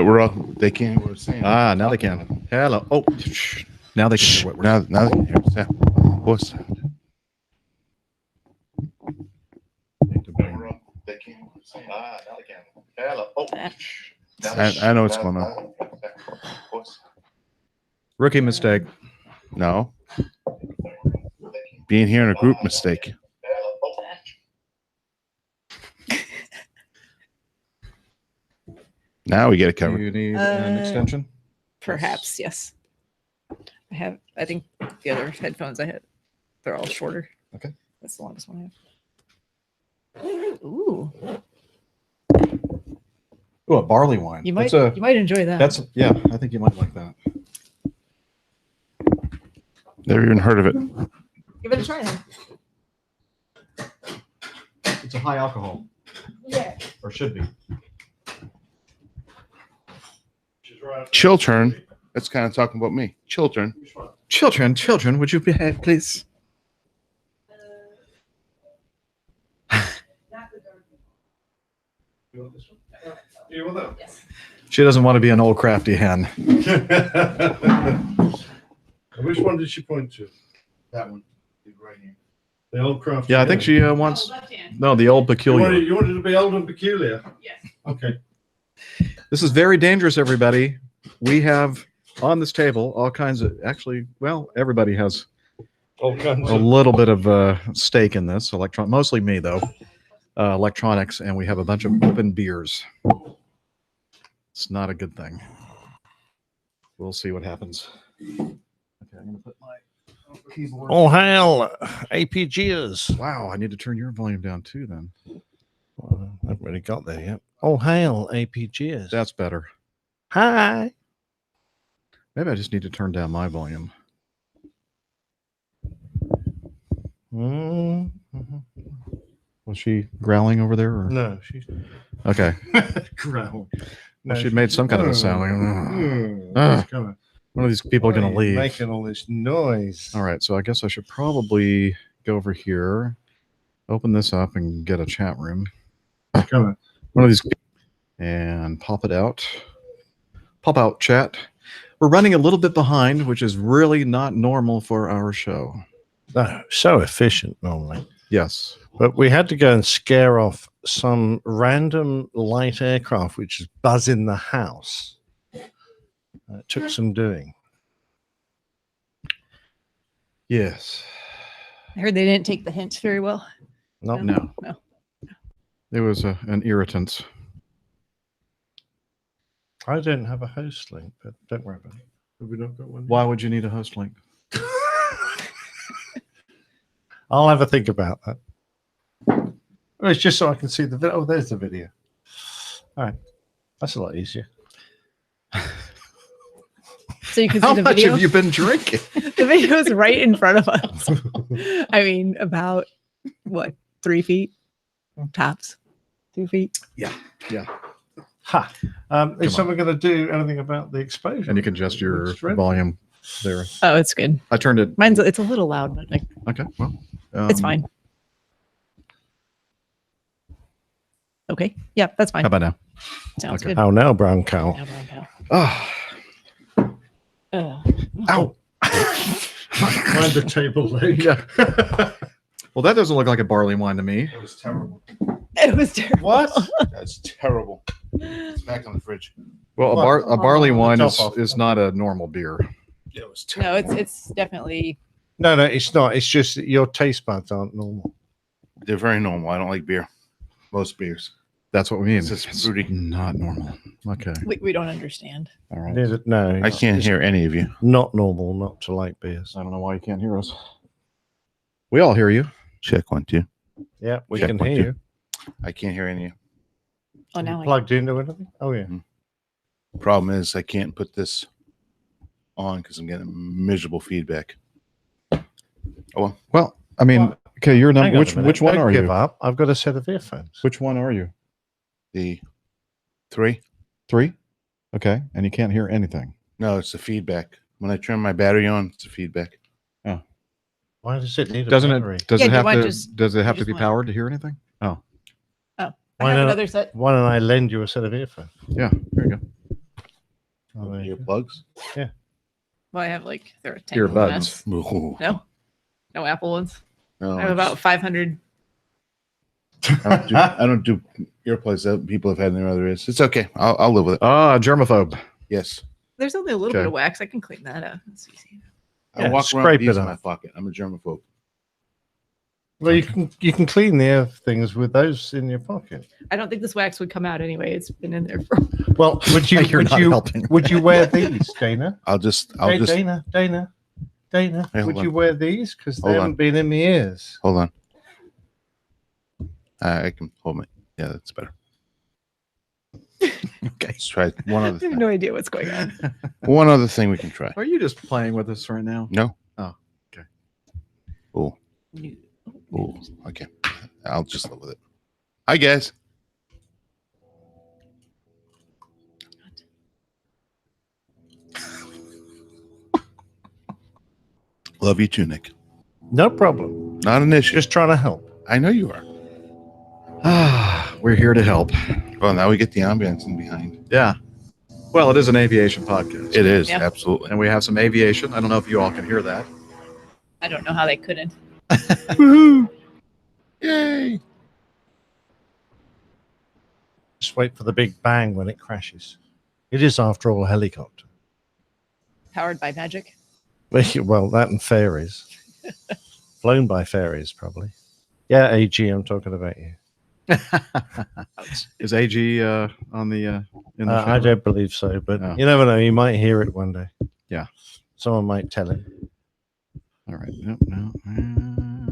We're all. They can't hear what we're saying. Now they can. Hello. Oh, now they can hear what we're saying. Now they can hear us. What's that? They can't hear what we're saying. Now they can. Hello. Oh. I know what's going on. Rookie mistake. No. Being here in a group mistake. Now we get it covered. Do you need an extension? Perhaps, yes. I think the other headphones I had, they're all shorter. Okay. That's the longest one I have. Ooh. Oh, a barley wine. You might enjoy that. I think you might like that. Never even heard of it. Give it a try then. It's a high alcohol. Yeah. Or should be. Children. That's kind of talking about me. Children. Children, would you behave, please? Yes. She doesn't want to be an old crafty hen. Which one did she point to? That one. Right here. The old craft. Yeah, I think she wants. Left hand. No, the old peculiar. You wanted to be old and peculiar. Yes. Okay. This is very dangerous, everybody. We have on this table all kinds of. Actually, well, everybody has All kinds a of. little bit of stake in this. Mostly me though. Electronics, and we have a bunch of open beers. It's not a good thing. We'll see what happens. Okay, I'm gonna put my keyboard. Oh, hell, APGers. Wow, I need to turn your volume down too. Then Well, I haven't really got there yet. Oh, hail, APGers. that's better. Hi. Maybe I just need to turn down my volume. Mm-hmm. Was she growling over there? Or? No, she's Okay. growl. Well, she made some kind of a sound. Like, when are these people going to leave? Making all this noise. All right, so I guess I should probably go over here, open this up, and get a chat room. Come on. One of these, and pop it out. Pop out chat. We're running a little bit behind, which is really not normal for our show. No, so efficient normally. Yes. But we had to go and scare off some random light aircraft which is buzzing the house. It took some doing. Yes. I heard they didn't take the hint very well. Not No. No. It was an irritant. I don't have a host link, but don't worry about it. Have we not got one? Why would you need a host link? I'll have a think about that. Well, it's just so I can see the video. Oh, there's the video. All right. That's a lot easier. So you can see How the much video. have you been drinking? The video is right in front of us. I mean, about what, 3 feet tops, 2 feet. Yeah. Ha. Is someone going to do anything about the exposure? And you can adjust your Strength? volume there. Oh, it's good. I turned it. It's a little loud, but Okay. Well, it's fine. Okay. Yeah, that's fine. How about now? Sounds okay. good. How now, brown cow? Now, brown cow. Ah. Ow. Find the table leg. Yeah. Well, that doesn't look like a barley wine to me. It was terrible. It was terrible. What? That's terrible. It's back on the fridge. Well, What? a barley wine Top off. is not a normal beer. It was No, terrible. it's definitely. No, it's not. It's just that your taste buds aren't normal. They're very normal. I don't like beer. Most beers. That's what we mean. It's just fruity. Not normal. Okay. We don't understand. All right. No, I can't it's hear any of you. Not normal not to like beers. I don't know why you can't hear us. We all hear you. Check 1, 2. Yeah, we Check can 1, hear 2. you. I can't hear any of you. Oh, now I Plugged into anything? Oh, yeah. Problem is, I can't put this on because I'm getting miserable feedback. Well, I mean, okay, your Hang number. on a minute. Which one Don't are give you? up. I've got a set of earphones. Which one are you? The 3? 3? Okay, and you can't hear anything. No, it's the feedback. When I turn my battery on, it's the feedback. Why does it need a Doesn't battery? it? Does Yeah, it do you have want to? just- Does it have you to just be want- powered to hear anything? I Why have not? another set. Why don't I lend you a set of earphones? Yeah. There you go. Earplugs. Well, I have like there are Earbuds. Ooh. No Apple ones. No, I have about 500. I don't do earplugs that people have had in their other ears. It's okay. I'll live with it. Germaphobe. Yes. There's only a little Okay. bit of wax. I can clean that up. That's easy. I Yeah, walk around scrape with these it in my up. pocket. I'm a germaphobe. Well, you can clean the air things with those in your pocket. I don't think this wax would come out anyway. It's been in there for. Well, would you You're not helping. would you wear these, Dana? I'll just Hey, Dana. Hey, hold Would on. you wear these? Because they Hold haven't on. been in my ears. hold on. I can hold my. Yeah, that's better. Okay. Let's try one I other have thing. no idea what's going on. One other thing we can try. Are you just playing with us right now? No. Oh, okay. Oh. Oh. Okay. I'll just live with it. Hi, guys. Love you too, Nick. No problem. Not an issue. Just trying to help. I know you are. We're here to help. Well, now we get the ambience in behind. Yeah. Well, it is an aviation podcast. It is Yeah. absolutely. And we have some aviation. I don't know if you all can hear that. I don't know how they couldn't. Woohoo! Yay! Just wait for the big bang when it crashes. It is, after all, a helicopter. Powered by magic. Well, that and fairies. Flown by fairies, probably. Yeah, AG, I'm talking about you. Is AG on the in the I show? don't believe so, but Oh. you never know. You might hear it one day. Yeah. Someone might tell him. All right. Nope, no.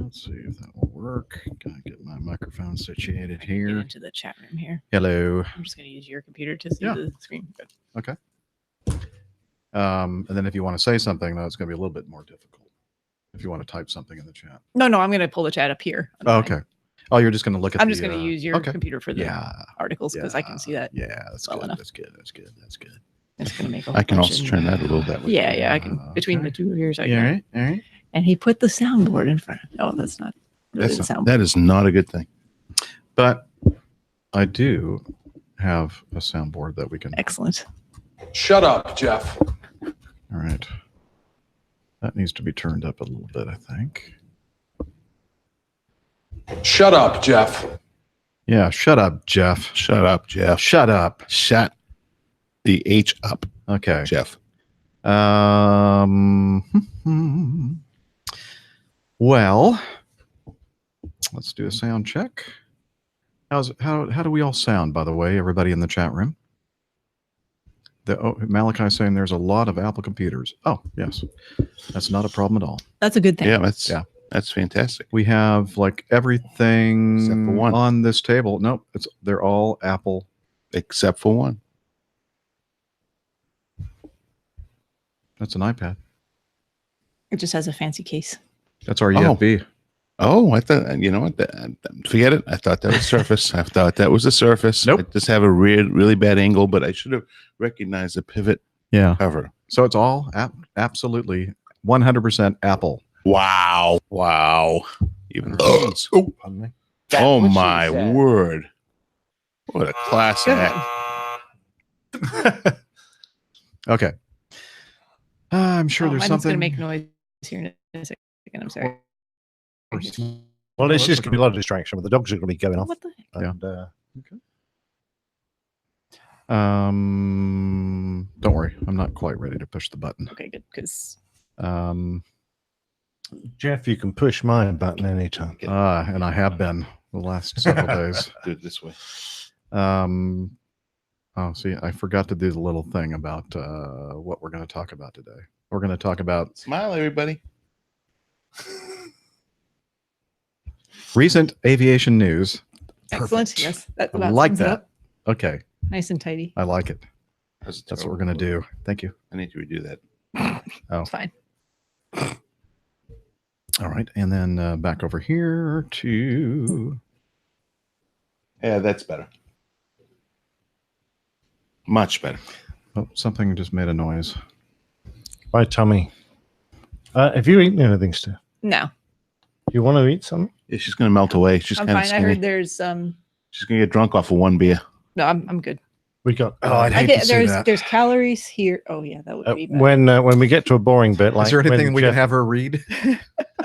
Let's see if that will work. Gotta get my microphone situated Get here. into the chat room here. Hello. I'm just going to use your computer to see Yeah. the screen. Good. And then if you want to say something, though, it's going to be a little bit more difficult. If you want to type something in the chat. No, I'm going to pull the chat up here. on Oh, mine. okay. Oh, you're just going to look at. I'm the, just going to use your okay. computer for the Yeah. articles because I can see that. Yeah, that's well good. enough. That's good. That's good. That's good. It's going to make a I can bunch also of- turn that a little that way. Yeah, I can. Between Okay. the two of yours, I Yeah, can. all right. All right. And he put the soundboard in front. Oh, that's not really the soundboard. That is not a good thing. But I do have a soundboard that we can. Excellent. Shut up, Jeff. All right. That needs to be turned up a little bit, I think. Shut up, Jeff. Yeah. Shut up, Jeff. Shut up, Jeff. Shut up. Shut the H up, Okay. Jeff. Well, let's do a sound check. How do we all sound, by the way, everybody in the chat room? Malachi saying there's a lot of Apple computers. Oh, yes. That's not a problem at all. That's a good thing. Yeah, that's Yeah. that's fantastic. We have like everything Except for one. on this table. Nope, they're all Apple. Except for one. That's an iPad. It just has a fancy case. That's our Oh. USB. Oh, I thought, you know what? Forget it. I thought that was Surface. I thought that was a Surface. Nope. I just have a really bad angle, but I should have recognized the pivot Yeah. cover. So it's all absolutely 100% Apple. Wow. Wow. Even phones. Pardon me. Oh, my word. What a class act. Okay. I'm sure there's Mine's something. going to make noise here in a second. I'm sorry. Well, it's just going to be a lot of distraction, but the dogs are going to be going off. What the heck? Yeah. And, Don't worry. I'm not quite ready to push the button. Okay, good. Because Jeff, you can push my button anytime. And I have been the last several days. Do it this way. Oh, see, I forgot to do the little thing about what we're going to talk about today. We're going to talk about Smile, everybody. recent aviation news. excellent. Perfect. Yes, that I about like sums it that. up. Okay, Nice and tidy. I like it. That's That's what we're going to do. Thank you. I need to redo that. Oh, It's fine. all right. And then back over here to Yeah, that's better. Much better. oh, something just made a noise. My tummy. Have you eaten anything, Steph? No, Do you want to eat something? Yeah, she's going to melt away. She's I'm kind of fine. I skinny. heard there's She's going to get drunk off of one beer. no, I'm good. We got I'd hate to see that. There's calories here. Oh yeah, that would be bad. when we get to a boring bit, like Is there anything when we Jeff, can have her read?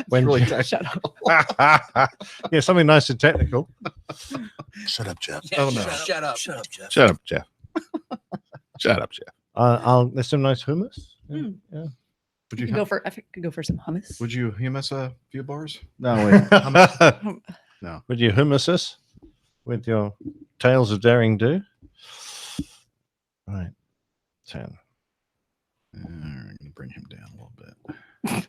when really Jeff- Shut up. yeah, something nice and technical. Shut up, Jeff. Oh no. Shut up, Jeff. Shut up, Jeff. Shut up, Jeff. There's some nice hummus. Yeah, Mm. yeah. Would I you could go for some hummus. would you hummus a few bars? No, wait. Hummus. No. Would you hummus us with your tales of daring do? Right. 10. I'm gonna bring him down a little bit.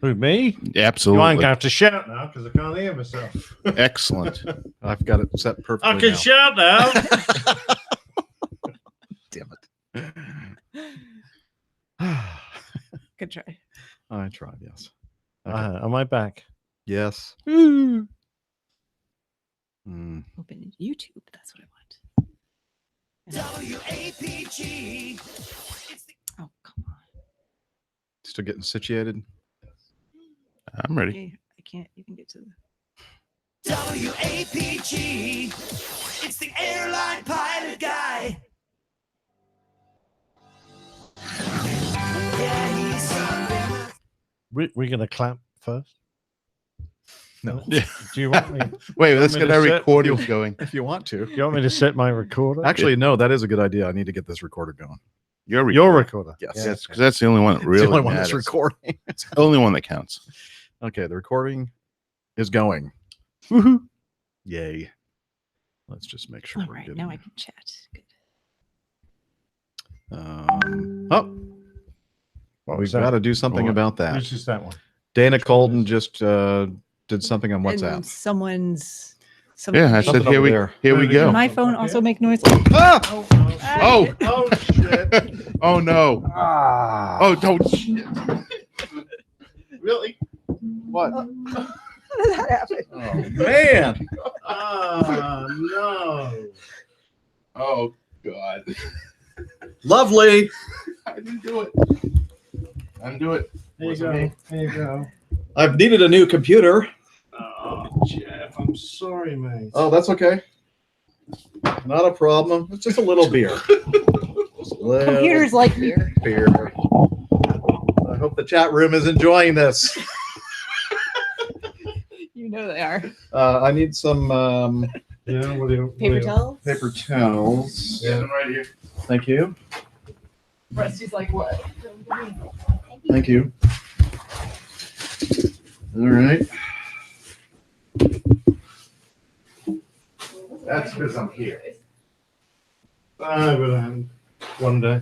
Who, me? You Absolutely. ain't going to shout now because I can't hear myself. Excellent. I've got it set perfectly. I can now. shout now. Damn it. Good try. I tried, yes. Okay. Am I back? Yes. Open Mm. YouTube. That's what I want. WAPG. Oh come on. Still getting situated. I'm ready. Okay, I can't even get to the. WAPG. It's the airline pilot guy. Yeah, he's something. We're going to clap first? No. Yeah. Do you want me? Wait, let's me get to our set- recordings going. If you want to. Do you want me to set my recorder? Actually, no, that is a good idea. I need to get this recorder going. Your your recorder. Yes. Yeah. Yes, because that's the only one that It's really the only one that's matters. recording. It's the only one that counts. Okay, the recording is going. Woohoo. Yay. Let's just make sure All we're right, good. now I can chat. Good. Oh, What we've was that? got to do something What? about that. Which is that one? Dana Colden just did something on And WhatsApp. someone's. Yeah, I made- said Something here over we there. here we Did go. my phone also make noise? Ah! Oh, Oh, shit. oh no. Ah. Oh, don't. Shit. Really? What? How did that happen? Oh, man. Ah, no. Oh God. Lovely. I didn't do it. Undo it. There you Wasn't go. me. There you go. I've needed a new computer. Oh, Jeff, I'm sorry, mate. Oh, that's okay. Not a problem. It's just a little beer. Just a little Computers like beer. beer. I hope the chat room is enjoying this. You know they are. I need some Yeah, what do you? Paper towels? paper towels. Yeah, I'm right here. Thank you. Rusty's like, what? Thank you. All right. That's because I'm here. I will one day.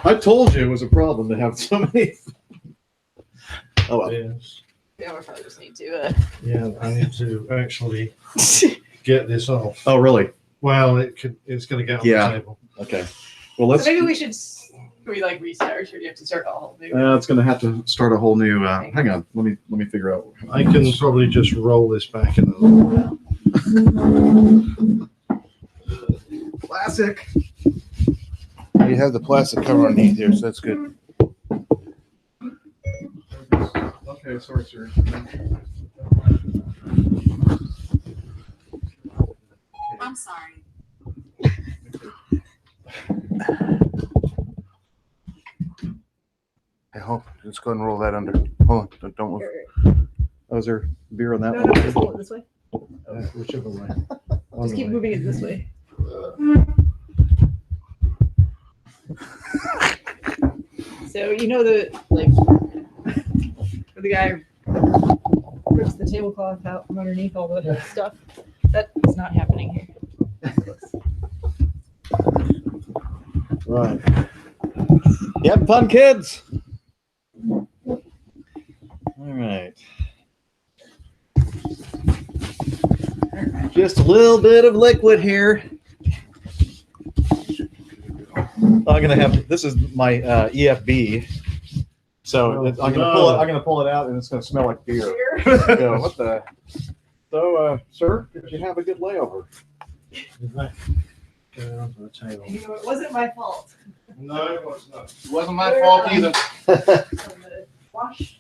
I told you it was a problem to have so many. Oh well. Yes. Yeah, we probably just need to. Yeah, I need to actually get this off. Oh really? Well, it's going to get on Yeah. the table. Okay. Well, let's. maybe we should. Can we like restart, or do you have to start all new? It's gonna have to start a whole new. Hang on. Let me figure out. I can probably just roll this back in a little. Classic. You have the plastic cover underneath here, so that's good. Okay, sorry, sir. I'm sorry. I hope. Let's go ahead and roll that under. Hold on. Don't move. Oh, is there beer on that No, one? no, just pull it this way. Whichever way. Just keep moving it this way. So you know the like where the guy rips the tablecloth out from underneath all the stuff. That is not happening here. Right. You having fun, kids? All right. Just a little bit of liquid here. I'm gonna have this is my EFB, so I'm gonna pull it. I'm gonna pull it out, and it's gonna smell like beer. So, what the? So, sir, did you have a good layover? Get it onto the table. You know, it wasn't my fault. No, it was not. It wasn't my fault either. Wash.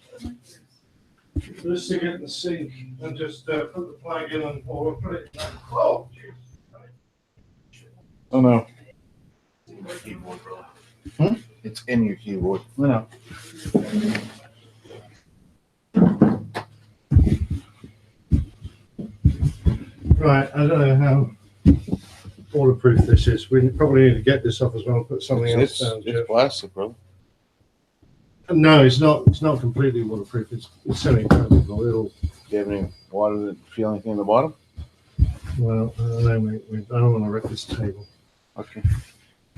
Just stick it in the sink and just put the plug in and or put it back. Oh, jeez. Oh no. It's in your keyboard. I know. Right, I don't know how waterproof this is. We probably need to get this off as well and put something else down. It's Jeff. plastic, bro. No, it's not. It's not completely waterproof. It's semi-impermeable. It'll. Do you have any water that feel anything in the bottom? Well, I don't know, mate. I don't want to wreck this table. Okay.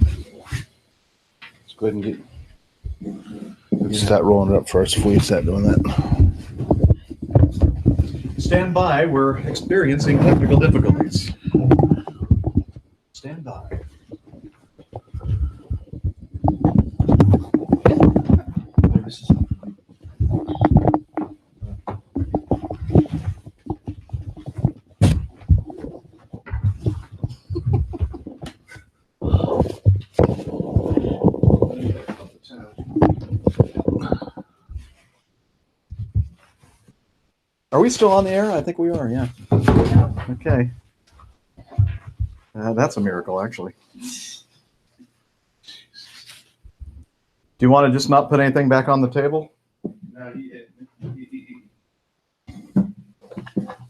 Let's go ahead and let's start rolling it up first before you start doing that. Stand by. We're experiencing technical difficulties. Stand by. Are we still on the air? I think we are, yeah. Okay. That's a miracle, actually. Do you want to just not put anything back on the table? No,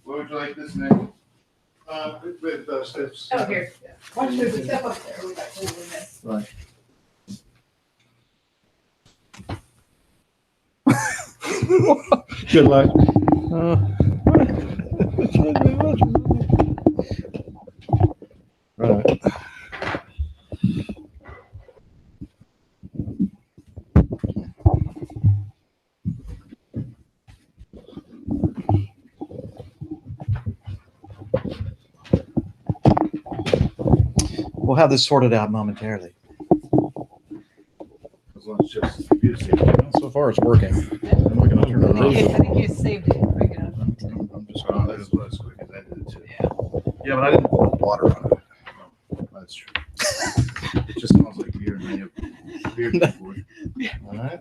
what would you like this Nick? With steps. Oh, here. Watch, there's a step up there. We got holes in this. Right. Good luck. Right. We'll have this sorted out momentarily. As long as just computer safety. So far, it's working. I'm not going to turn it I on. think you saved it quick enough. I'm just Oh, that's about as quick as I did it too. Yeah, but I didn't put water on it. That's true. It just smells like beer and I have beer before. All right.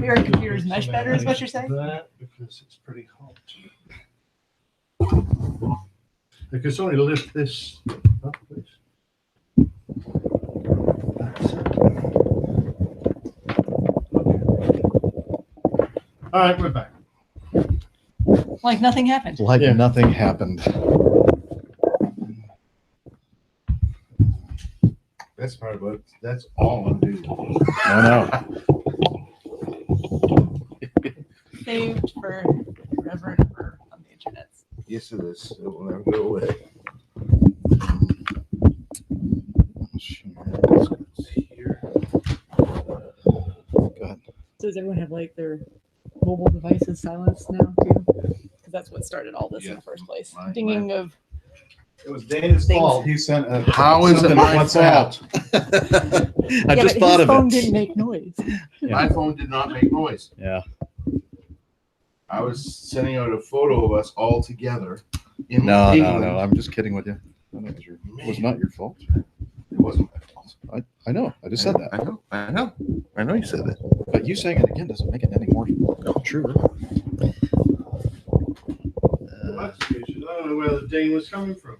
Your computer's much better, is what you're saying? That because it's pretty hot. I can only lift this up, please. All right, we're back. Like nothing happened. Like Yeah. nothing happened. That's part of it. That's all I'm doing. I know. Saved for forever and ever on the internet. Yes, it is. It will never go away. Here. Go ahead. So does everyone have like their mobile devices silenced now too? Because that's what started all this in Yeah. the first place. Mine- Dinging of It was Dana's Things. fault. He sent a. How is it something my on WhatsApp. I yeah, just but thought his of phone it. didn't make noise. Yeah. My phone did not make noise. Yeah. I was sending out a photo of us all together. In No. England. I'm just kidding with you. I know it was not your fault. It wasn't my fault. I know. I just said that. I know you said that. But you saying it again doesn't make it any more true. Well, that's the issue. I don't know where the ding was coming from.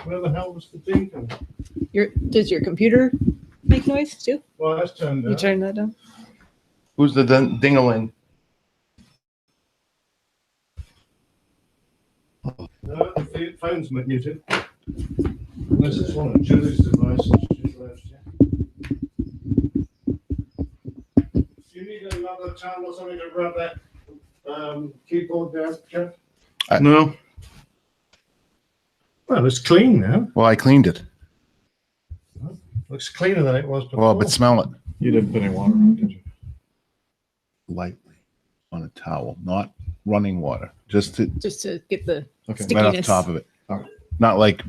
Where the hell was the ding coming from? Does your computer make noise too? Well, that's turned You out. turn that down? Who's the ding-a-ling? No, the phone's muted. Unless it's one of Julie's devices. She's left, yeah. Do you need another towel or something to rub that keyboard down, Jeff? No. Well, it's clean now. Well, I cleaned it. Looks cleaner than it was before. Well, but smell it You didn't put any water on, did you? lightly on a towel, not running water, just to Just to get the Okay. Sticky- right off the Stickiness. top of it. All right. Not like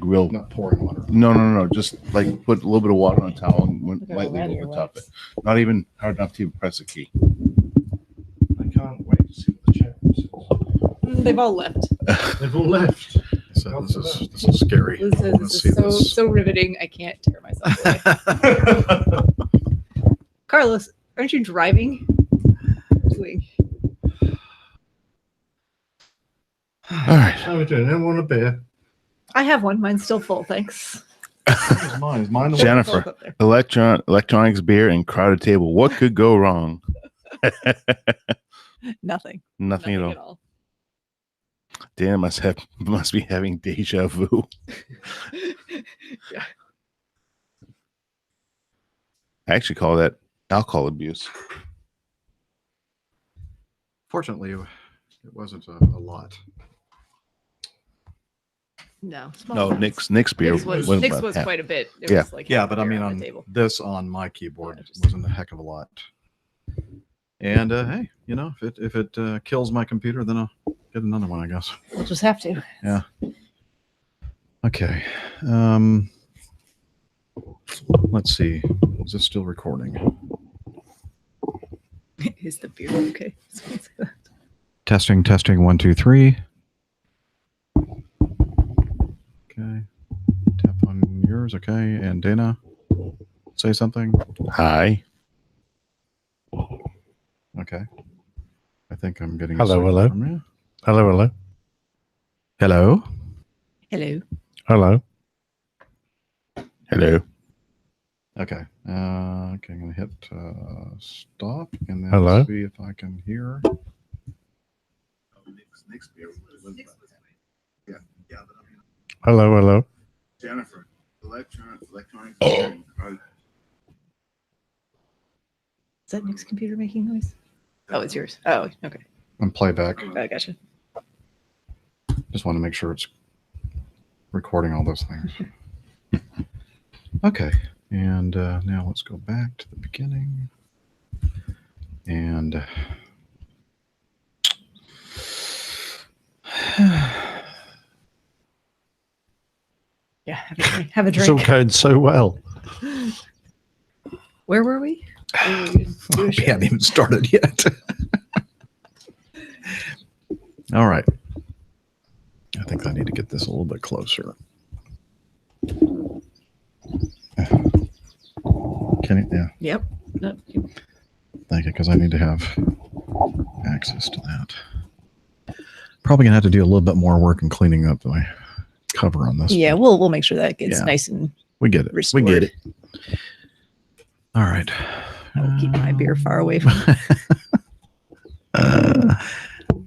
real. Not pouring water. No. Just like put a little bit of water on a towel and went Look at lightly already over your the top of it. wax. Not even hard enough to even press a key. I can't wait to see what the chat says. They've all left. They've all left. So this is scary. Liz says Let's this see is so this. so riveting. I can't tear myself away. Carlos, aren't you driving? Doing. All right. How are we doing? Anyone want a beer? I have one. Mine's still full. Thanks. Is mine? Is mine the one? Jennifer. Up there. Electronics, beer, and crowded table. What could go wrong? Nothing. Nothing at all. Dan must be having deja vu. Yeah. I actually call that alcohol abuse. Fortunately, it wasn't a lot. No. small No, amounts. Nick's beer Nick's was, wasn't Nick's about was half. quite a bit. It Yeah. was like Yeah, half but a I beer mean, on on the table. this on my keyboard Yeah, just- wasn't a heck of a lot. And hey, you know, if it kills my computer, then I'll get another one, I guess. We'll just have to. Yeah. Okay. Let's see. Is this still recording? Is the beer okay? Testing, 1, 2, 3. Okay. Tap on yours. Okay. And Dana, say something. Hi. Okay. I think I'm getting Hello, signal hello. from you. Hello, hello. Hello. Hello. Hello. Hello. Okay. Okay. I'm gonna hit stop and then Hello? see if I can hear. Hello, hello. Jennifer. Electronics. Is that Nick's computer making noise? Oh, it's yours. Oh, okay. And playback. I gotcha. Just want to make sure it's recording all those things. Okay. And now let's go back to the beginning. And Yeah, have a drink. Have a It's all drink. going so well. Where were we? Where were we? Do a we show. haven't even started yet. All right. I think I need to get this a little bit closer. Can it? Yeah. Yep. No, Thank you, because I need to have access to that. Probably gonna have to do a little bit more work in cleaning up my cover on this. yeah, we'll make sure that gets Yeah. nice and We get it. restored. We get it. All right. I'll keep my beer far away from it.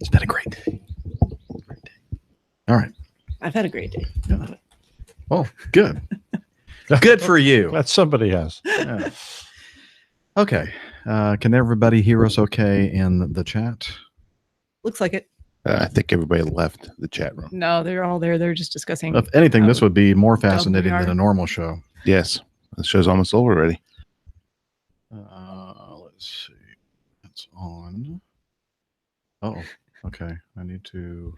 It's been a great day. All right. I've had a great day. Oh, good. Good for you. That somebody has. Yeah. Okay. Can everybody hear us okay in the chat? Looks like it. I think everybody left the chat room. No, they're all there. They're just discussing. If anything, this How would be more dumb we fascinating than are. a normal show. Yes. The show's almost over already. Let's see. That's on. Oh, okay. I need to.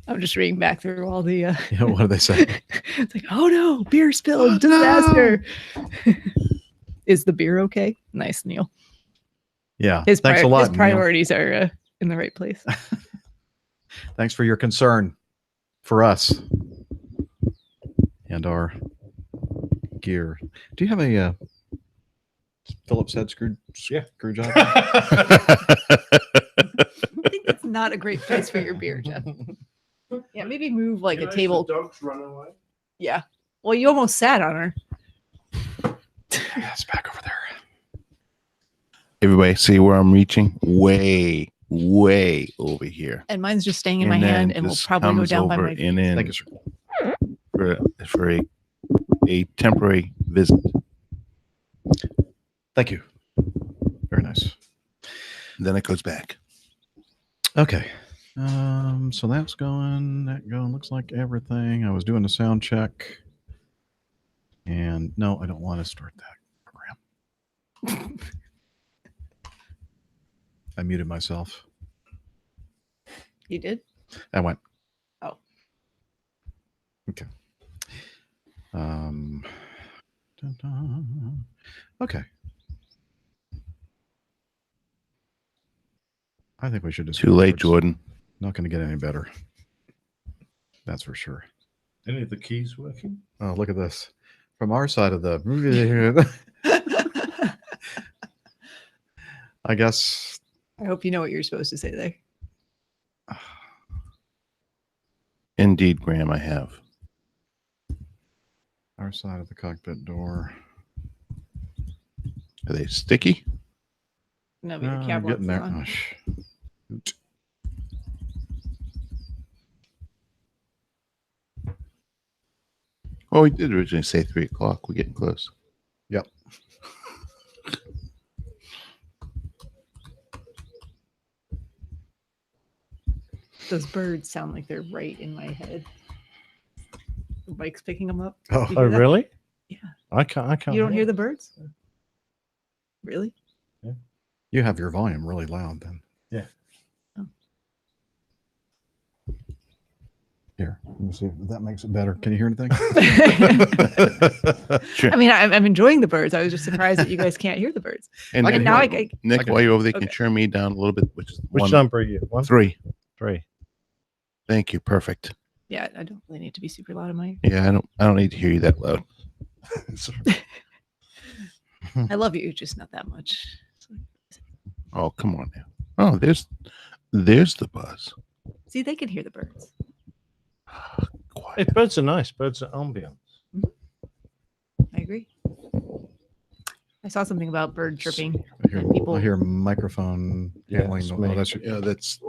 I'm just reading back through all the. Yeah, what do they say? It's like, oh no, beer spilled, disaster. Is the beer okay? Nice, Neil. Yeah. His, Thanks a lot. his Neil. priorities are in the right place. Thanks for your concern for us and our gear. Do you have a Phillips head screwdriver? I think that's not a great place for your beer, Jeff. Yeah, maybe move like a table. Dogs run away. Yeah. Well, you almost sat on her. That's back over there. Everybody see where I'm reaching? Way over here. And mine's just staying in my And then hand and will this probably go comes down by over my and then Thank you, sir. for a temporary visit. Thank you. Very nice. Then it goes back. Okay. So that's going. That going. Looks like everything. I was doing a sound check. And no, I don't want to start that program. I muted myself. You did? I went. Oh. Okay. Dun-dun. Okay. I think we should just Too late, Jordan. Not going to get any better. That's for sure. Any of the keys working? Oh, look at this. From our side of the I guess I hope you know what you're supposed to say there. Indeed, Graham, I have. Our side of the cockpit door. Are they sticky? No, but your I'm cab getting there. on. Oh, shoot. Oh, we did originally say 3 o'clock. We're getting close. Yep. Those birds sound like they're right in my head. The bike's picking them up. Oh, You hear that? really? Yeah. I can't. You don't hear the birds? Really? You have your volume really loud then. Yeah. Oh. Here, let me see if that makes it better. Can you hear anything? Sure. I mean, I'm enjoying the birds. I was just surprised that you guys can't hear the birds. And I can And now hear I, Nick, Okay. while you're over there, Okay. can turn me down a little bit, which is Which one, number are you? 1, 3. 3. Thank you. Perfect. yeah, I don't really need to be super loud in my ear. Yeah, I don't need to hear you that loud. I love you, just not that much. Oh, come on now. Oh, there's the buzz. See, they can hear the birds. Hey, Quiet. birds are nice. Birds are ambient. I agree. I saw something about bird chirping. I hear microphone Yeah, yelling. it's Oh, me. that's Yeah,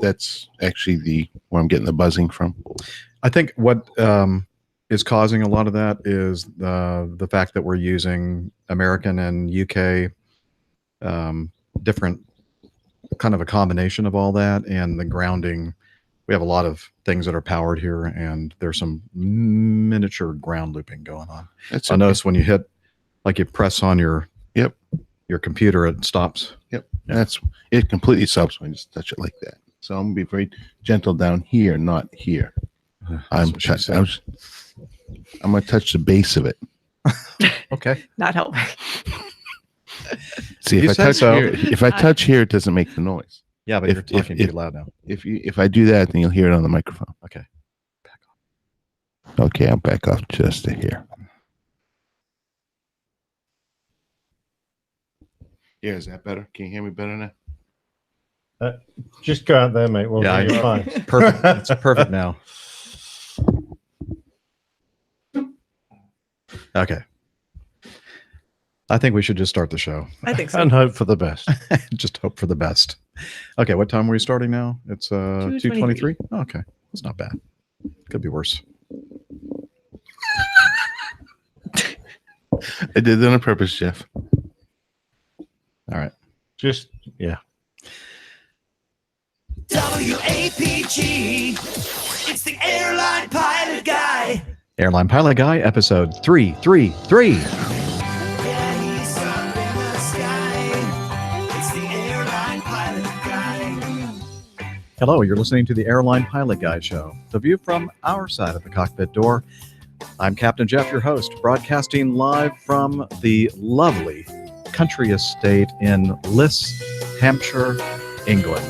that's actually where I'm getting the buzzing from. I think what is causing a lot of that is the fact that we're using American and UK different kind of a combination of all that, and the grounding. We have a lot of things that are powered here, and there's some miniature ground looping going on. That's I okay. notice when you hit, like you press on your computer, it stops. That's it. Completely stops when you just touch it like that. So I'm gonna be very gentle down here, not here. I'm gonna touch the base of it. Okay. Not helping. See, You if I said touch so. here, if I touch here, it doesn't make the noise. Yeah, but If- you're talking if- too loud now. If I do that, then you'll hear it on the microphone. Okay. Okay, I'll back off just to here. Yeah, is that better? Can you hear me better now? Just go out there, mate. Well, Yeah, you're I- fine. Perfect. It's perfect now. Okay. I think we should just start the show. I think so. And hope for the best. Just hope for the best. Okay, what time are we starting now? It's 2:23. Oh, okay, that's not bad. Could be worse. I did that on purpose, Jeff. All right. Just, yeah. WAPG. It's the Airline Pilot Guy. Airline Pilot Guy, episode 333. Yeah, he's up in the sky. It's the Airline Pilot Guy. Hello, you're listening to the Airline Pilot Guy Show, the view from our side of the cockpit door. I'm Captain Jeff, your host, broadcasting live from the lovely country estate in Liss, Hampshire, England.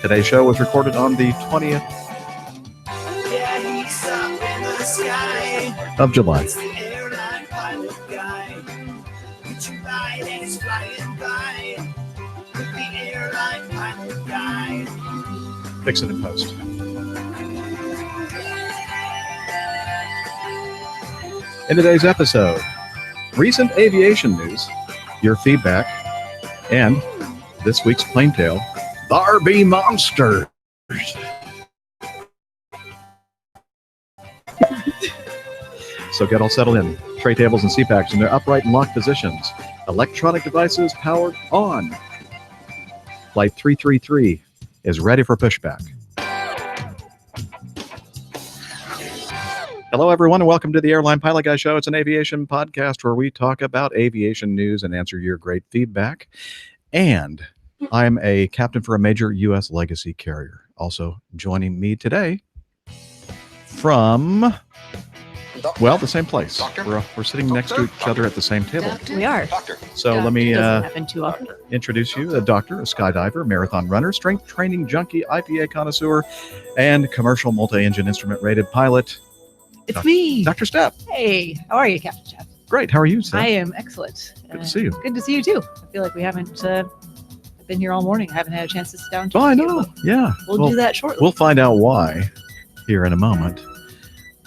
Today's show was recorded on the 20th Yeah, he's up in the sky. of July. It's the Airline Pilot Guy. Reaching by and he's flying by. With the Airline Pilot Guy. Fix it in post. In today's episode, recent aviation news, your feedback, and this week's plane tale, There Be Monsters. So get all settled in. Tray tables and seat backs in their upright and locked positions. Electronic devices powered on. Flight 333 is ready for pushback. Hello, everyone, and welcome to the Airline Pilot Guy Show. It's an aviation podcast where we talk about aviation news and answer your great feedback. And I'm a captain for a major U.S. legacy carrier. Also joining me today from, well, the same place. We're sitting next to each other at the same table. We are. So let me Doesn't happen too often. introduce you, a doctor, a skydiver, marathon runner, strength training junkie, IPA connoisseur, and commercial multi-engine instrument rated pilot, It's me. Dr. Stepp. Hey, how are you, Captain Jeff? Great. How are you, sir? I am excellent. Good to see you. Good to see you too. I feel like we haven't been here all morning. I haven't had a chance to sit down. Oh, I know. Yeah. We'll do that shortly. We'll find out why here in a moment.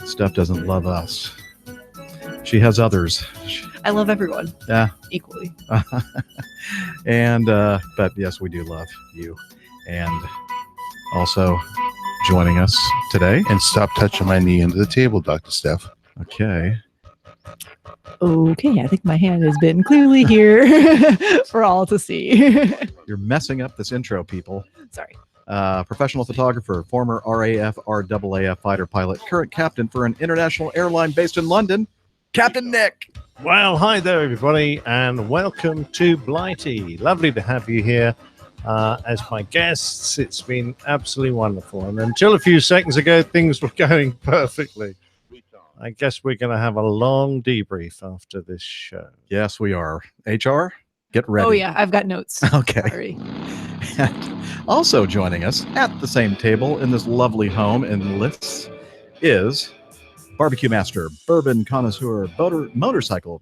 Steph doesn't love us. She has others. I love everyone. Yeah. Equally. And but yes, we do love you. And also joining us today. And stop touching my knee under the table, Dr. Steph. Okay. Okay, I think my hand has been clearly here for all to see. You're messing up this intro, people. Sorry. Professional photographer, former RAF, RAAF fighter pilot, current captain for an international airline based in London, Captain Nick. Well, hi there, everybody, and welcome to Blighty. Lovely to have you here as my guests. It's been absolutely wonderful. And until a few seconds ago, things were going perfectly. I guess we're going to have a long debrief after this show. Yes, we are. HR, get ready. Oh yeah, I've got notes. Okay. Sorry. And also joining us at the same table in this lovely home in Liss is barbecue master, bourbon connoisseur, motorcycle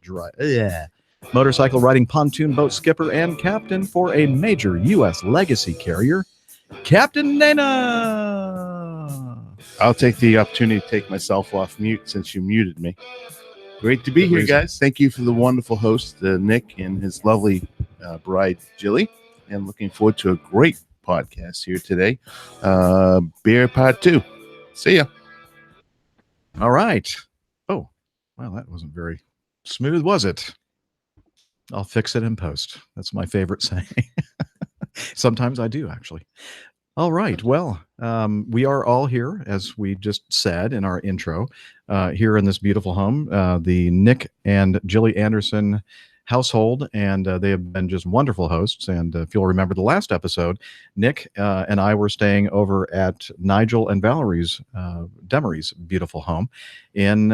riding pontoon boat skipper and captain for a major U.S. legacy carrier, Captain Dana. I'll take the opportunity to take myself off mute since you muted me. Great to be here, guys. Thank you for the wonderful host, Nick, and his lovely bride, Jilly. And looking forward to a great podcast here today. Beer Part 2. See ya. All right. Oh, well, that wasn't very smooth, was it? I'll fix it in post. That's my favorite saying. Sometimes I do, actually. All right. Well, we are all here, as we just said in our intro, here in this beautiful home, the Nick and Jilly Anderson household, and they have been just wonderful hosts. And if you'll remember the last episode, Nick and I were staying over at Nigel and Valerie's Demery's beautiful home in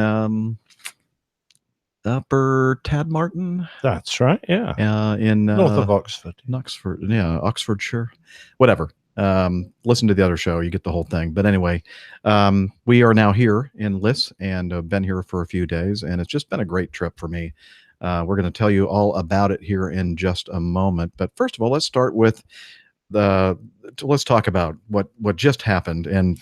Upper Tadmartin. That's right, yeah. In North of Oxford. Oxford, yeah, Oxfordshire, whatever. Listen to the other show, you get the whole thing. But anyway, we are now here in Liss and been here for a few days, and it's just been a great trip for me. We're going to tell you all about it here in just a moment. But first of all, let's start with let's talk about what just happened. And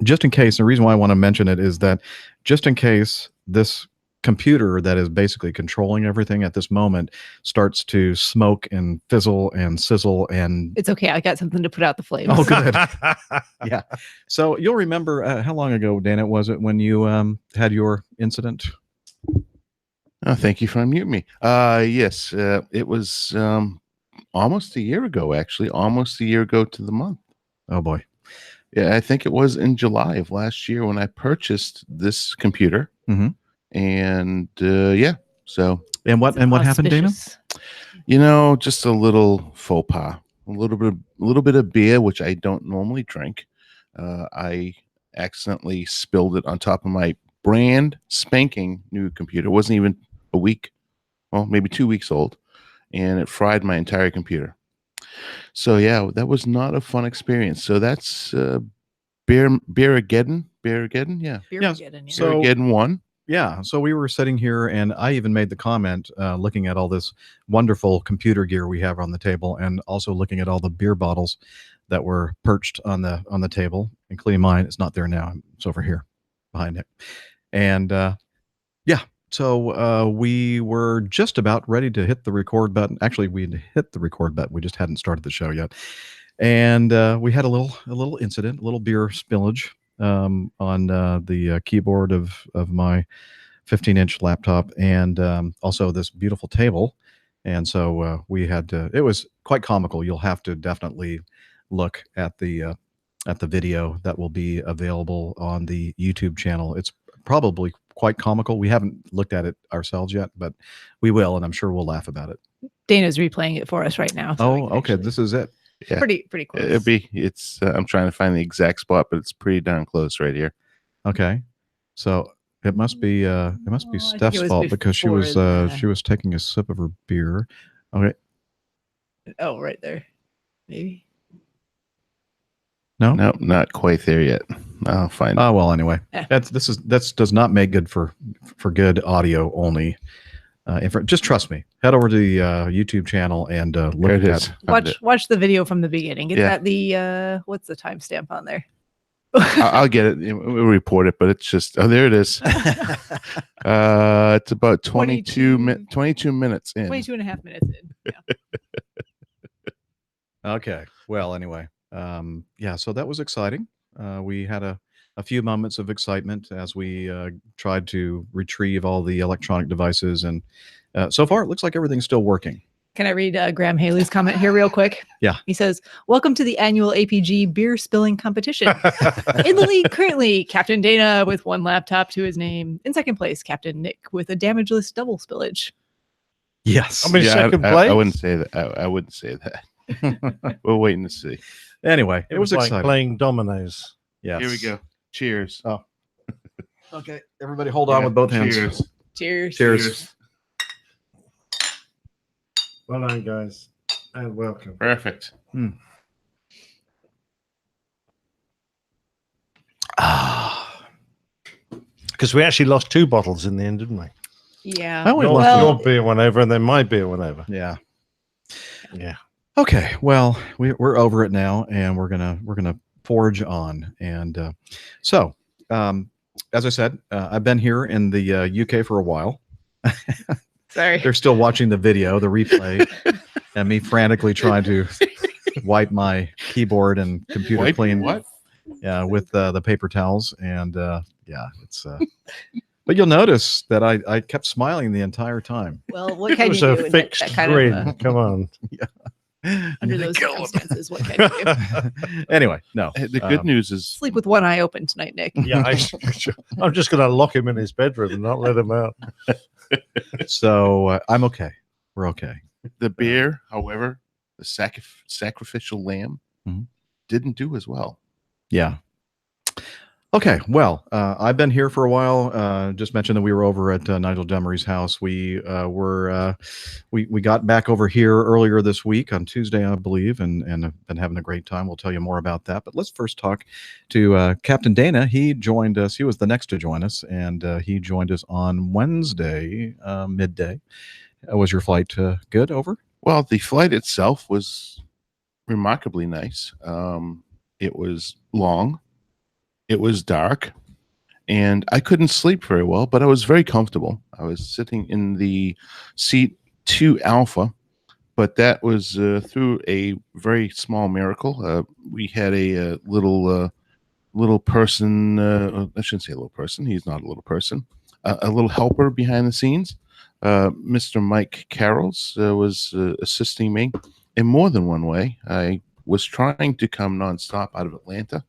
just in case, the reason why I want to mention it is that just in case this computer that is basically controlling everything at this moment starts to smoke and fizzle and sizzle and It's okay. I got something to put out the flames. oh good. Yeah, so you'll remember how long ago, Dana, was it when you had your incident? Oh, thank you for unmuting me. Yes, it was almost a year ago, actually. Almost a year ago to the month. Oh boy. Yeah, I think it was in July of last year when I purchased this computer. Mhm. And yeah, so And what happened, Dana? Auspicious. just a little faux pas, a little bit of beer, which I don't normally drink. I accidentally spilled it on top of my brand spanking new computer. It wasn't even a week, well, maybe 2 weeks old, and it fried my entire computer. So yeah, that was not a fun experience. So that's Beerageddon, yeah. Beerageddon, yeah. So- Beerageddon 1. Yeah, so we were sitting here, and I even made the comment, looking at all this wonderful computer gear we have on the table, and also looking at all the beer bottles that were perched on the table, including mine. It's not there now; it's over here behind it. And yeah, so we were just about ready to hit the record button. Actually, we'd hit the record button. We just hadn't started the show yet, and we had a little incident, a little beer spillage. On the keyboard of my 15-inch laptop, and also this beautiful table. And so we had to. It was quite comical. You'll have to definitely look at the video that will be available on the YouTube channel. It's probably quite comical. We haven't looked at it ourselves yet, but we will, and I'm sure we'll laugh about it. Dana's replaying it for us right now. so we Oh, can okay. actually- This is it. Yeah. pretty close. It's I'm trying to find the exact spot, but it's pretty darn close right here. Okay, so it must be Oh, I think it Steph's was fault because she was before she was taking a sip of her beer. Okay, Oh, right there. Maybe. no. Nope, not quite there yet. I'll find it. Oh well. Anyway, Yeah. that's does not make good for good audio only. Just trust me. Head over to the YouTube channel and look There at it is. that. Found it. Watch the video from the beginning. It's Yeah. at the what's the timestamp on there? I'll get it. We'll report it, but it's just there it is. It's about 22 minutes in. 22 and a half minutes in. Yeah. Okay. Well, anyway, yeah. So that was exciting. We had a few moments of excitement as we tried to retrieve all the electronic devices, and so far it looks like everything's still working. Can I read Graham Haley's comment here real quick? Yeah. He says, "Welcome to the annual APG beer spilling competition. In the lead currently, Captain Dana with 1 laptop to his name. In second place, Captain Nick with a damageless double spillage." Yes. I mean, second place. I wouldn't say that. I wouldn't say that. We're waiting to see. Anyway, it was like exciting. playing dominoes. Yes. Here we go. Cheers. Oh. Okay. Everybody, hold on with both hands. Cheers. Cheers. Cheers. Well done, guys, and welcome. Perfect. Because we actually lost 2 bottles in the end, didn't we? Yeah. I only Your, lost well- your beer went over, and then my beer went over. Yeah. Yeah. Okay. Well, we're over it now, and we're gonna forge on. And so, as I said, I've been here in the UK for a while. Sorry. They're still watching the video, the replay, and me frantically trying to wipe my keyboard and computer Wipe clean. what? Yeah, with the paper towels, and yeah, it's. But you'll notice that I kept smiling the entire time. Well, what It can was you a do in fixed that kind grin. of Come on. under those circumstances? What can you do? Anyway, no. The good news is Sleep with one eye open tonight, Nick. Yeah, I'm just going to lock him in his bedroom and not let him out. So I'm okay. We're okay. the beer, however, the sacrificial lamb Mhm. didn't do as well. Yeah. Okay. Well, I've been here for a while. Just mentioned that we were over at Nigel Demery's house. We got back over here earlier this week on Tuesday, I believe, and have been having a great time. We'll tell you more about that. But let's first talk to Captain Dana. He joined us. He was the next to join us, and he joined us on Wednesday midday. Was your flight good? Over? Well, the flight itself was remarkably nice. It was long. It was dark, and I couldn't sleep very well, but I was very comfortable. I was sitting in the seat 2 Alpha, but that was through a very small miracle. We had a little person. I shouldn't say little person. He's not a little person. A little helper behind the scenes. Mr. Mike Carrolls was assisting me in more than one way. I was trying to come nonstop out of Atlanta,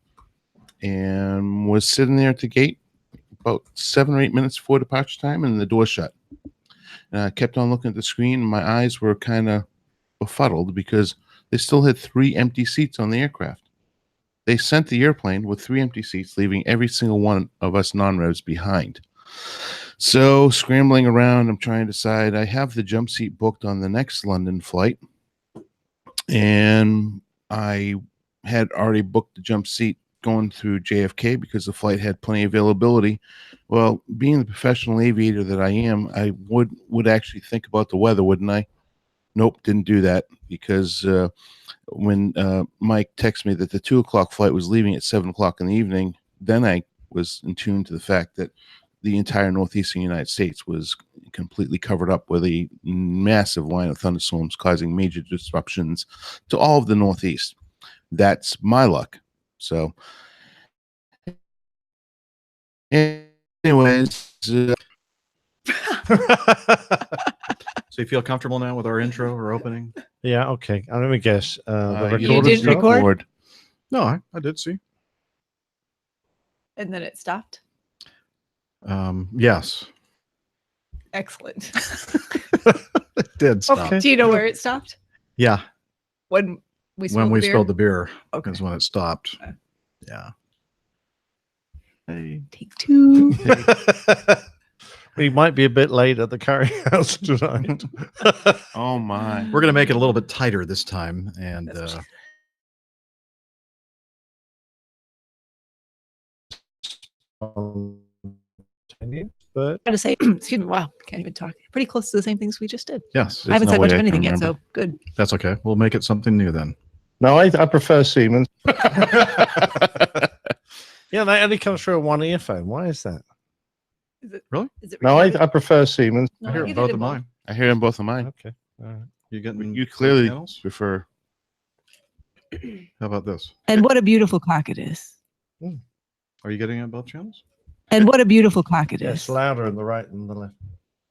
and was sitting there at the gate about 7 or 8 minutes before departure time, and the door shut. And I kept on looking at the screen, and my eyes were kind of befuddled because they still had 3 empty seats on the aircraft. They sent the airplane with 3 empty seats, leaving every single one of us non-revs behind. So scrambling around, I'm trying to decide. I have the jump seat booked on the next London flight, and I had already booked the jump seat going through JFK because the flight had plenty of availability. Well, being the professional aviator that I am, I would actually think about the weather, wouldn't I? Nope, didn't do that, because when Mike texted me that the 2 o'clock flight was leaving at 7 o'clock in the evening, then I was in tune to the fact that the entire northeastern United States was completely covered up with a massive line of thunderstorms causing major disruptions to all of the Northeast. That's my luck. So, anyways, So you feel comfortable now with our intro or opening? Yeah, okay. Let me guess. The you recorder's didn't stopped? record? No, I did see. And then it stopped. Yes, Excellent. it did stop. Okay. Do you know where it stopped? Yeah, When we spilled when we the beer? spilled the beer Okay. is when it stopped. Okay. Yeah. Hey. Take 2. We might be a bit late at the curry house tonight. oh my. We're gonna make it a little bit tighter this time, and That's what But I'm to say, excuse me, wow, can't even talk. Pretty close to the same things we just did. yes, I haven't no said much way of I can anything yet, remember. so good. that's okay. We'll make it something new then. no, I prefer Siemens. Yeah, that only comes through a one earphone. Why is that? Is it, Really? Is it No, I recorded? prefer Siemens. No, I hear either both did of mine. I hear them both of mine. Okay. All right. You getting You both clearly channels? prefer. How about this? And what a beautiful clock it is. Are you getting it on both channels? And what a beautiful clock it Yes, is. louder on the right than the left.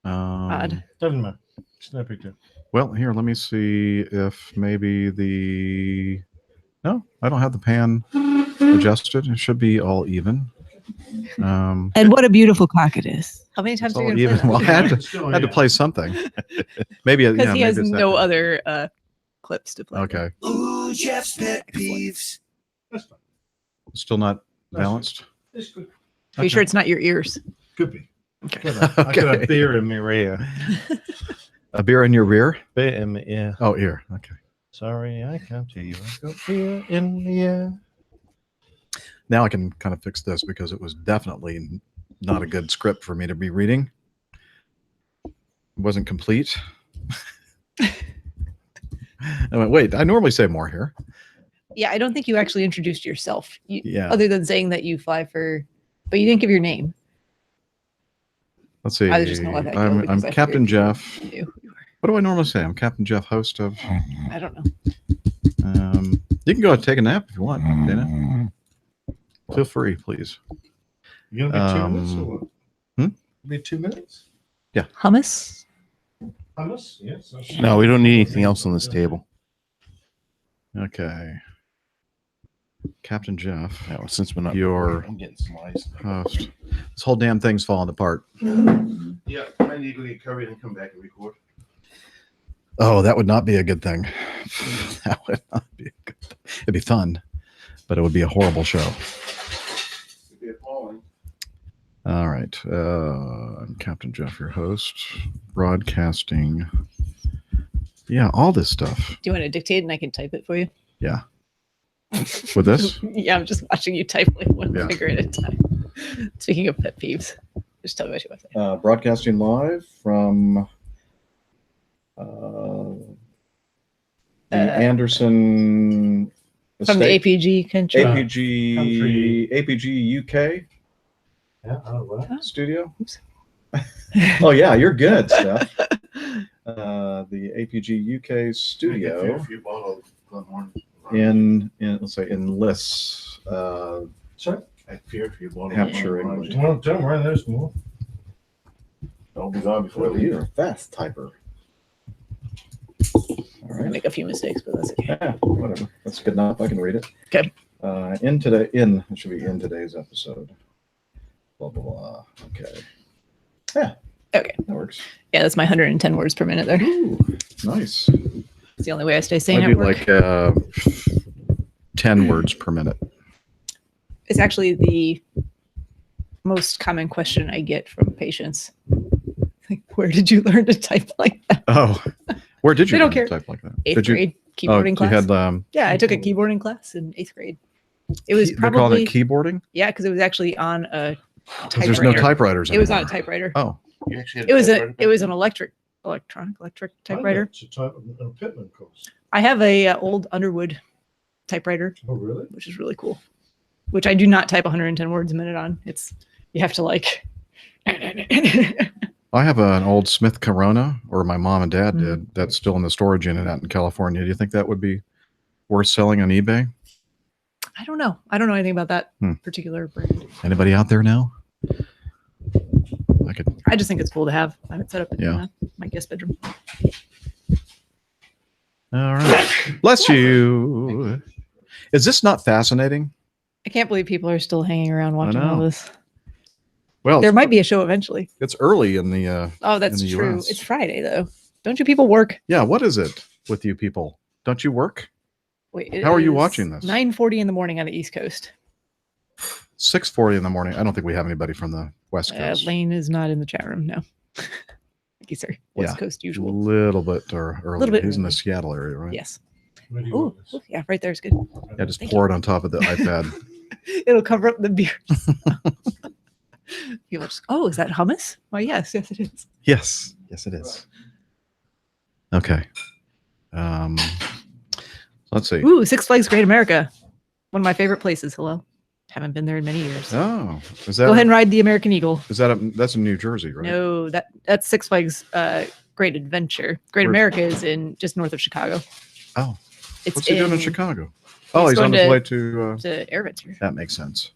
Odd. Doesn't matter. It's no big deal. Well, here, let me see if maybe the. No, I don't have the pan adjusted. It should be all even. And what a beautiful clock it is. How many times It's are all you going to even. play Well, I that? had to play something. Maybe Because yeah, he has maybe it's that no thing. other clips to play. Okay, Ooh, Jeff's pet peeves. That's fine. still not balanced. It's good. Are you sure it's not your ears? Could be. I got a Okay. beer in my ear. A beer in your rear? Beer in my ear. Oh, ear. Okay. Sorry, I can't hear you. I got beer in the ear. Now I can kind of fix this because it was definitely not a good script for me to be reading. It wasn't complete. I went, wait, I normally say more here. Yeah, I don't think you actually introduced yourself. Yeah. Other than saying that you fly for, but you didn't give your name. Let's see. I was just gonna let that go I'm because I Captain figured Jeff. you knew who you were. What do I normally say? I'm Captain Jeff, host of. I don't know. You can go and take a nap if you want, Dana. Feel free, please. You gonna be 2 minutes or what? Be 2 minutes? Hummus? Hummus? Yes. that's- No, we don't need anything else on this table. Okay. Captain Jeff, No, since we're not. Your- I'm getting some ice. host. This whole damn thing's falling apart. Yeah, I need to get covered and come back and record. Oh, that would not be a good thing. That would not be a good thing. It'd be fun, but it would be a horrible show. All right. I'm Captain Jeff, your host. Broadcasting. Yeah, all this stuff. Do you want to dictate and I can type it for you? Yeah. With this? Yeah, I'm just watching you type like one Yeah. finger at a time. Speaking of pet peeves, just tell me what you want to say. Broadcasting live from the Anderson From the estate. APG country. APG UK Yeah, oh, well. studio. Oh yeah, you're good, Steph. The APG UK studio in let's say in Liss, Sorry? I feared for you. Hampshire, England. Well, don't worry, there's more. Don't be gone before Well, you're a fast typer. All I right. make a few mistakes, but that's okay. Yeah, whatever. That's good enough. I can read it. Okay. It should be in today's episode. Blah blah blah. Okay. Yeah. Okay. That works. Yeah, that's my 110 words per minute there. Ooh, nice. It's the only way I stay sane I at do work. like 10 words per minute. It's actually the most common question I get from patients. Like, where did you learn to type like that? Oh, where did you They don't learn care. to type like that? Eighth Did you? grade Oh, keyboarding you class. had Yeah, I took a keyboarding class in 8th grade. It was they called it probably keyboarding. yeah, because it was actually on a 'Cause there's no typewriter. typewriters. It was on a anymore. typewriter. Oh, You actually had It was typewriter back an then? electric typewriter. It's a type of a Pittman course. I have a old Underwood typewriter, Oh, really? which is really cool. Which I do not type 110 words a minute on. It's you have to like. I have an old Smith Corona, or my mom and dad Mhm. did. That's still in the storage unit out in California. Do you think that would be worth selling on eBay? I don't know. I don't know anything about that Hmm. particular brand. Anybody out there know? I could. I just think it's cool to have. I have it set up in Yeah. my guest bedroom. All right. Bless you. Is this not fascinating? I can't believe people are still hanging around watching all know. this. Well, There might be a show eventually. it's early in the. Oh, that's in the true. US. It's Friday though. Don't you people work? Yeah. What is it with you people? Don't you work? Wait, How are you watching this? 9:40 in the morning on the East Coast. 6:40 in the morning. I don't think we have anybody from the West Coast. Lane is not in the chat room. No. Thank you, sir. West Yeah. Coast A usual. little bit or earlier. Little bit He's in the early. Seattle area, right? Yes. Where do you Oh, want this? yeah, right there is good. Yeah, just Thank pour it on top of the iPad. It'll cover up the beers. People just, oh, is that hummus? Why, yes, it is. Yes. Yes, it is. Okay. Let's see. Ooh, Six Flags Great America. One of my favorite places. Hello. Haven't been there in many years. Oh, is that Go ahead and ride the American Eagle. is that that's in New Jersey, right? No, that's Six Flags Great Adventure. Great Where's- America is in just north of Chicago. Oh, It's what's he doing in Chicago? Oh, he's on going his to- way to. to Air Adventure. That makes sense.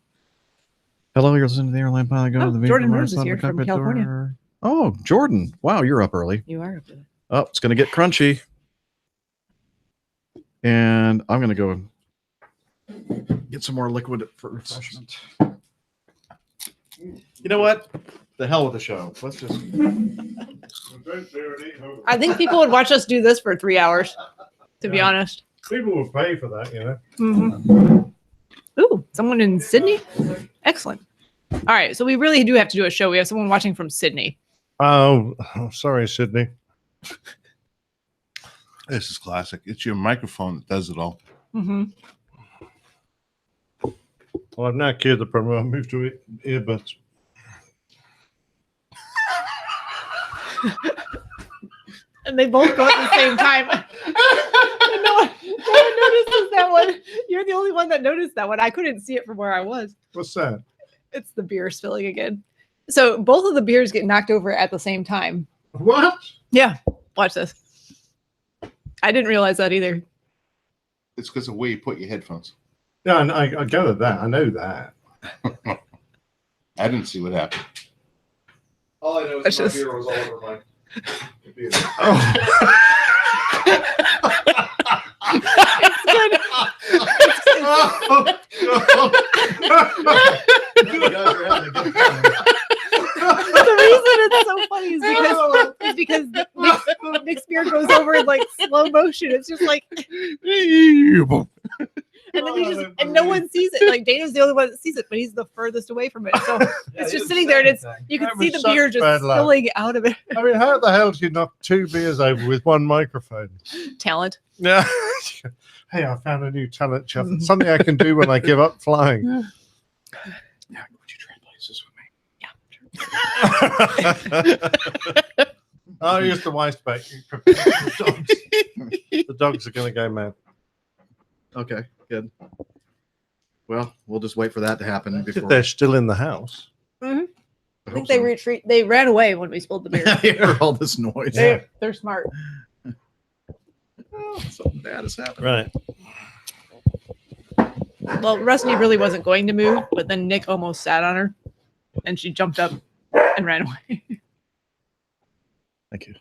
Hello, you're listening to the Airline Pilot Go. Oh, the Jordan Vehicle Rose is Runner here from Cockpit California. Door. Oh, Jordan! Wow, you're up early. You are up there. Oh, it's gonna get crunchy, and I'm gonna go get some more liquid for refreshment. You know what? The hell with the show. Let's just. I think people would watch us do this for 3 hours, to be Yeah. honest. People will pay for that, you know. Ooh, someone in Sydney? Excellent. All right, so we really do have to do a show. We have someone watching from Sydney. Oh, sorry, Sydney. This is classic. It's your microphone that does it all. Mm-hmm. Well, I've now cured the problem. I'll move to earbuds. And they both go at the same time. And no one notices that one. You're the only one that noticed that one. I couldn't see it from where I was. What's that? It's the beer spilling again. So both of the beers get knocked over at the same time. What? Yeah, watch this. I didn't realize that either. It's because of where you put your headphones. Yeah, I gather that. I know that. I didn't see what happened. All I know That's is my just- beer was all over my computer. You guys are having a good time. The reason it's so funny is because Nick's beer goes over in like slow motion. It's just like, and then and no one sees it. Like Dana's the only one that sees it, but he's the furthest away from it. So it's just sitting there, and you can That see was the beer such just bad luck. spilling out of it. I mean, how the hell do you knock 2 beers over with one microphone? Talent. Yeah. Hey, I found a new talent, Jeff. It's something I can do when I give up flying. Yeah, would you trade places with me? I'll use the waste back. The dogs are going to go mad. Okay, good. Well, we'll just wait for that to happen before. They're still in the house. I think they retreat. They ran away when we spilled the beer. hear all this noise. They're smart. Oh, something bad has happened. Right. Well, Rusty really wasn't going to move, but then Nick almost sat on her, and she jumped up and ran away. Thank you.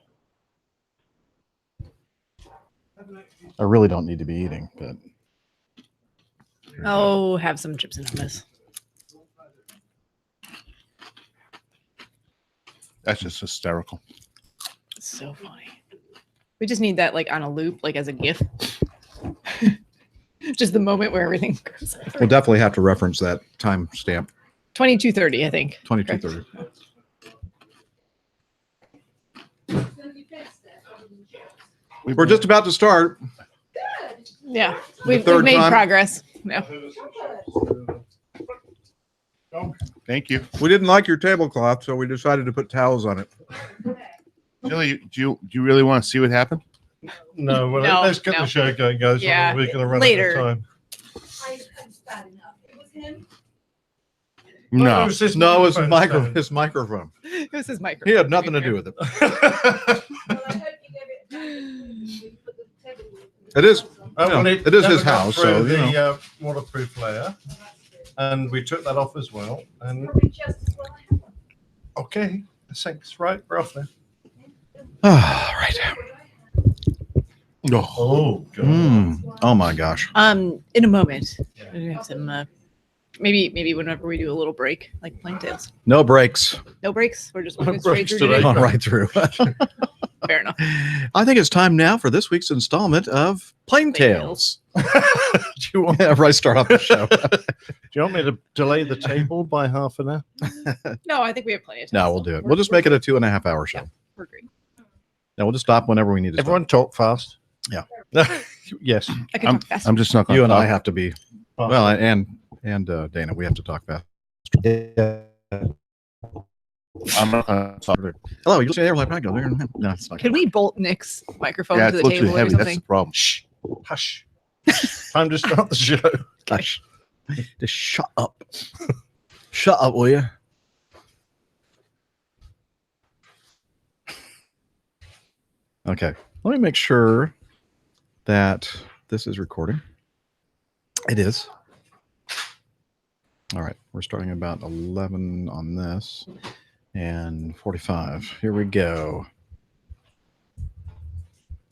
I really don't need to be eating, but Oh, have some chips and hummus. That's just hysterical. It's so funny. We just need that like on a loop, like as a GIF. Just the moment where everything goes. we'll definitely have to reference that time stamp 22:30, I think. 22:30. We're just about to start. Yeah, we've third made time? progress. Yeah. Thank you. We didn't like your tablecloth, so we decided to put towels on it. Julie, do you really want to see what happened? No, well, No, let's get no. the show going, guys. Yeah, We're going to run later. out of time. No. it's his No, it's microphone his microphone. This is Mike. He had nothing to do with it. It is. Well, it is his never got house, through so the waterproof layer, and we took that off as well. And okay, thanks. Right, we're off there. Ah, right. No. Oh, God. Oh my gosh. In a moment, we have some. Maybe whenever we do a little break, like Plain Tales. No breaks. No breaks. We're just No moving straight breaks through today. today. Gone right through. Fair enough. I think it's time now for this week's installment of Plain Tales. Do you want? Yeah, right, start off the show. Do you want me to delay the table by half an hour? No, I think we have plenty of time. No, we'll do it. We'll just make it a 2.5 hour show. Yeah. We're great. No, we'll just stop whenever we need to. Everyone talk fast. Yeah. Yes. I can talk fast. I'm just not Stop. going You to and I have to be. Fast. Well, and Dana, we have to talk fast. I'm not gonna talk. Hello, you listen to Airline Pilot Go. No, it's not. Can we bolt Nick's microphone Yeah, to it's the a little too table or heavy. That's something? the problem. Shh. Hush. Time to start the show. Gosh. Just shut up. Shut up, will you? Okay. Let me make sure that this is recording. It is. All right. We're starting about 11 on this and 45. Here we go.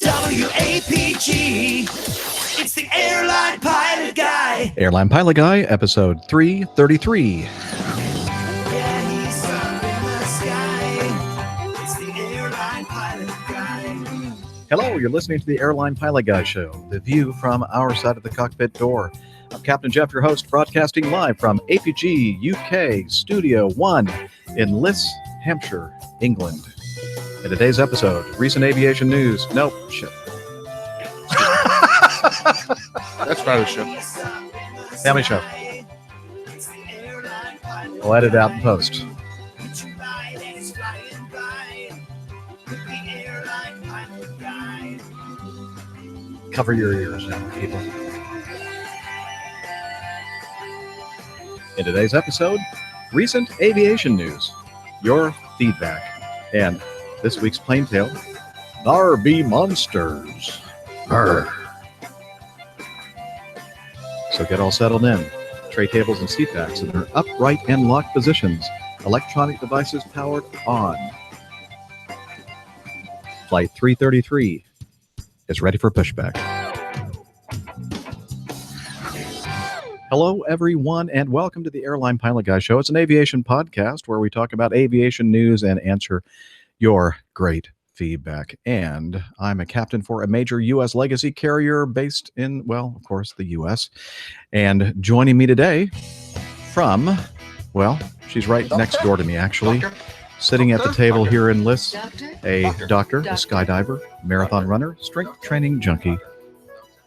WAPG. It's the Airline Pilot Guy. Airline Pilot Guy, episode 333. Yeah, he's up in the sky. It's the Airline Pilot Guy. Hello, you're listening to the Airline Pilot Guy Show, the view from our side of the cockpit door. I'm Captain Jeff, your host, broadcasting live from APG UK Studio 1 in Liss, Hampshire, England. In today's episode, recent aviation news. Nope, shit. That's part of the show. Family show. I'll edit out and post. Cover your ears now, people. In today's episode, recent aviation news, your feedback, and this week's plane tale, Thar be monsters. Arr. So get all settled in. Tray tables and seat backs in their upright and locked positions. Electronic devices powered on. Flight 333 is ready for pushback. Hello, everyone, and welcome to the Airline Pilot Guy Show. It's an aviation podcast where we talk about aviation news and answer your great feedback. And I'm a captain for a major U.S. legacy carrier based in, well, of course, the U.S. And joining me today from, well, she's right next door to me, actually. Sitting at the table here in Liss, a doctor, a skydiver, marathon runner, strength training junkie,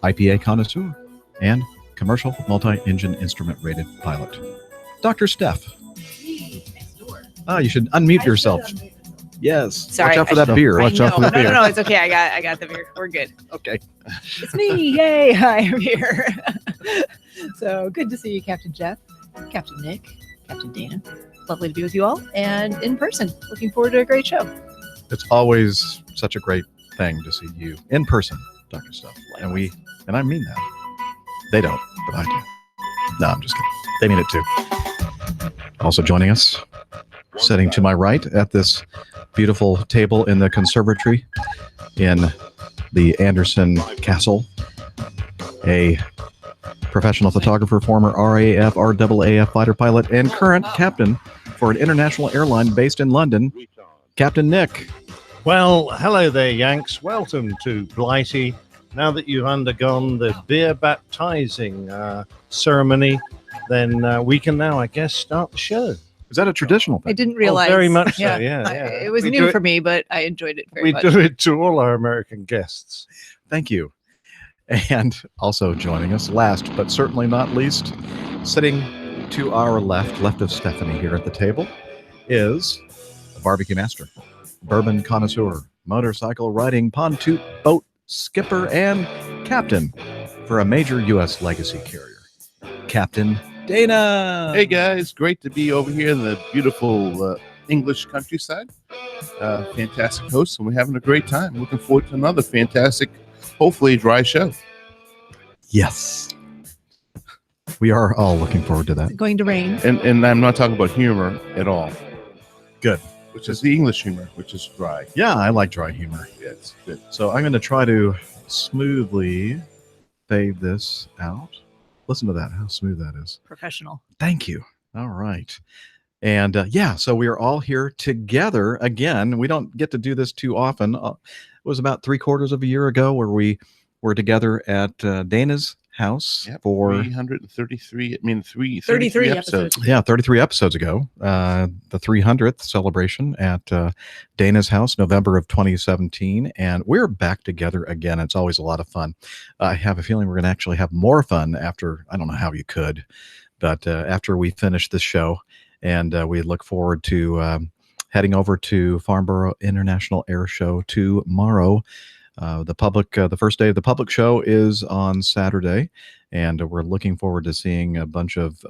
IPA connoisseur, and commercial multi-engine instrument rated pilot. Dr. Steph. Ah, you should unmute yourself. Yes. Sorry, Watch out for that beer. Watch out for the beer. No, it's okay. I got the beer. We're good. Okay. It's me. Yay. Hi, I'm here. So good to see you, Captain Jeff, Captain Nick, Captain Dana. Lovely to be with you all and in person. Looking forward to a great show. It's always such a great thing to see you in person, Dr. Steph. And I mean that. They don't, but I do. No, I'm just kidding. They mean it too. Also joining us, sitting to my right at this beautiful table in the conservatory in the Anderson Castle, a professional photographer, former RAF, RAAF fighter pilot, and current captain for an international airline based in London, Captain Nick. Well, hello there, Yanks. Welcome to Blighty. Now that you've undergone the beer baptizing ceremony, then we can now, I guess, start the show. Is that a traditional thing? I didn't realize. very much so, yeah. It was We do new it- for me, but I enjoyed it very We much. do it to all our American guests. Thank you. And also joining us, last but certainly not least, sitting to our left of Stephanie here at the table, is the barbecue master, bourbon connoisseur, motorcycle riding, pontoon boat skipper, and captain for a major U.S. legacy carrier, Captain Dana. Hey guys, great to be over here in the beautiful English countryside. Fantastic host, and we're having a great time. Looking forward to another fantastic, hopefully dry show. Yes. We are all looking forward to that. It's going to rain. And I'm not talking about humor at all. Good. Which is the English humor, which is dry. Yeah, I like dry humor. Yeah, it's good. So I'm going to try to smoothly fade this out. Listen to that, how smooth that is. Professional. Thank you. All right. And so we are all here together again. We don't get to do this too often. It was about 3/4 of a year ago where we were together at Dana's house for 333. I mean, 33 episodes. Yeah, 33 episodes ago, the 300th celebration at Dana's house, November of 2017. And we're back together again. It's always a lot of fun. I have a feeling we're going to actually have more fun after, I don't know how you could, but after we finish this show. And we look forward to heading over to Farnborough International Air Show tomorrow. The first day of the public show is on Saturday, and we're looking forward to seeing a bunch of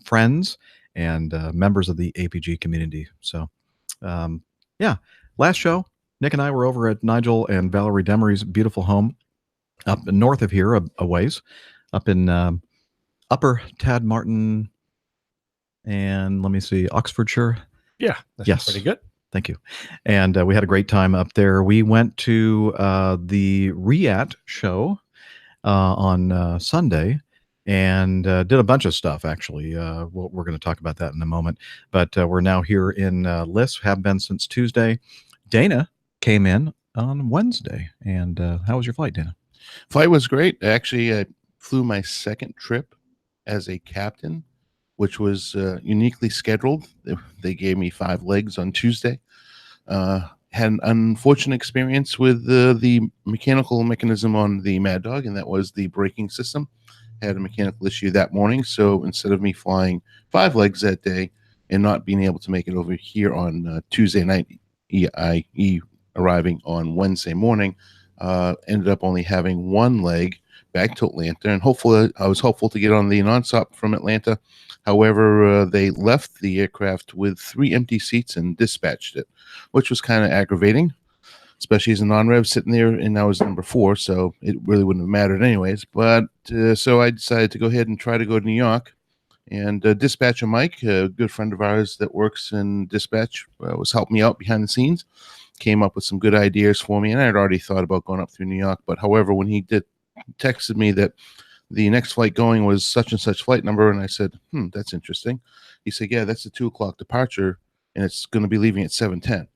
friends and members of the APG community. So, yeah, last show, Nick and I were over at Nigel and Valerie Demery's beautiful home up north of here, a ways, up in Upper Tadmartin, and let me see, Oxfordshire. Yeah, that's Yes. pretty good. Thank you. And we had a great time up there. We went to the RIAT show on Sunday and did a bunch of stuff, actually. We're going to talk about that in a moment. But we're now here in Liss, have been since Tuesday. Dana came in on Wednesday. And how was your flight, Dana? Flight was great. Actually, I flew my second trip as a captain, which was uniquely scheduled. They gave me 5 legs on Tuesday. Had an unfortunate experience with the mechanical mechanism on the Mad Dog, and that was the braking system. Had a mechanical issue that morning, so instead of me flying 5 legs that day and not being able to make it over here on Tuesday night, i.e. arriving on Wednesday morning, ended up only having 1 leg back to Atlanta, and hopefully I was hopeful to get on the nonstop from Atlanta. However, they left the aircraft with 3 empty seats and dispatched it, which was kind of aggravating, especially as a non-rev sitting there, and I was number 4, so it really wouldn't have mattered anyways. But so I decided to go ahead and try to go to New York, and dispatcher Mike, a good friend of ours that works in dispatch, was helping me out behind the scenes, came up with some good ideas for me, and I had already thought about going up through New York. But however, when he texted me that the next flight going was such and such flight number, and I said, that's interesting. He said, yeah, that's a 2:00 departure, and it's going to be leaving at 7:10.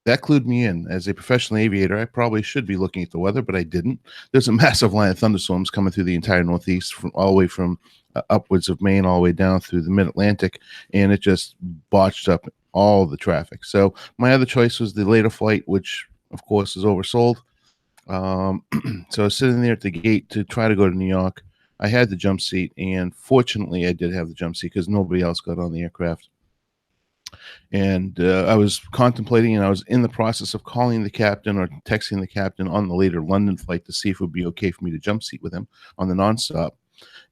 That clued me in. As a professional aviator, I probably should be looking at the weather, but I didn't. There's a massive line of thunderstorms coming through the entire Northeast, from all the way from upwards of Maine all the way down through the mid-Atlantic, and it just botched up all the traffic. So my other choice was the later flight, which of course is oversold. So I was sitting there at the gate to try to go to New York. I had the jump seat, and fortunately I did have the jump seat because nobody else got on the aircraft. And I was contemplating, and I was in the process of calling the captain or texting the captain on the later London flight to see if it would be okay for me to jump seat with him on the nonstop.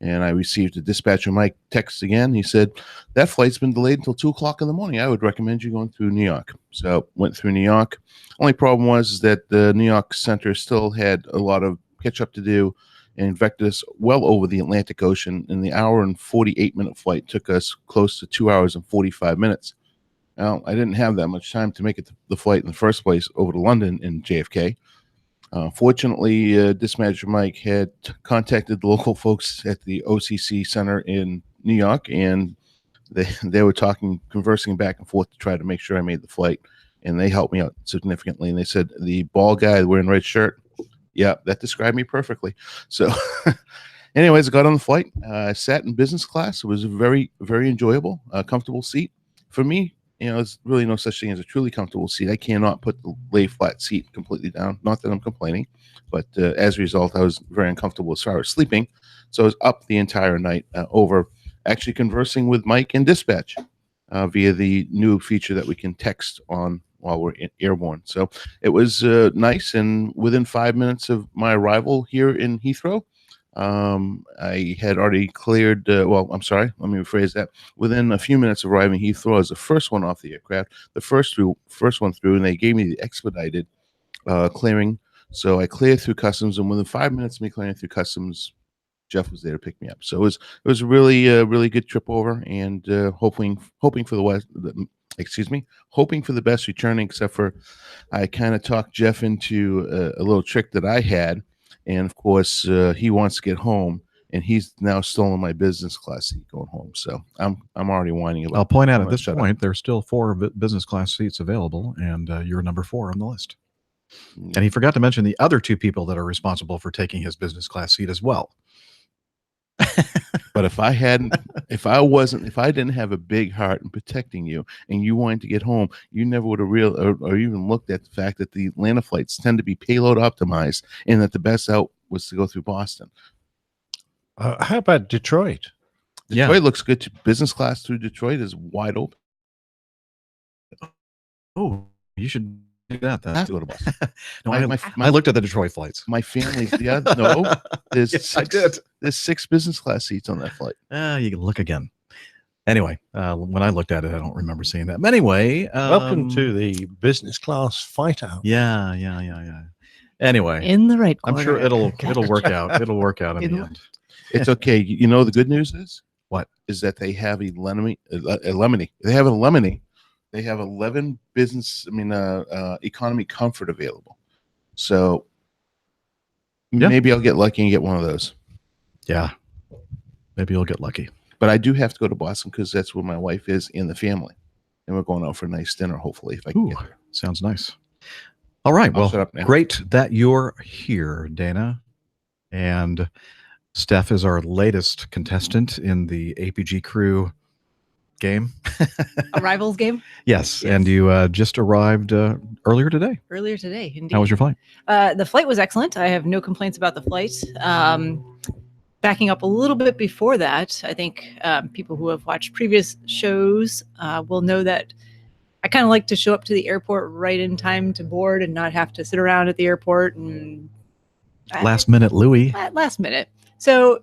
And I received a dispatcher Mike text again. He said, that flight's been delayed until 2:00 in the morning. I would recommend you going through New York. So went through New York. Only problem was that the New York Center still had a lot of catch up to do, and vectored us well over the Atlantic Ocean. And the hour and 48-minute flight took us close to 2 hours and 45 minutes. Now, I didn't have that much time to make it the flight in the first place over to London in JFK. Fortunately, dispatcher Mike had contacted the local folks at the OCC Center in New York, and they were conversing back and forth to try to make sure I made the flight, and they helped me out significantly. And they said, the bald guy wearing red shirt, yeah, that described me perfectly. So anyways, I got on the flight. I sat in business class. It was a very, very enjoyable, comfortable seat. For me, there's really no such thing as a truly comfortable seat. I cannot put the lay flat seat completely down. Not that I'm complaining, but as a result, I was very uncomfortable as far as sleeping. So I was up the entire night over actually conversing with Mike and dispatch via the new feature that we can text on while we're airborne. So it was nice. And within 5 minutes of my arrival here in Heathrow, I had already cleared, I'm sorry, let me rephrase that. Within a few minutes of arriving Heathrow, I was the first one off the aircraft, the first one through, and they gave me the expedited clearing. So I cleared through customs, and within 5 minutes of me clearing through customs, Jeff was there to pick me up. So it was a really good trip over, and hoping for hoping for the best returning, except for I kind of talked Jeff into a little trick that I had. And of course, he wants to get home, and he's now stolen my business class seat going home. So I'm already whining about. I'll point out at this point, there's still 4 business class seats available, and you're number 4 on the list. And he forgot to mention the other 2 people that are responsible for taking his business class seat as well. But if I didn't have a big heart in protecting you, and you wanted to get home, you never would have or even looked at the fact that the Atlanta flights tend to be payload optimized, and that the best out was to go through Boston. How about Detroit? Detroit looks good too. Business class through Detroit is wide open. Oh, you should do that I then. have to go to Boston. No, My- I looked at the Detroit flights. My family, yeah, no, there's Yes, I six, did. there's 6 business class seats on that flight. You can look again. Anyway, when I looked at it, I don't remember seeing that. But anyway, Welcome to the business class fight out. Yeah. Anyway, In the right I'm corner. sure it'll work out. It'll work out in In the the- end. It's okay. You know the good news is What? is that they have a lemony. They have a lemony. They have 11 economy comfort available. So Yeah. maybe I'll get lucky and get one of those. Yeah, maybe you'll get lucky. But I do have to go to Boston because that's where my wife is in the family, and we're going out for a nice dinner. Hopefully, if I can Ooh, get there. sounds nice. All right. I'll Well, shut up now. great that you're here, Dana. And Steph is our latest contestant in the APG crew game. A rivals game Yes. Yes. And you just arrived earlier today. earlier today. Indeed. How was your flight? The flight was excellent. I have no complaints about the flight. Backing up a little bit before that, I think people who have watched previous shows will know that I kind of like to show up to the airport right in time to board and not have to sit around at the airport and Last minute, Louis. last minute. So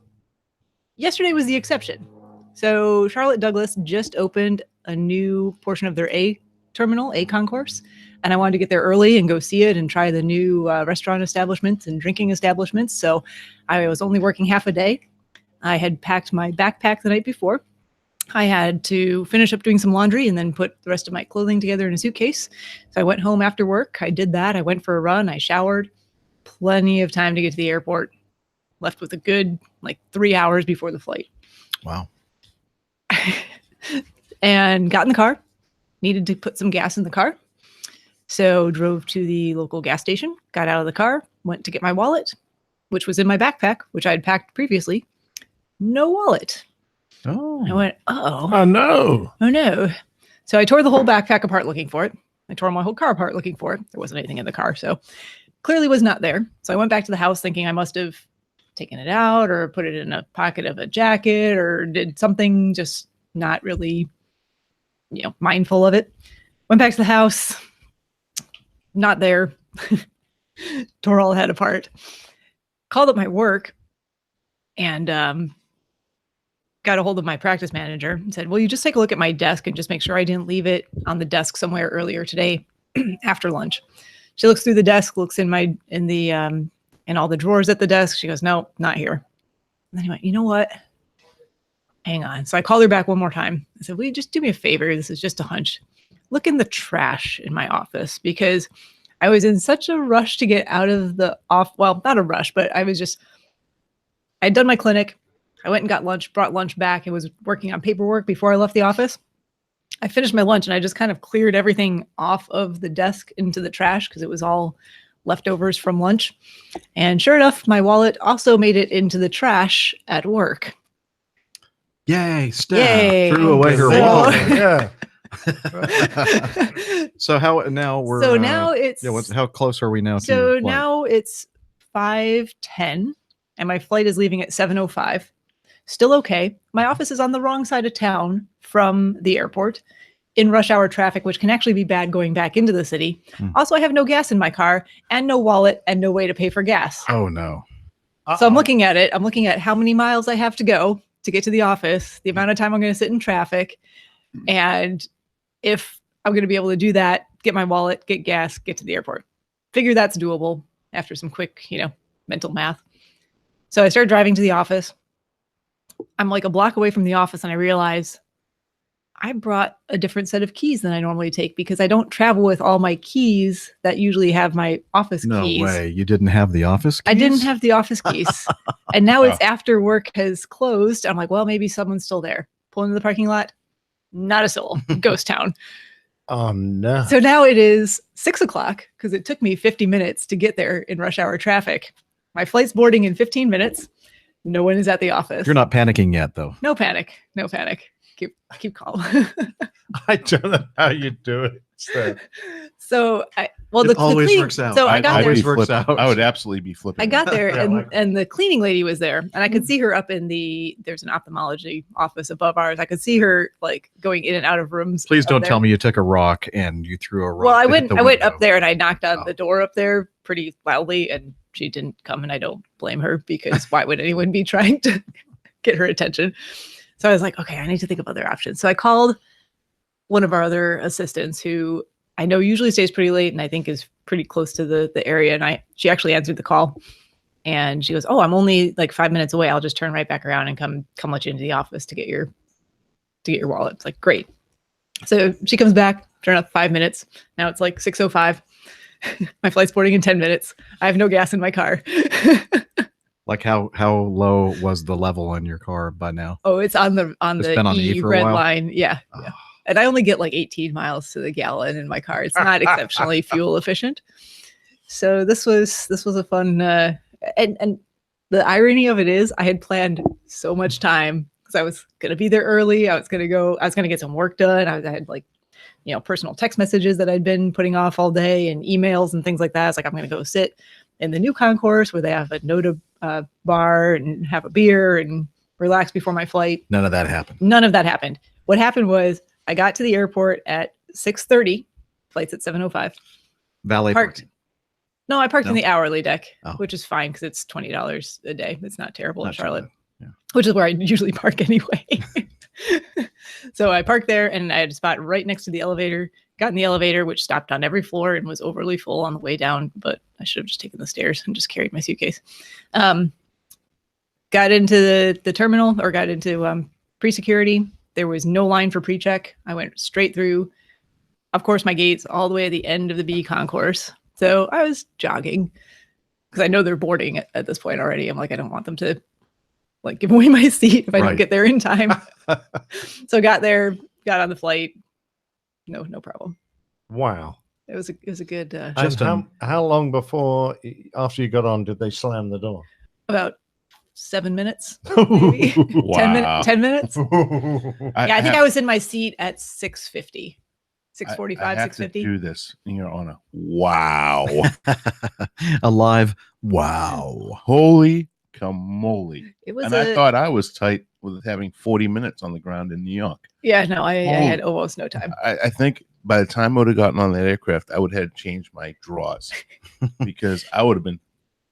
yesterday was the exception. So Charlotte Douglas just opened a new portion of their A terminal, A concourse, and I wanted to get there early and go see it and try the new restaurant establishments and drinking establishments. So I was only working half a day. I had packed my backpack the night before. I had to finish up doing some laundry and then put the rest of my clothing together in a suitcase. So I went home after work. I did that. I went for a run. I showered. Plenty of time to get to the airport. Left with a good 3 hours before the flight. Wow. And got in the car. Needed to put some gas in the car. So drove to the local gas station, got out of the car, went to get my wallet, which was in my backpack, which I had packed previously. No wallet. Oh. I went, oh no. no. So I tore the whole backpack apart looking for it. I tore my whole car apart looking for it. There wasn't anything in the car. So clearly was not there. So I went back to the house thinking I must have taken it out or put it in a pocket of a jacket or did something, just not really, mindful of it. Went back to the house. Not there. Tore all head apart. Called up my work and got a hold of my practice manager and said, will you just take a look at my desk and just make sure I didn't leave it on the desk somewhere earlier today after lunch. She looks through the desk, looks in all the drawers at the desk. She goes, no, not here. And then he went, you know what? Hang on. So I called her back one more time. I said, will you just do me a favor? This is just a hunch. Look in the trash in my office, because I was in such a rush to get out of the well, not a rush, but I'd done my clinic. I went and got lunch, brought lunch back, and was working on paperwork before I left the office. I finished my lunch and I just kind of cleared everything off of the desk into the trash because it was all leftovers from lunch. And sure enough, my wallet also made it into the trash at work. Yay, Steph. Yay. Threw away her So- wallet. Yeah. So how now we're So now it's how close are we now to so your flight? now it's 5:10 and my flight is leaving at 7:05. Still okay. My office is on the wrong side of town from the airport in rush hour traffic, which can actually be bad going back into the city. Also, I have no gas in my car and no wallet and no way to pay for gas. Oh no. So I'm looking at it. I'm looking at how many miles I have to go to get to the office, the amount of time I'm going to sit in traffic, and if I'm going to be able to do that, get my wallet, get gas, get to the airport. Figure that's doable after some quick, mental math. So I started driving to the office. I'm like a block away from the office and I realize I brought a different set of keys than I normally take because I don't travel with all my keys that usually have my office No keys. way. You didn't have the office keys? I didn't have the office keys. And now it's after work has closed. I'm like, well, maybe someone's still there. Pull into the parking lot. Not a soul. Ghost town. Oh no. So now it is 6:00 because it took me 50 minutes to get there in rush hour traffic. My flight's boarding in 15 minutes. No one is at the office. You're not panicking yet though. No panic. No panic. Keep calm. I don't know how you do it. So It always works out. So I got always there. works out. I would absolutely be flipping. I got there, Yeah, and the cleaning lady was there, and I could see her up in there's an ophthalmology office above ours. I could see her like going in and out of rooms. Please don't there. tell me you took a rock and you threw a rock. Well, I to hit went the up window. there and I knocked on Oh. the door up there pretty loudly, and she didn't come, and I don't blame her because why would anyone be trying to get her attention? So I was like, okay, I need to think of other options. So I called one of our other assistants who I know usually stays pretty late and I think is pretty close to the area. And she actually answered the call and she goes, oh, I'm only like 5 minutes away. I'll just turn right back around and come let you into the office to get your wallet. It's like, great. So she comes back, turn up 5 minutes. Now it's like 6:05. My flight's boarding in 10 minutes. I have no gas in my car. Like how low was the level in your car by now? Oh, it's on the been on E for a red while? line. Yeah. Oh. Yeah. And I only get like 18 miles to the gallon in my car. It's not exceptionally fuel efficient. So this was a fun and the irony of it is I had planned so much time because I was gonna be there early. I was gonna get some work done. I had like, personal text messages that I'd been putting off all day and emails and things like that. It's like I'm gonna go sit in the new concourse where they have a Noda bar and have a beer and relax before my flight. None of that happened. None of that happened. What happened was I got to the airport at 6:30. Flight's at 7:05. Valet Parked. parking. No, I parked in No? the hourly deck, Oh. which is fine because it's $20 a day. It's not terrible in Not too Charlotte, bad. Yeah. which is where I usually park anyway. So I parked there and I had a spot right next to the elevator. Got in the elevator, which stopped on every floor and was overly full on the way down, but I should have just taken the stairs and just carried my suitcase. Got into the terminal or got into pre-security. There was no line for pre-check. I went straight through, of course, my gates all the way at the end of the B concourse. So I was jogging because I know they're boarding at this point already. I'm like, I don't want them to like give away my seat if I don't Right. get there in time. So got there, got on the flight. No problem. Wow. It was a good Just How long after you got on did they slam the door? about 7 minutes, maybe. 10 minutes. Yeah, I think I was in my seat at 6:50, 6:45, I have to 6:50. do this in your honor. Wow. a live wow. Holy camole. It was And I thought I was tight with having 40 minutes on the ground in New York. yeah, no, I had almost no time. I think by the time I would have gotten on that aircraft, I would have changed my drawers because I would have been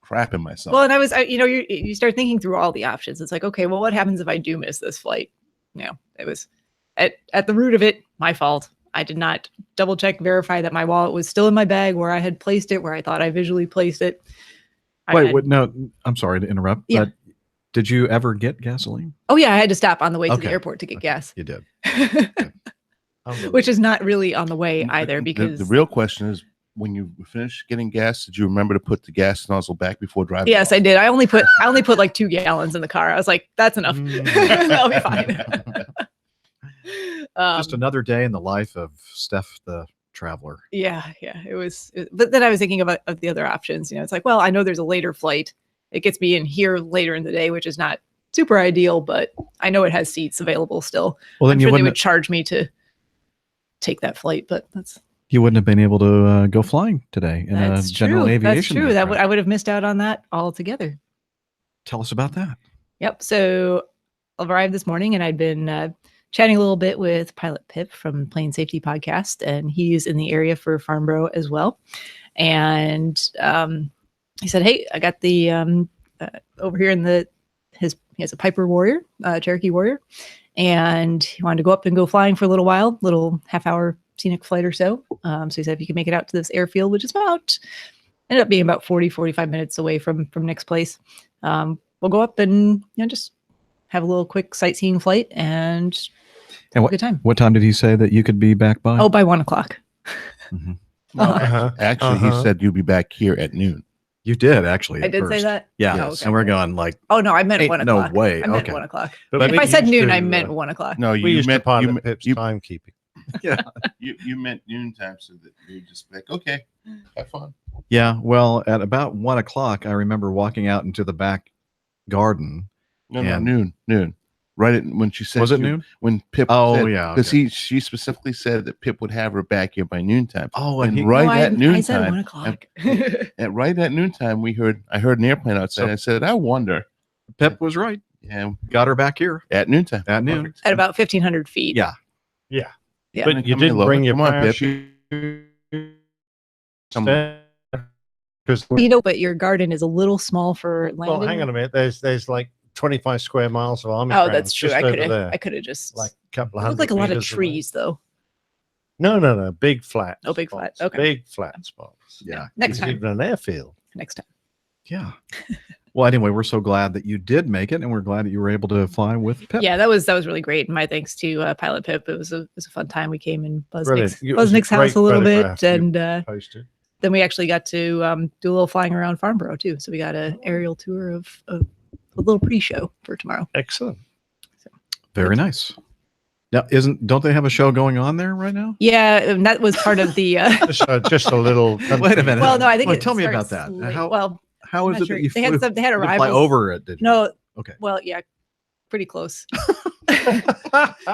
crapping myself. Well, and you start thinking through all the options. It's like, okay, well, what happens if I do miss this flight? It was at the root of it, my fault. I did not double check, verify that my wallet was still in my bag where I had placed it, where I thought I visually placed it. Wait, no, I'm sorry to interrupt. Yeah. But did you ever get gasoline? Oh yeah, I had to stop on the way to the Okay. airport to get gas, You did. which is not really on the way either The- because the real question is, when you finish getting gas, did you remember to put the gas nozzle back before driving? yes, I did. I only put like 2 gallons in the car. I was like, that's enough. Mm. That'll be fine. Just another day in the life of Steph the traveler. Yeah. But then I was thinking of the other options. It's like, well, I know there's a later flight. It gets me in here later in the day, which is not super ideal, but I know it has seats available still. Well, then I'm you sure they wouldn't would charge me to take that flight, but that's have been able to go flying today in a general true. aviation. That's true. aircraft. I would have missed out on that altogether. Tell us about that. Yep. So I've arrived this morning and I'd been chatting a little bit with Pilot Pip from Plane Safety Podcast, and he's in the area for Farnborough as well. And he said, "Hey, I got the over here in he has a Piper Warrior, Cherokee Warrior, and he wanted to go up and go flying for a little half-hour scenic flight or so. So he said if you could make it out to this airfield, which is ended up being about 45 minutes away from Nick's place. We'll go up and just have a little quick sightseeing flight and have a good time." What time did he say that you could be back by? Oh, by 1 o'clock. Mhm. Actually, he said you'll be back here at noon. You did actually. I at did say first. that? Yeah. Oh, okay. And we're going like, Oh, no, I meant Ain't 1 no o'clock. way. I meant Okay. 1 o'clock. But If I said noon, I to, meant 1 o'clock. No, we you used to meant Pilot Pip's you timekeeping. you meant noon time, so that you just like, okay, have fun. yeah. Well, at about 1 o'clock, I remember walking out into the back garden. No, And- noon. right at when she said Was it noon? when Pip Oh, yeah, because okay. she specifically said that Pip would have her back here by noontime. Oh, and he, right No, at I said noontime 1 o'clock. at right at noontime I heard an airplane outside. So- I said, I wonder. Pip was right. And Got her back here at noontime. at noon. Perfect. At about 1,500 feet. Yeah. Yeah. Yeah. But you Come here, didn't Lola. bring your Come on, Pip. parachute. Because You know, but your garden is a little small for landing. well, hang on a minute. There's like 25 square miles of army. Oh, ground that's true. just I over could there, have just like a couple of it hundred. looked like a lot of meters away. trees though. No. Big flat. Oh, big flat. spots. Okay. Big flat spots. Yeah. Next It's time. even an airfield. Next time. Yeah. Well, anyway, we're so glad that you did make it, and we're glad that you were able to fly with Pip. Yeah, that was really great. My thanks to Pilot Pip. It was a fun time. We came in Brilliant. It was Buzz a Nick's house great a little photograph bit, you and Posted. then we actually got to do a little flying around Farnborough too. So we got an aerial tour of a little pre-show for tomorrow. Excellent. Very nice. Now, don't they have a show going on there right now? Yeah, and that was part of the. Just a little. Wait a minute. Well, no, I think Well, it tell me about starts that. late. How Well, how I'm is not it sure. that you They had flew? they had You fly arrivals. over it? Did you? No. Okay. Well, yeah, pretty close.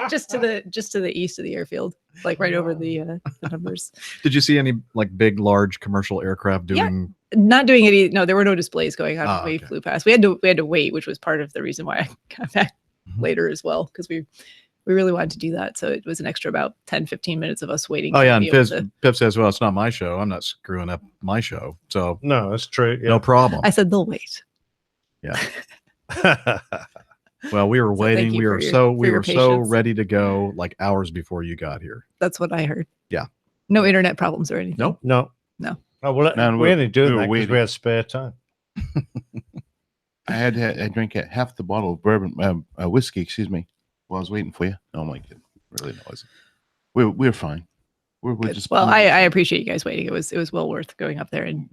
just to the east of the airfield, like right over the numbers. Did you see any like big, large commercial aircraft Yeah. doing? Not doing any. No, there were no displays going on Ah, when we okay. flew past. We had to wait, which was part of the reason why I got back Mhm. later as well, because we really wanted to do that. So it was an extra about 10-15 minutes of us waiting. Oh to yeah, and be able to- Pip says, "Well, it's not my show. I'm not screwing up my show, so No, that's true. no Yeah. problem." I said they'll wait. Well, we were So thank waiting. you We for were your- so for we your were so patience. ready to go like hours before you got here. That's what I heard. Yeah. No internet problems or anything. Nope. No. No. Oh well, No, we only doing we were that because waiting. we had spare time. I drank half the bottle of bourbon, whiskey, excuse me, while I was waiting for you. Oh my god, really, no, wasn't. We're fine. We're Good. just Well, I appreciate you guys waiting. It was well worth going up there and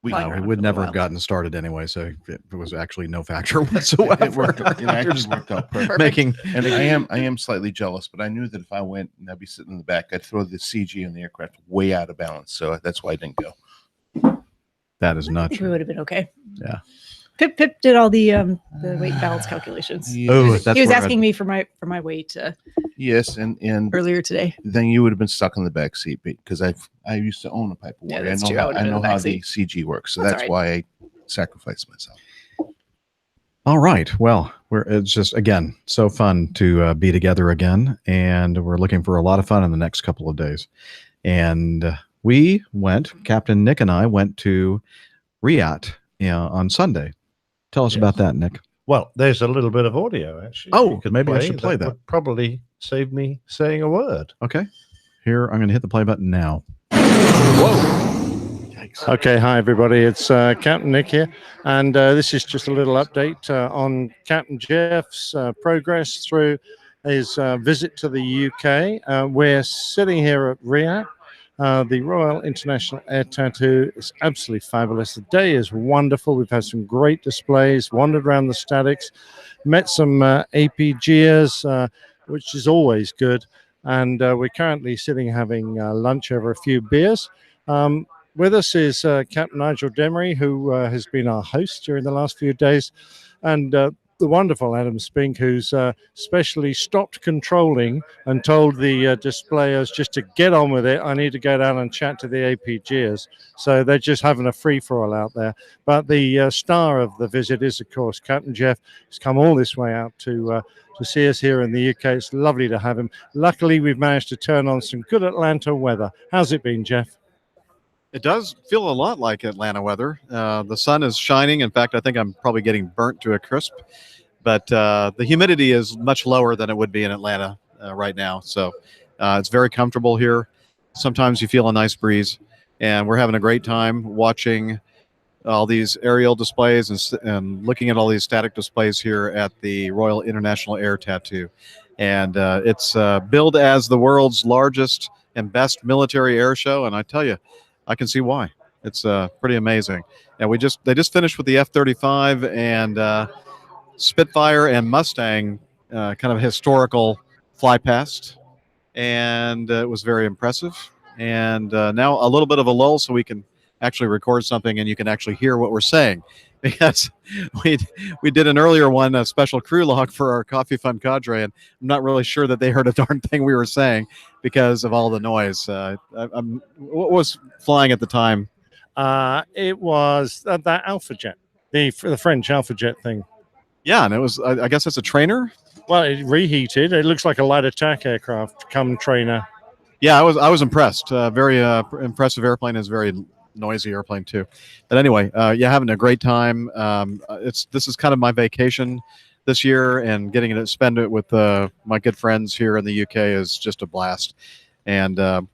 we, flying We around would for a never while. have gotten started anyway, so it was actually no factor whatsoever. it worked. It actually worked out perfect. Perfect. Making And I am slightly jealous, but I knew that if I went and I'd be sitting in the back, I'd throw the CG on the aircraft way out of balance. So that's why I didn't go. that is I not think we true. would have been okay. Yeah. Pip did all the weight and balance calculations. Oh, Yes, that's He was where asking me for my weight yes, and earlier today. then you would have been stuck in the back seat because I used to own a pipe of Yeah, water. that's I true. know I how, would have I been in know the how back the CG works, so That's that's all why I sacrificed myself. All right. Well, it's just again so fun to be together again, and we're looking for a lot of fun in the next couple of days. And Captain Nick and I went to Riyadh on Sunday. Tell us Yes. about that, Nick. Well, there's a little bit of audio actually. Oh, you could maybe I should play that. Would probably save me saying a word. Okay. Here, I'm going to hit the play button now. Okay, hi everybody. It's Captain Nick here, and this is just a little update on Captain Jeff's progress through his visit to the UK. We're sitting here at Riyadh. The Royal International Air Tattoo is absolutely fabulous. The day is wonderful. We've had some great displays, wandered around the statics, met some APGers, which is always good. And we're currently sitting having lunch over a few beers. With us is Captain Nigel Demery, who has been our host during the last few days, and the wonderful Adam Spink, who's specially stopped controlling and told the displayers just to get on with it. I need to go down and chat to the APGers. So they're just having a free-for-all out there. But the star of the visit is, of course, Captain Jeff. He's come all this way out to see us here in the UK. It's lovely to have him. Luckily, we've managed to turn on some good Atlanta weather. How's it been, Jeff? It does feel a lot like Atlanta weather. The sun is shining. In fact, I think I'm probably getting burnt to a crisp. But the humidity is much lower than it would be in Atlanta right now. So it's very comfortable here. Sometimes you feel a nice breeze. And we're having a great time watching all these aerial displays and looking at all these static displays here at the Royal International Air Tattoo. And it's billed as the world's largest and best military air show. And I tell you, I can see why. It's pretty amazing. And they just finished with the F-35 and Spitfire and Mustang, kind of historical fly past, and it was very impressive. And now a little bit of a lull, so we can actually record something and you can actually hear what we're saying. because we did an earlier one, a special crew log for our Coffee Fun cadre, and I'm not really sure that they heard a darn thing we were saying because of all the noise. What was flying at the time? It was that Alpha Jet, the French Alpha Jet thing. Yeah, and it was. I guess it's a trainer. Well, it reheated. It looks like a light attack aircraft come trainer. Yeah, I was impressed. Very impressive airplane. Is very noisy airplane too. But anyway, yeah, having a great time. This is kind of my vacation this year, and getting to spend it with my good friends here in the UK is just a blast. And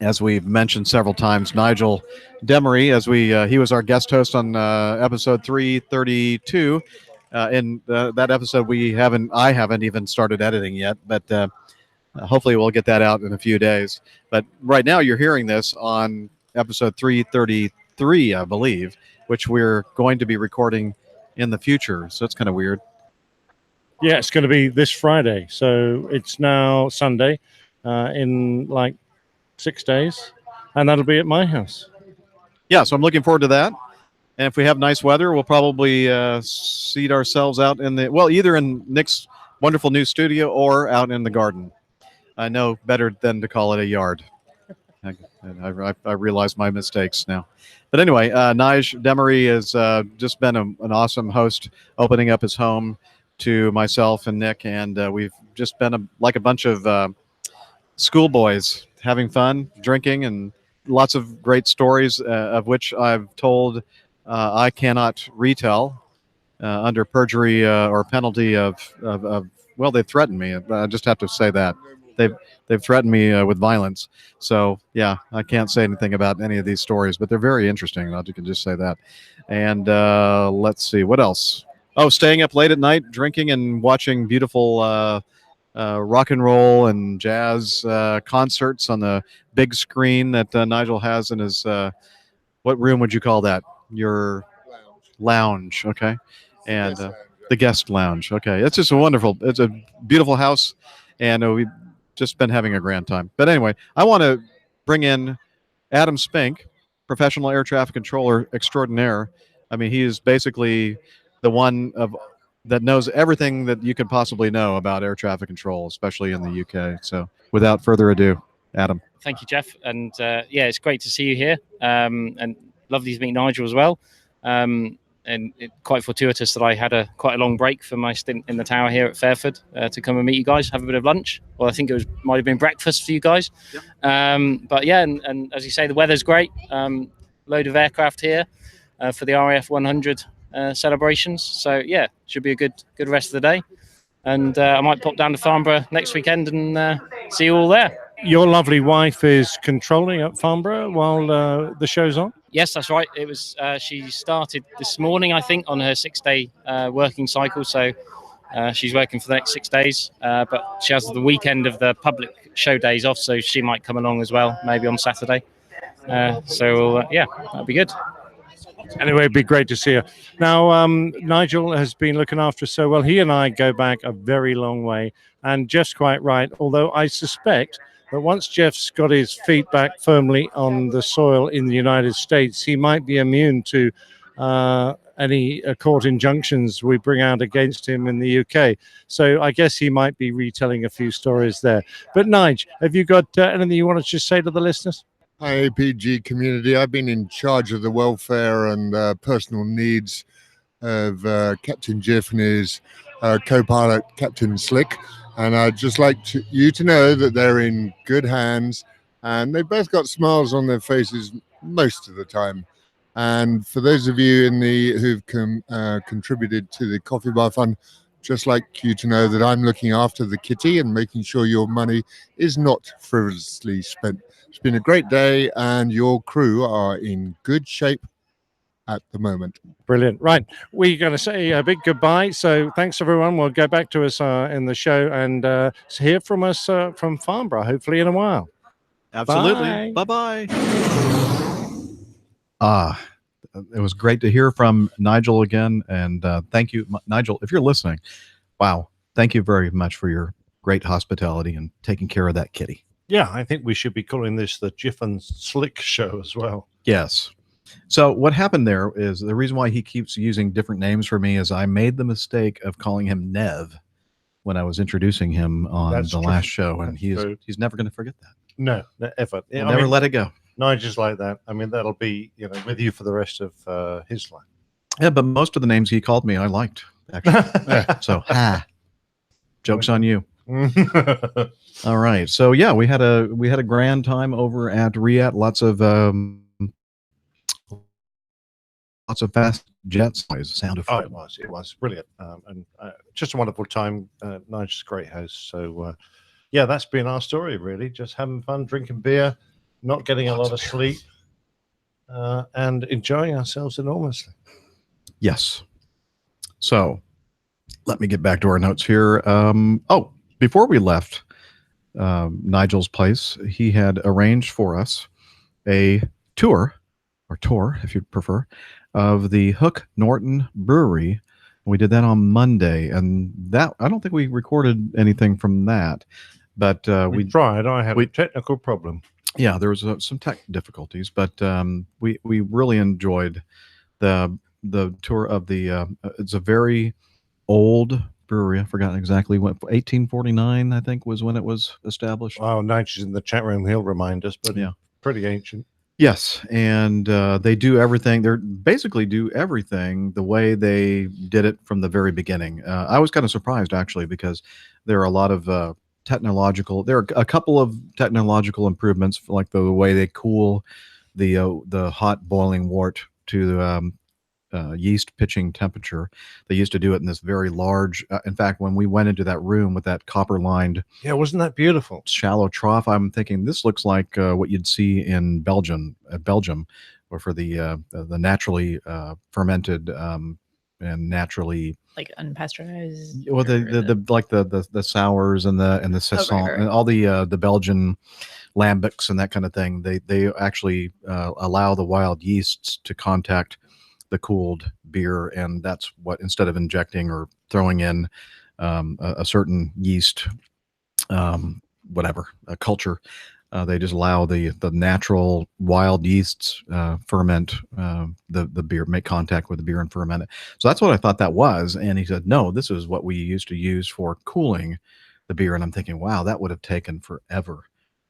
as we've mentioned several times, Nigel Demery, he was our guest host on episode 332. In that episode, I haven't even started editing yet, but hopefully we'll get that out in a few days. But right now you're hearing this on episode 333, I believe, which we're going to be recording in the future. So it's kind of weird. Yeah, it's going to be this Friday. So it's now Sunday in like 6 days, and that'll be at my house. Yeah, so I'm looking forward to that. And if we have nice weather, we'll probably seat ourselves out either in Nick's wonderful new studio or out in the garden. I know better than to call it a yard. I realize my mistakes now. But anyway, Nige Demery has just been an awesome host, opening up his home to myself and Nick. And we've just been like a bunch of schoolboys having fun, drinking, and lots of great stories, of which I've told I cannot retell under perjury or penalty of well, they threatened me. I just have to say that they've threatened me with violence. So yeah, I can't say anything about any of these stories, but they're very interesting. I can just say that. And let's see what else. Oh, staying up late at night, drinking and watching beautiful rock and roll and jazz concerts on the big screen that Nigel has in his what room would you call that? Your lounge, okay, and the guest lounge, okay. It's just it's a beautiful house, and we've just been having a grand time. But anyway, I want to bring in Adam Spink, professional air traffic controller extraordinaire. I mean, he is basically the one that knows everything that you could possibly know about air traffic control, especially in the UK. So without further ado, Adam. Thank you, Jeff. And yeah, it's great to see you here. And lovely to meet Nigel as well. And quite fortuitous that I had quite a long break for my stint in the tower here at Fairford to come and meet you guys, have a bit of lunch. Well, I think might have been breakfast for you guys. Yep. But yeah, and as you say, the weather's great. Load of aircraft here for the RAF 100 celebrations. So yeah, should be a good rest of the day. And I might pop down to Farnborough next weekend and see you all there. Your lovely wife is controlling at Farnborough while the show's on? Yes, that's right. It was. She started this morning, I think, on her 6-day working cycle. So she's working for the next 6 days. But she has the weekend of the public show days off, so she might come along as well, maybe on Saturday. Yeah, that'd be good. Anyway, it'd be great to see her. Now, Nigel has been looking after us so well. He and I go back a very long way. And Jeff's quite right, although I suspect that once Jeff's got his feet back firmly on the soil in the United States, he might be immune to any court injunctions we bring out against him in the UK. So I guess he might be retelling a few stories there. But Nige, have you got anything you want to just say to the listeners? Hi, APG community. I've been in charge of the welfare and personal needs of Captain Jiff and his co-pilot, Captain Slick. And I'd just like you to know that they're in good hands, and they've both got smiles on their faces most of the time. And for those of you who've contributed to the Coffee Bar Fund, just like you to know that I'm looking after the kitty and making sure your money is not frivolously spent. It's been a great day, and your crew are in good shape at the moment. Brilliant. Right. We're going to say a big goodbye. So thanks, everyone. We'll go back to us in the show and hear from us from Farnborough, hopefully in a while. Absolutely. Bye-bye. It was great to hear from Nigel again. And thank you, Nigel, if you're listening. Wow. Thank you very much for your great hospitality and taking care of that kitty. Yeah, I think we should be calling this the Jiff and Slick show as well. Yes. So what happened there is the reason why he keeps using different names for me is I made the mistake of calling him Nev when I was introducing him on That's the true. last show, and That's true. he's never going to forget that. No, ever. He'll never let it go. Nigel's like that. I mean, that'll be with you for the rest of his life. Yeah, but most of the names he called me, I liked actually. So joke's on you. All right. So yeah, we had a grand time over at Riyadh. Lots of fast jets. Sound of it was brilliant, and just a wonderful time. Nigel's a great host. So yeah, that's been our story really. Just having fun, drinking beer, not getting a lot of sleep, and enjoying ourselves enormously. Yes. So let me get back to our notes here. Before we left Nigel's place, he had arranged for us a tour if you prefer, of the Hook Norton Brewery. We did that on Monday, and that I don't think we recorded anything from that, but we tried. I had a technical problem. Yeah, there was some tech difficulties, but we really enjoyed the tour of the. It's a very old brewery. I've forgotten exactly what 1849 I think was when it was established. Oh, Nigel's in the chat room. He'll remind us, but yeah, pretty ancient. Yes, and they do everything. They basically do everything the way they did it from the very beginning. I was kind of surprised actually because there are a lot of technological. There are a couple of technological improvements, like the way they cool the hot boiling wort to yeast pitching temperature. They used to do it in this very large. In fact, when we went into that room with that copper lined, wasn't that beautiful? Shallow trough. I'm thinking this looks like what you'd see in Belgium, or for the naturally fermented and naturally like unpasteurized. Well, the sours and the saison and all the Belgian lambics and that kind of thing. They actually allow the wild yeasts to contact the cooled beer, and that's what, instead of injecting or throwing in a certain yeast a culture, they just allow the natural wild yeasts ferment the beer, make contact with the beer and ferment it. So that's what I thought that was. And he said, no, this is what we used to use for cooling the beer. And I'm thinking, wow, that would have taken forever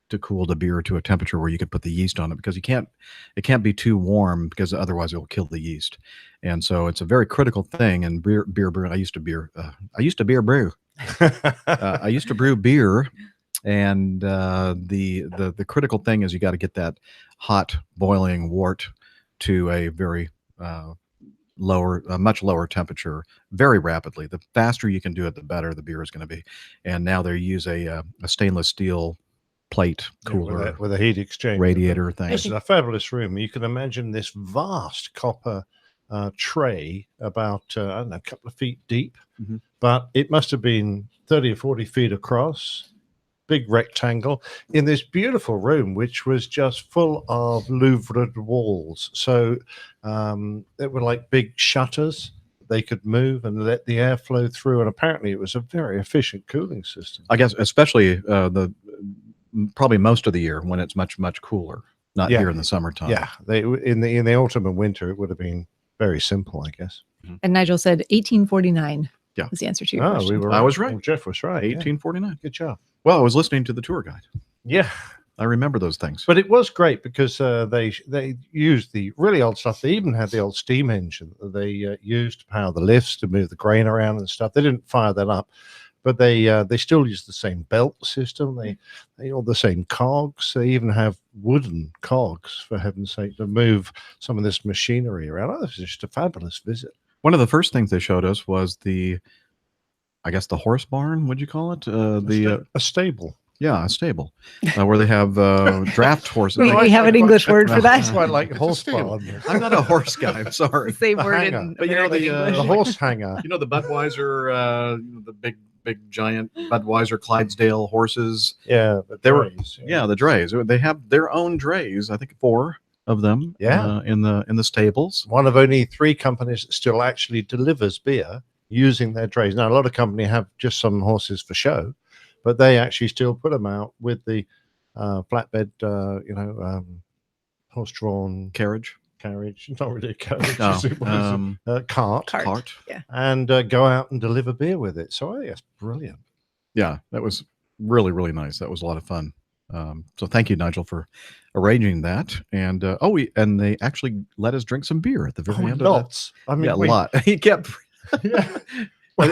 to cool the beer to a temperature where you could put the yeast on it, because it can't be too warm, because otherwise it will kill the yeast. And so it's a very critical thing. And beer brew. I used to brew. I used to brew beer, and the critical thing is you got to get that hot boiling wort to a very much lower temperature very rapidly. The faster you can do it, the better the beer is going to be. And now they use a stainless steel plate cooler with a heat exchange radiator thing. It's a fabulous room. You can imagine this vast copper tray about I don't know, a couple of feet deep, but it must have been 30 or 40 feet across. Big rectangle in this beautiful room, which was just full of louvered walls. So they were like big shutters. They could move and let the air flow through. And apparently it was a very efficient cooling system. I guess, especially probably most of the year when it's much, much cooler, not here in the summertime. Yeah. In the autumn and winter, it would have been very simple, I guess. And Nigel said 1849. Yeah. Was the answer to your question. I was right. Well, Jeff was right. 1849. Good job. Well, I was listening to the tour guide. Yeah. I remember those things. But it was great because they used the really old stuff. They even had the old steam engine that they used to power the lifts, to move the grain around and stuff. They didn't fire that up, but they still use the same belt system. They all the same cogs. They even have wooden cogs, for heaven's sake, to move some of this machinery around. Oh, this was just a fabulous visit. One of the first things they showed us was the horse barn. What'd you call it? A stable. Yeah, a stable where they have draft horses. We have an English word for that. That's quite like horse barn. I'm not a horse guy. I'm sorry. Same word in but you know the horse hanger. You know the Budweiser, the big giant Budweiser Clydesdale horses. Yeah, the drays. They have their own drays. I think 4 of them. Yeah, in the stables. One of only 3 companies that still actually delivers beer using their drays. Now, a lot of companies have just some horses for show, but they actually still put them out with the flatbed, horse-drawn carriage. carriage. It's not really a carriage, No, is it? What is it? Cart. Cart. Yeah. And go out and deliver beer with it. So I think that's brilliant. Yeah, that was really, really nice. That was a lot of fun. So thank you, Nigel, for arranging that. And and they actually let us drink some beer at the very end of Lots. I that. mean, Yeah, a lot. He kept.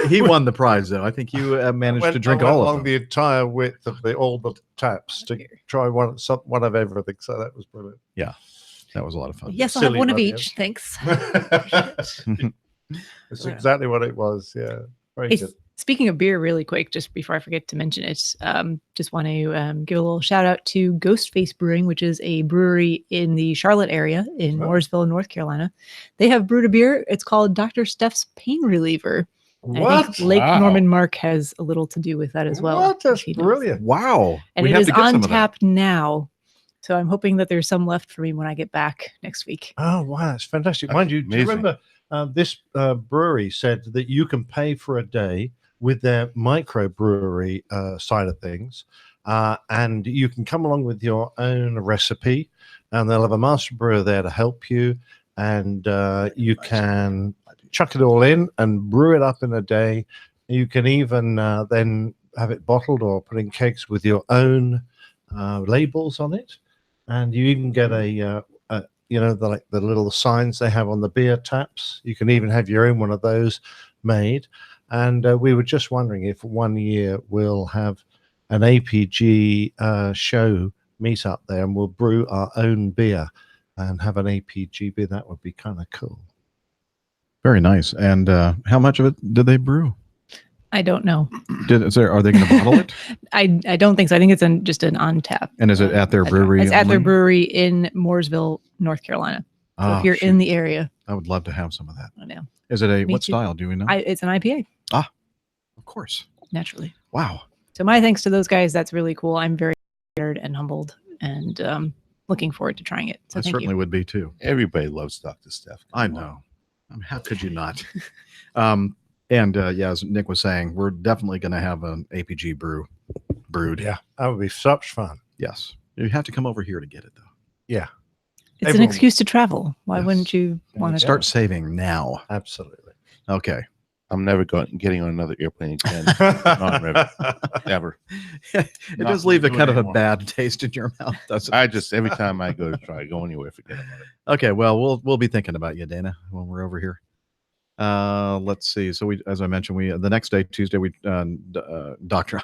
He won the prize, though. I think you managed to drink all of along them. the entire width of all the taps to try one of everything. So that was brilliant. Yeah, that was a lot of fun. Yes, I'll have Silly one of buddy, each. Thanks. It's exactly what it was. Yeah, very Hey, good. speaking of beer, really quick, just before I forget to mention it, just want to give a little shout out to Ghostface Brewing, which is a brewery in the Charlotte area in Mooresville, North Carolina. They have brewed a beer. It's called Dr. Steph's Pain Reliever. I think Lake Norman Mark has a little to do with that as well. What? That's brilliant. Wow. And it is on tap now. So I'm hoping that there's some left for me when I get back next week. Oh, wow. That's fantastic. Mind you, do you remember this brewery said that you can pay for a day with their microbrewery side of things. And you can come along with your own recipe, and they'll have a master brewer there to help you. And you can chuck it all in and brew it up in a day. You can even then have it bottled or put in kegs with your own labels on it. And you even get the little signs they have on the beer taps. You can even have your own one of those made. And we were just wondering if one year we'll have an APG show meet up there, and we'll brew our own beer and have an APG beer. That would be kind of cool. Very nice. And how much of it did they brew? I don't know. Are they going to bottle it? I don't think so. I think it's just an on tap. And is it at their brewery? It's at their brewery in Mooresville, North Carolina. So if you're in the area, I would love to have some of that. I know. Is it Me what too. style? Do we know? It's an IPA. Ah, of course. Naturally. Wow. So my thanks to those guys. That's really cool. I'm very honored and humbled, and looking forward to trying it. So I thank certainly you. would be too. Everybody loves Dr. Steph. I know. I mean, how could you not? As Nick was saying, we're definitely going to have an APG brewed. Yeah, that would be such fun. Yes. You have to come over here to get it, though. Yeah. It's an excuse to travel. Why wouldn't you want to start saving now? Absolutely. Okay. I'm never getting on another airplane again. Never. It does leave a kind of a bad taste in your mouth, doesn't it? I just, every time I go to try go anywhere, forget about it. Okay, well, we'll be thinking about you, Dana, when we're over here. Let's see. So as I mentioned, the next day, Tuesday, Dr.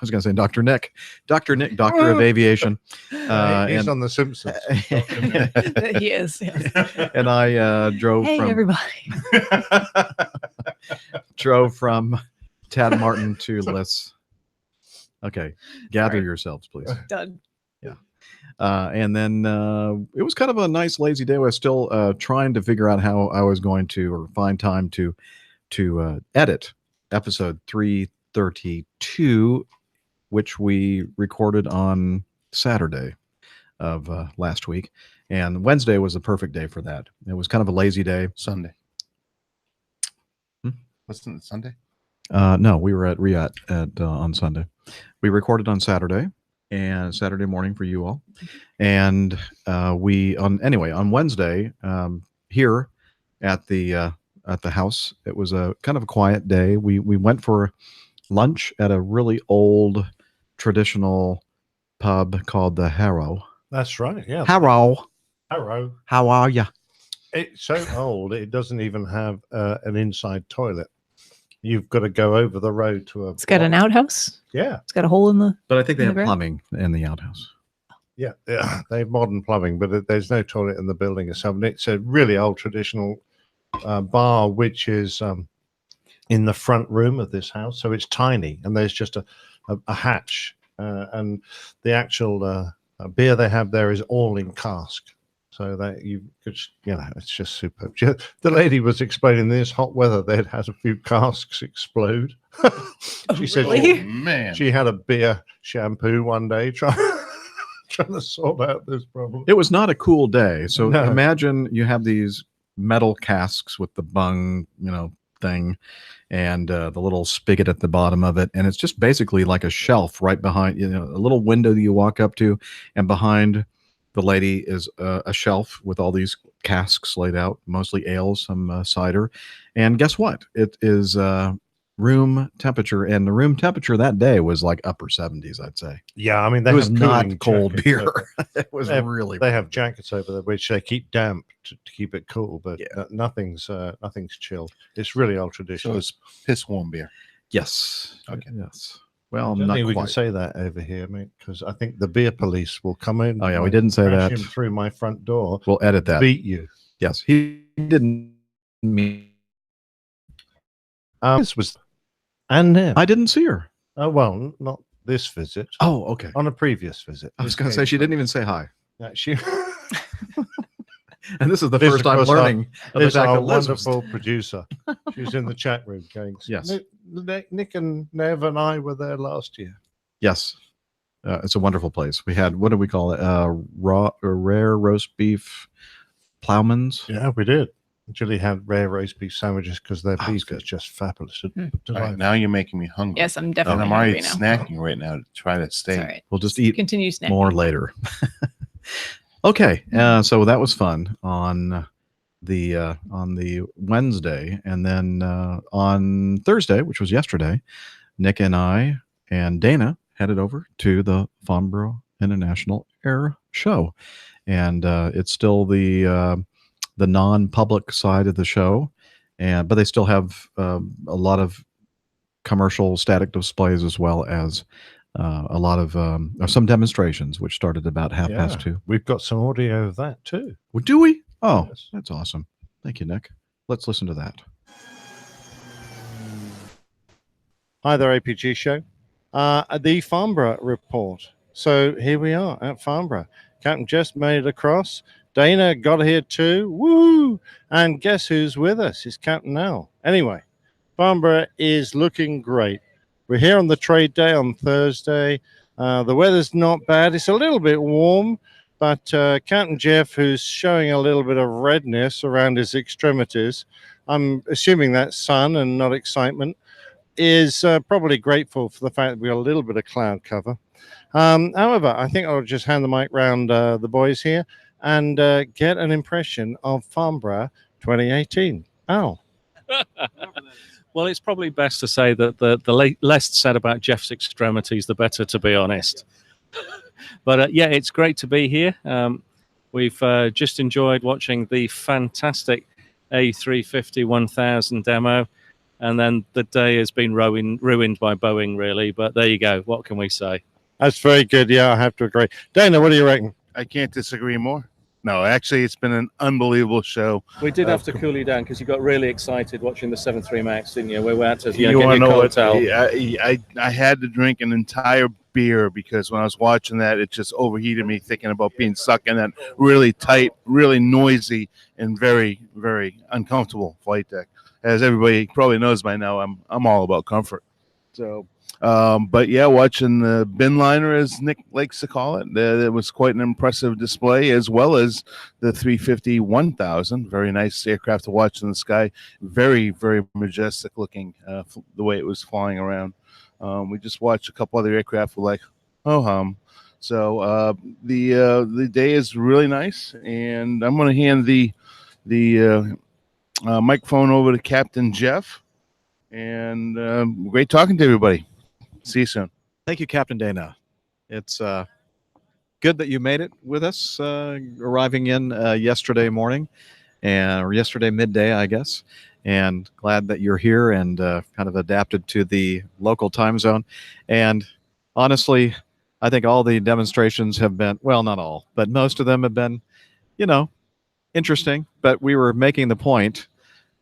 Nick, Doctor of Aviation. He's on The Simpsons. He is. Yes. And I drove Hey, from everybody. drove from Tad Martin to Liss. Okay, gather yourselves, please. Done. Yeah. And then it was kind of a nice lazy day. I was still trying to figure out how I was going to, or find time to edit episode 332, which we recorded on Saturday of last week. And Wednesday was the perfect day for that. It was kind of a lazy day. Sunday. Wasn't it Sunday? No, we were at Riyadh on Sunday. We recorded on Saturday. And Saturday morning for you all, and on Wednesday here at the house, it was a kind of a quiet day. We went for lunch at a really old traditional pub called the Harrow. That's right. Yeah. Harrow. How are you? It's so old it doesn't even have an inside toilet. You've got to go over the road to a. It's got an outhouse. Yeah. It's got a hole in the. But I think they have ground? plumbing in the outhouse. Yeah, they have modern plumbing, but there's no toilet in the building itself. And it's a really old traditional bar, which is in the front room of this house. So it's tiny, and there's just a hatch, and the actual beer they have there is all in cask. So that you could, it's just superb. The lady was explaining this hot weather, they'd had a few casks explode. She said, Really? Oh, man. she had a beer shampoo one day trying to sort out this problem. It was not a cool day. So No. imagine you have these metal casks with the bung, thing, and the little spigot at the bottom of it, and it's just basically like a shelf right behind, a little window that you walk up to, and behind the lady is a shelf with all these casks laid out, mostly ale, some cider. And guess what? It is room temperature, and the room temperature that day was like upper 70s, I'd say. Yeah, I mean, they It was have not cooling cold jackets beer. over- It was they really They have jackets over there which they keep damp to keep it cool, but nothing's chilled. It's really old tradition. So it's piss warm beer. Yes. Okay. Yes. I Well, don't not think we can quite. say that over here, mate, because I think the beer police will come in. Oh, yeah, we and didn't say crash that. him through my front door. We'll edit that. Beat you. Yes, he didn't mean. This was and then I didn't see her. oh well, not this visit. Oh, okay. On a previous visit. I was going to say she didn't even say hi. She And this is the This, first of time course, learning of the is fact our that Liz was- wonderful producer. She's in the chat room going, Yes. Nick and Nev and I were there last year. Yes. It's a wonderful place. We had, what do we call it? Rare roast beef plowmans. Yeah, we did. Julie had rare roast beef sandwiches because their Oh, beef good. is just fabulous. All right, now you're making me hungry. Yes, I'm And definitely I'm already hungry now. snacking right now to try to It's stay. all right. We'll just eat Continue snacking. more later. Okay. So that was fun on the Wednesday, and then on Thursday, which was yesterday, Nick and I and Dana headed over to the Farnborough International Air Show, and it's still the non-public side of the show, but they still have a lot of commercial static displays as well as a lot of some demonstrations, which started about 2:30. We've got some audio of that too. Well, do we? Oh, Yes. that's awesome. Thank you, Nick. Let's listen to that. Hi there, APG show. The Farnborough report. So here we are at Farnborough. Captain Jess made it across. Dana got here too. Woo! And guess who's with us? It's Captain Al. Anyway, Farnborough is looking great. We're here on the trade day on Thursday. The weather's not bad. It's a little bit warm, but Captain Jeff, who's showing a little bit of redness around his extremities, I'm assuming that's sun and not excitement, is probably grateful for the fact that we got a little bit of cloud cover. However, I think I'll just hand the mic round the boys here and get an impression of Farnborough 2018. Al. Well, it's probably best to say that the less said about Jeff's extremities, the better, to be honest. But yeah, it's great to be here. We've just enjoyed watching the fantastic A350 1000 demo, and then the day has been ruined by Boeing, really. But there you go. What can we say? That's very good. Yeah, I have to agree. Dana, what do you reckon? I can't disagree more. No, actually, it's been an unbelievable show. We did have to cool you down because you got really excited watching the 73 Max, didn't you? We had to You get want to your know what? coattail. I had to drink an entire beer because when I was watching that, it just overheated me thinking about being stuck in that really tight, really noisy, and very, very uncomfortable flight deck. As everybody probably knows by now, I'm all about comfort. So, but yeah, watching the bin liner, as Nick likes to call it, it was quite an impressive display, as well as the 350 1000. Very nice aircraft to watch in the sky. Very, very majestic looking, the way it was flying around. We just watched a couple other aircraft. We're like, oh hum. So the day is really nice, and I'm going to hand the microphone over to Captain Jeff. And great talking to everybody. See you soon. Thank you, Captain Dana. It's good that you made it with us, arriving in yesterday morning, or yesterday midday, I guess. And glad that you're here and kind of adapted to the local time zone. And honestly, I think all the demonstrations have been, well, not all, but most of them have been, interesting. But we were making the point,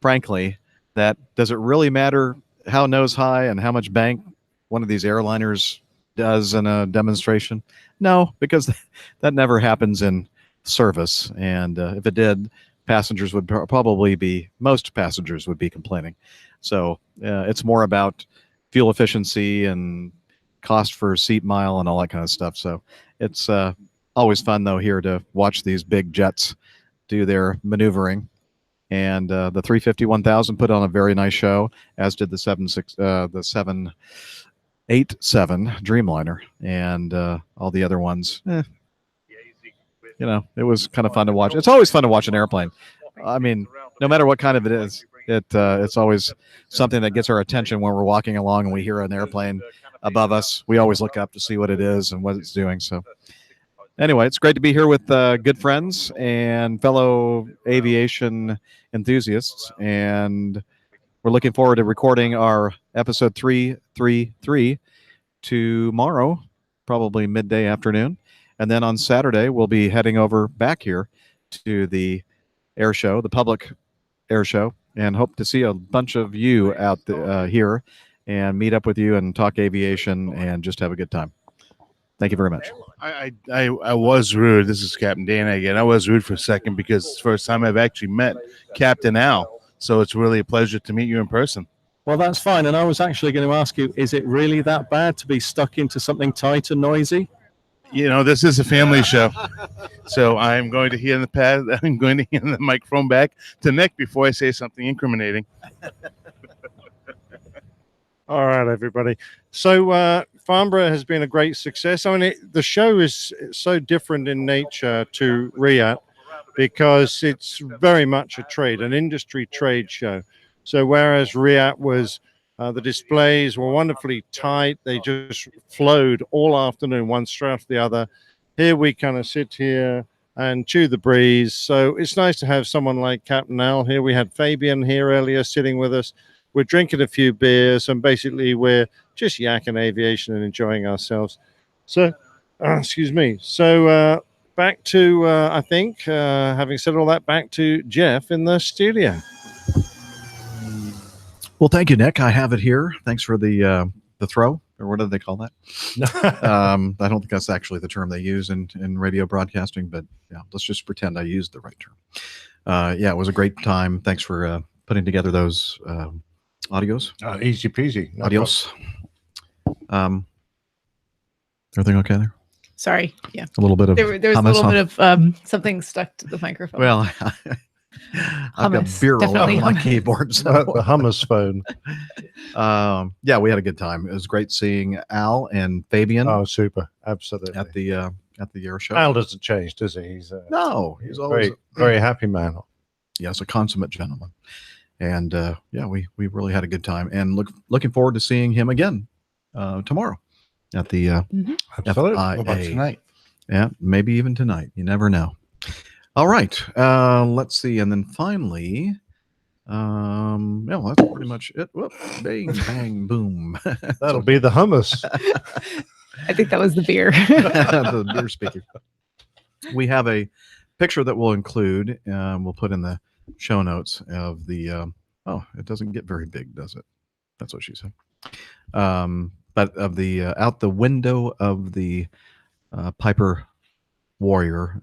frankly, that does it really matter how nose high and how much bank one of these airliners does in a demonstration? No, because that never happens in service. And if it did, passengers would most passengers would be complaining. So it's more about fuel efficiency and cost for seat mile and all that kind of stuff. So it's always fun, though, here to watch these big jets do their maneuvering. And the 350 1000 put on a very nice show, as did the 787 Dreamliner, and all the other ones. it was kind of fun to watch. It's always fun to watch an airplane. I mean, no matter what kind of it is, it's always something that gets our attention when we're walking along and we hear an airplane above us. We always look up to see what it is and what it's doing. So anyway, it's great to be here with good friends and fellow aviation enthusiasts. And we're looking forward to recording our episode 333 tomorrow, probably midday afternoon. And then on Saturday, we'll be heading over back here to the air show, the public air show, and hope to see a bunch of you out here and meet up with you and talk aviation and just have a good time. Thank you very much. I was rude. This is Captain Dana again. I was rude for a second because it's the first time I've actually met Captain Al. So it's really a pleasure to meet you in person. Well, that's fine. And I was actually going to ask you, is it really that bad to be stuck into something tight and noisy? This is a family show. So I'm going to hand the microphone back to Nick before I say something incriminating. All right, everybody. So Farnborough has been a great success. I mean, the show is so different in nature to RIAT because it's very much an industry trade show. So whereas RIAT was, the displays were wonderfully tight, they just flowed all afternoon, one straight after the other. Here we kind of sit here and chew the breeze. So it's nice to have someone like Captain Al here. We had Fabian here earlier sitting with us. We're drinking a few beers and basically we're just yakking aviation and enjoying ourselves. So, excuse me. So back to, I think, having said all that, back to Jeff in the studio. Well, thank you, Nick. I have it here. Thanks for the throw, or what do they call that? I don't think that's actually the term they use in radio broadcasting, but yeah, let's just pretend I used the right term. Yeah, it was a great time. Thanks for putting together those audios. Easy peasy. Adios. Everything okay there? Sorry. Yeah. A little bit of there was a hummus, little bit of something stuck to the microphone. Well, I've got Hummus, beer all over definitely my hummus. keyboard. So. The hummus phone. Yeah, we had a good time. It was great seeing Al and Fabian. Oh, super. Absolutely. At the air show. Al doesn't change, does he? He's he's always very happy man. Yes, a consummate gentleman. And yeah, we really had a good time, and looking forward to seeing him again tomorrow at the Absolutely. What about tonight? Yeah, maybe even tonight. You never know. All right, let's see, and then finally, yeah, well, that's pretty much it. Whoop, bang, bang, boom. That'll be the hummus. I think that was the beer. The beer speaker. We have a picture that we'll include. We'll put in the show notes of the. Oh, it doesn't get very big, does it? That's what she said. But of the out the window of the Piper Warrior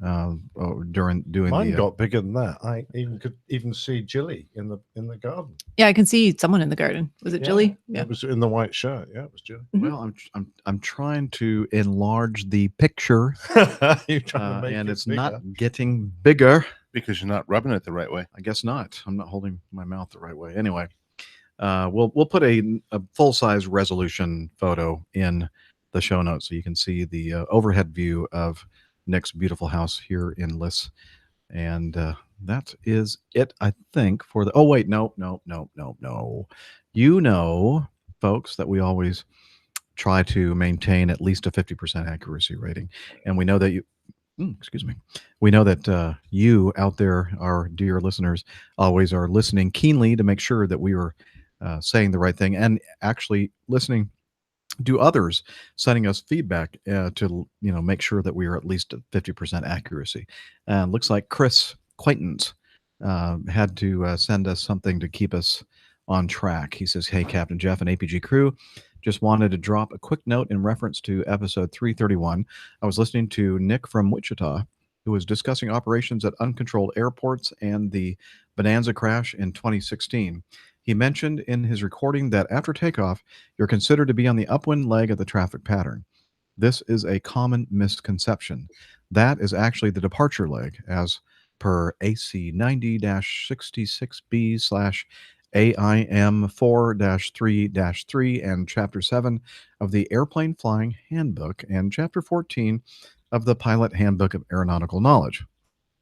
during doing Mine the. got bigger than that. I could even see Jilly in the garden. Yeah, I can see someone in the garden. Was it Jilly? Yeah. It was in the white shirt. Yeah, it was Jilly. Well, I'm trying to enlarge the picture, You're trying to make and it it's bigger. not getting bigger. Because you're not rubbing it the right way. I guess not. I'm not holding my mouth the right way. Anyway, we'll put a full-size resolution photo in the show notes so you can see the overhead view of Nick's beautiful house here in Liss. And that is it, I think, for the. Oh wait, no. You know, folks, that we always try to maintain at least a 50% accuracy rating, and we know that you. Excuse me. We know that you out there, our dear listeners, always are listening keenly to make sure that we are saying the right thing, and actually listening to others, sending us feedback to make sure that we are at least at 50% accuracy. Looks like Chris Quaintance had to send us something to keep us on track. He says, "Hey, Captain Jeff and APG crew. Just wanted to drop a quick note in reference to episode 331. I was listening to Nick from Wichita, who was discussing operations at uncontrolled airports and the Bonanza crash in 2016. He mentioned in his recording that after takeoff, you're considered to be on the upwind leg of the traffic pattern. This is a common misconception. That is actually the departure leg, as per AC 90-66B/ AIM 4-3-3 and Chapter 7 of the Airplane Flying Handbook and Chapter 14 of the Pilot Handbook of Aeronautical Knowledge.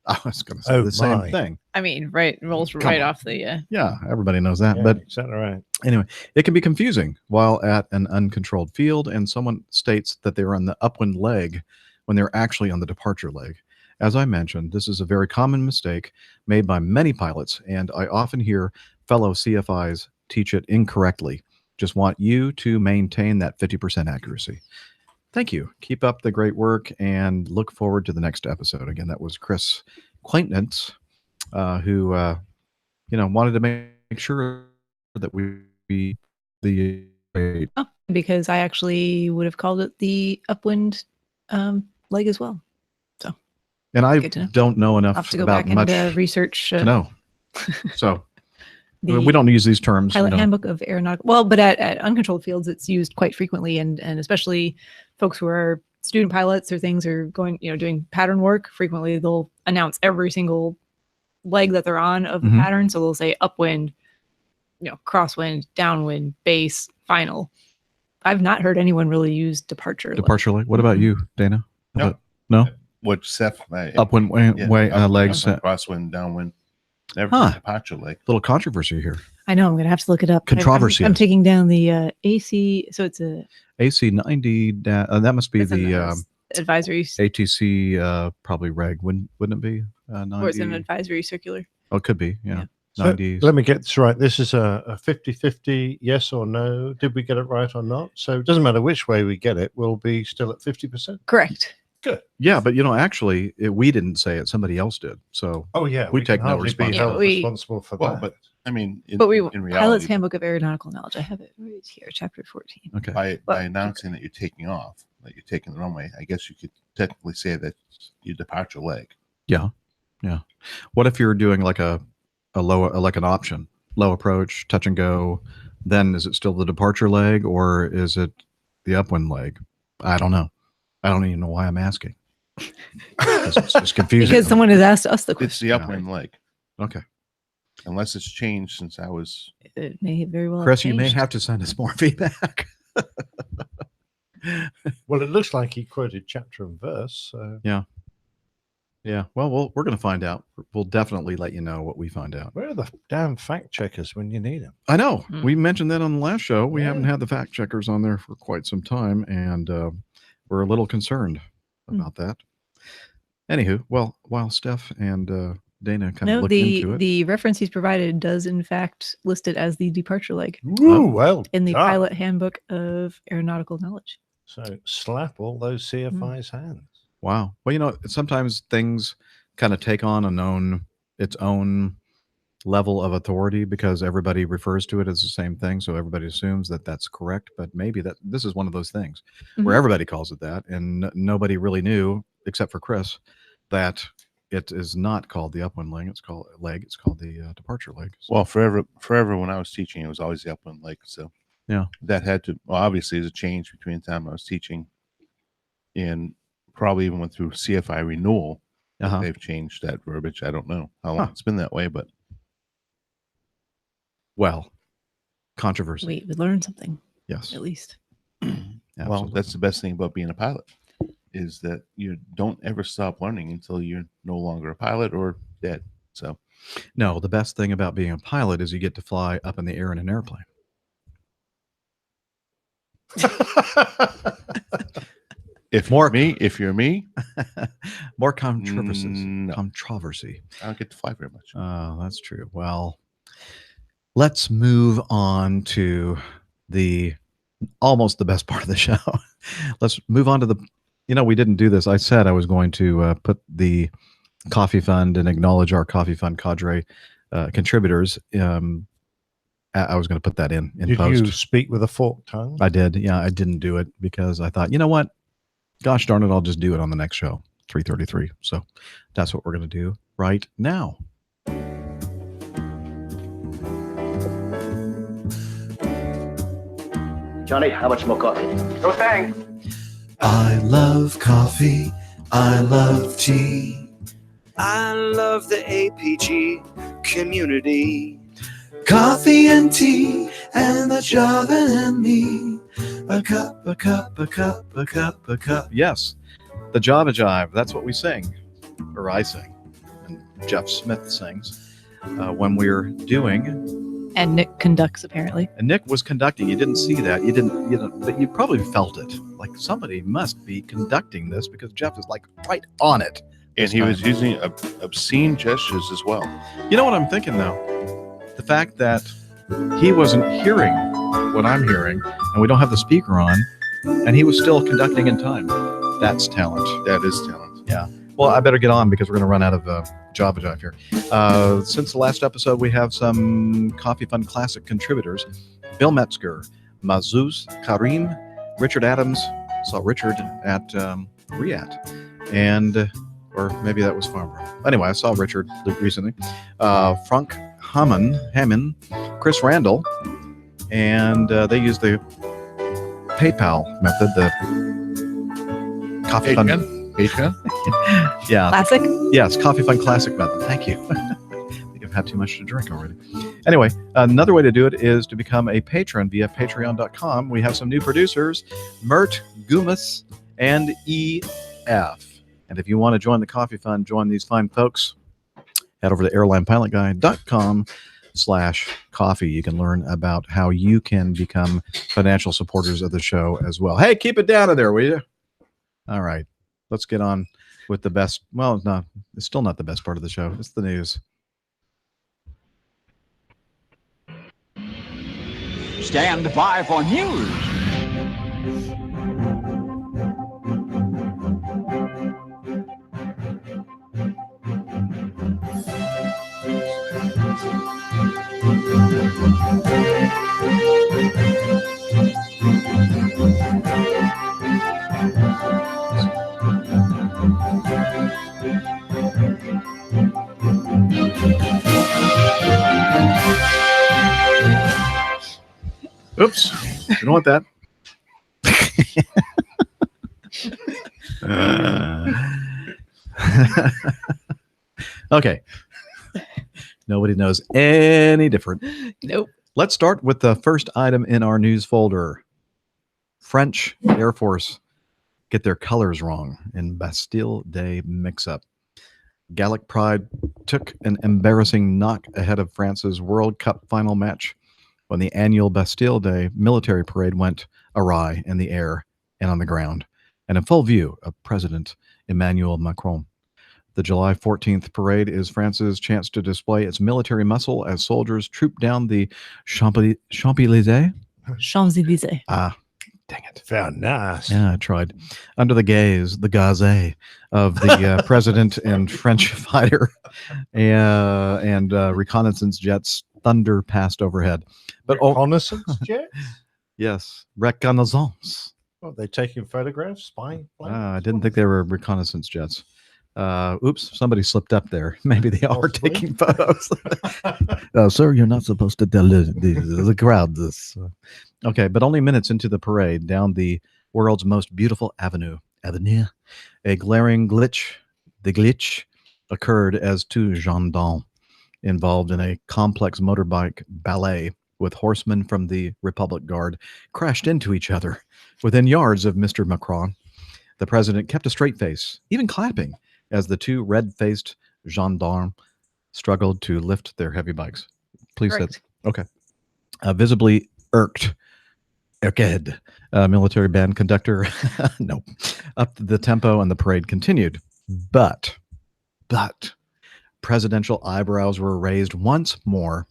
I was going to say Oh, the same my. thing. I mean, right, rolls Come right on. off the. Yeah, everybody knows that. Yeah, But exactly right. anyway, it can be confusing while at an uncontrolled field, and someone states that they're on the upwind leg when they're actually on the departure leg. As I mentioned, this is a very common mistake made by many pilots, and I often hear fellow CFIs teach it incorrectly. Just want you to maintain that 50% accuracy. Thank you. Keep up the great work and look forward to the next episode. Again, that was Chris Quaintance, who wanted to make sure that we the Oh, because I actually would have called it the upwind leg as well. So, and I good to know. don't know I'll enough have to go about back much and research. to know. So The we don't use these terms. Pilot Handbook of Aeronautical. Well, but at uncontrolled fields, it's used quite frequently, and especially folks who are student pilots or things are going, doing pattern work. Frequently, they'll announce every single leg that they're on of the Mhm. pattern. So they'll say upwind, crosswind, downwind, base, final. I've not heard anyone really use departure. Leg. What about you, Dana? No. No. What Seth? Upwind legs. Crosswind, downwind. Never Huh. departure leg. Little controversy here. I know. I'm going to have to look it up. Controversy. I'm taking down the AC. So it's a AC 90. That must be it's an, the advisory, ATC probably reg. Wouldn't it be 90? or it's an advisory circular. Oh, it could be. Yeah. So 90. let me get this right. This is a 50-50 yes or no. Did we get it right or not? So it doesn't matter which way we get it. We'll be still at 50%. Correct. Good. Yeah, but actually, we didn't say it. Somebody else did. So Oh yeah, we take can no hardly be responsibility. held Yeah, we- responsible for Well, that. but I mean, in Pilot's reality, Handbook of Aeronautical Knowledge. I have it right here, chapter 14. okay. by Well, announcing that you're taking off, that you're taking the runway, I guess you could technically say that you departure leg. Yeah. What if you're doing like a low, like an option, low approach, touch and go? Then is it still the departure leg or is it the upwind leg? I don't know. I don't even know why I'm asking. It's just confusing. Because someone has asked us the It's question. the upwind leg, Okay. unless it's changed since I was. It may very well. Chris, you may changed. have to send us more feedback. Well, it looks like he quoted chapter and verse. So Yeah. Well, we're going to find out. We'll definitely let you know what we find out. where are the damn fact checkers when you need them? I know. Hmm. We mentioned that on the last show. We Yeah. haven't had the fact checkers on there for quite some time, and we're a little concerned about that. Anywho, well, while Steph and Dana kind of No, look into it. the reference he's provided does in fact list it as the departure leg Ooh, well in the done. Pilot Handbook of Aeronautical Knowledge. So slap all those CFIs' hands. Wow. Well, sometimes things kind of take on its own level of authority because everybody refers to it as the same thing, so everybody assumes that that's correct. But maybe this is one of those things where everybody calls it that, and nobody really knew except for Chris that it is not called the upwind leg. It's called the departure leg. So, Well, forever when I was teaching, it was always the upwind leg. So Yeah. that had to. Well, obviously, there's a change between the time I was teaching and probably even went through CFI renewal. Uh-huh. They've changed that verbiage. I don't know how long it's been that way, but well, controversy. We learned something Yes. at least. well, Absolutely. that's the best thing about being a pilot is that you don't ever stop learning until you're no longer a pilot or dead. So No, the best thing about being a pilot is you get to fly up in the air in an airplane. if you're me, More controversies. No. Controversy. I don't get to fly very much. Oh, that's true. Well, let's move on to almost the best part of the show. Let's move on to we didn't do this. I said I was going to put the coffee fund and acknowledge our coffee fund cadre contributors. I was going to put that in Did post. you speak with a forked tongue? I did. Yeah, I didn't do it because I thought, you know what? Gosh darn it, I'll just do it on the next show, 3:33. So that's what we're going to do right now. Johnny, how much more coffee? No thanks. I love coffee. I love tea. I love the APG community. Coffee and tea and the Java and me. A cup, a cup, a cup, a cup, a cup. Yes, The Java Jive, that's what we sing, or I sing, and Jeff Smith sings when we're doing. And Nick conducts, apparently. And Nick was conducting. You didn't see that. You didn't, but you probably felt it. Like somebody must be conducting this because Jeff is like right on it. And he was using obscene gestures as well. You know what I'm thinking, though? The fact that he wasn't hearing what I'm hearing, and we don't have the speaker on, and he was still conducting in time. That's talent. That is talent. Yeah. Well, I better get on because we're going to run out of Java Jive here. Since the last episode, we have some Coffee Fund Classic contributors. Bill Metzger, Mazuz, Karim, Richard Adams. Saw Richard at Riyadh. And... or maybe that was Farnborough. Anyway, I saw Richard recently. Frank Hammond, Chris Randall, and they use the PayPal method, the Coffee Fund. Patreon? Yeah. Classic? Yes, Coffee Fund Classic method. Thank you. I think I've had too much to drink already. Anyway, another way to do it is to become a patron via patreon.com. We have some new producers, Mert, Gumas, and EF. And if you want to join the Coffee Fund, join these fine folks, head over to airlinepilotguy.com/coffee. You can learn about how you can become financial supporters of the show as well. Hey, keep it down in there, will you? All right. Let's get on with the best. Well, no, it's still not the best part of the show. It's the news. Stand by for news. Oops. You don't want that. Okay. Nobody knows any different. Nope. Let's start with the first item in our news folder. French Air Force get their colors wrong in Bastille Day mix-up. Gallic Pride took an embarrassing knock ahead of France's World Cup final match when the annual Bastille Day military parade went awry in the air and on the ground, and in full view of President Emmanuel Macron. The July 14th parade is France's chance to display its military muscle as soldiers troop down the Champs-Élysées. Champs-Élysées. Ah, dang it. Very nice. Yeah, I tried. Under the gaze of the president and French fighter and reconnaissance jets thunder passed overhead. But reconnaissance jets? Yes, reconnaissance. What, they taking photographs, spying? I didn't think they were reconnaissance jets. Oops, somebody slipped up there. Maybe they are taking photos. Sir, you're not supposed to tell the crowd this. Okay, but only minutes into the parade down the world's most beautiful avenue, a glaring glitch occurred as two gendarmes involved in a complex motorbike ballet with horsemen from the Republic Guard crashed into each other within yards of Mr. Macron. The president kept a straight face, even clapping, as the two red-faced gendarmes struggled to lift their heavy bikes. Please said, okay. Visibly irked, military band conductor, no, up the tempo and the parade continued. But presidential eyebrows were raised once more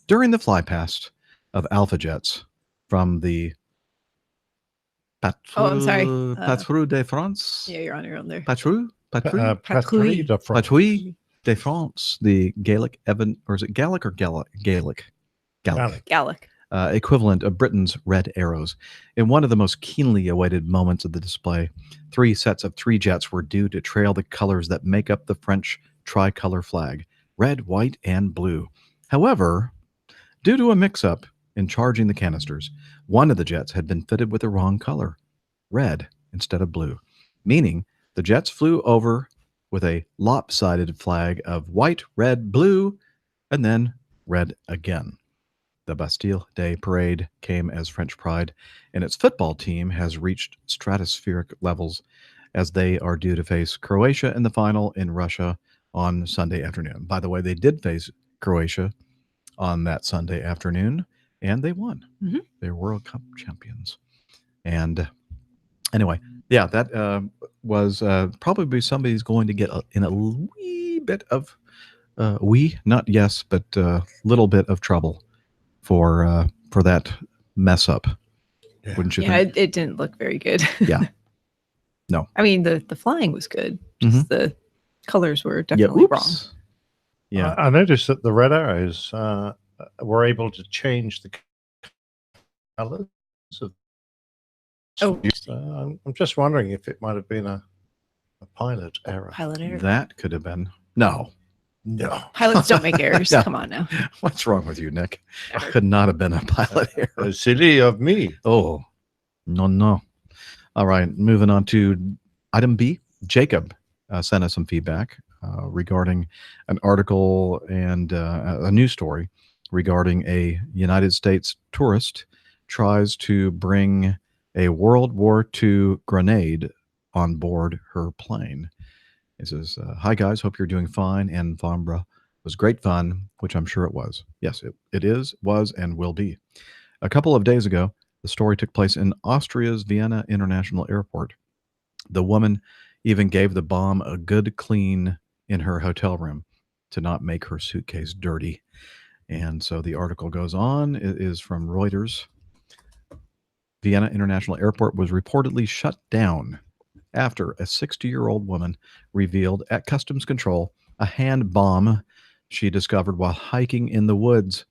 during the flypast of Alpha jets from the Patrouille de France. Yeah, you're on your own there. Patrouille de France, the Gaelic or is it Gallic or Gaelic? Gallic. Equivalent of Britain's Red Arrows. In one of the most keenly awaited moments of the display, 3 sets of 3 jets were due to trail the colors that make up the French tricolor flag, red, white, and blue. However, due to a mix-up in charging the canisters, one of the jets had been fitted with the wrong color, red instead of blue, meaning the jets flew over with a lopsided flag of white, red, blue, and then red again. The Bastille Day parade came as French pride, and its football team has reached stratospheric levels as they are due to face Croatia in the final in Russia on Sunday afternoon. By the way, they did face Croatia on that Sunday afternoon, and they won. Mhm. They're World Cup champions. And anyway, yeah, that was probably somebody's going to get in a wee bit of, not yes, but little bit of trouble for that mess up. Wouldn't you Yeah, think? it didn't look very good. Yeah. No. I mean, the flying was good. Just the colors were definitely wrong. Yeah. I noticed that the red arrows were able to change the colors of. Oh. I'm just wondering if it might have been a pilot error. Pilot error. That could have been. No. Pilots don't make errors. No. Come on now. What's wrong with you, Nick? Could not have been a pilot error. Silly of me. Oh, no. All right, moving on to item B. Jacob sent us some feedback regarding an article and a news story regarding a United States tourist tries to bring a World War II grenade on board her plane. He says, hi guys, hope you're doing fine, and Farnborough was great fun, which I'm sure it was. Yes, it is, was, and will be. A couple of days ago, the story took place in Austria's Vienna International Airport. The woman even gave the bomb a good clean in her hotel room to not make her suitcase dirty. And so the article goes on. It is from Reuters. Vienna International Airport was reportedly shut down after a 60-year-old woman revealed at customs control a hand bomb she discovered while hiking in the woods.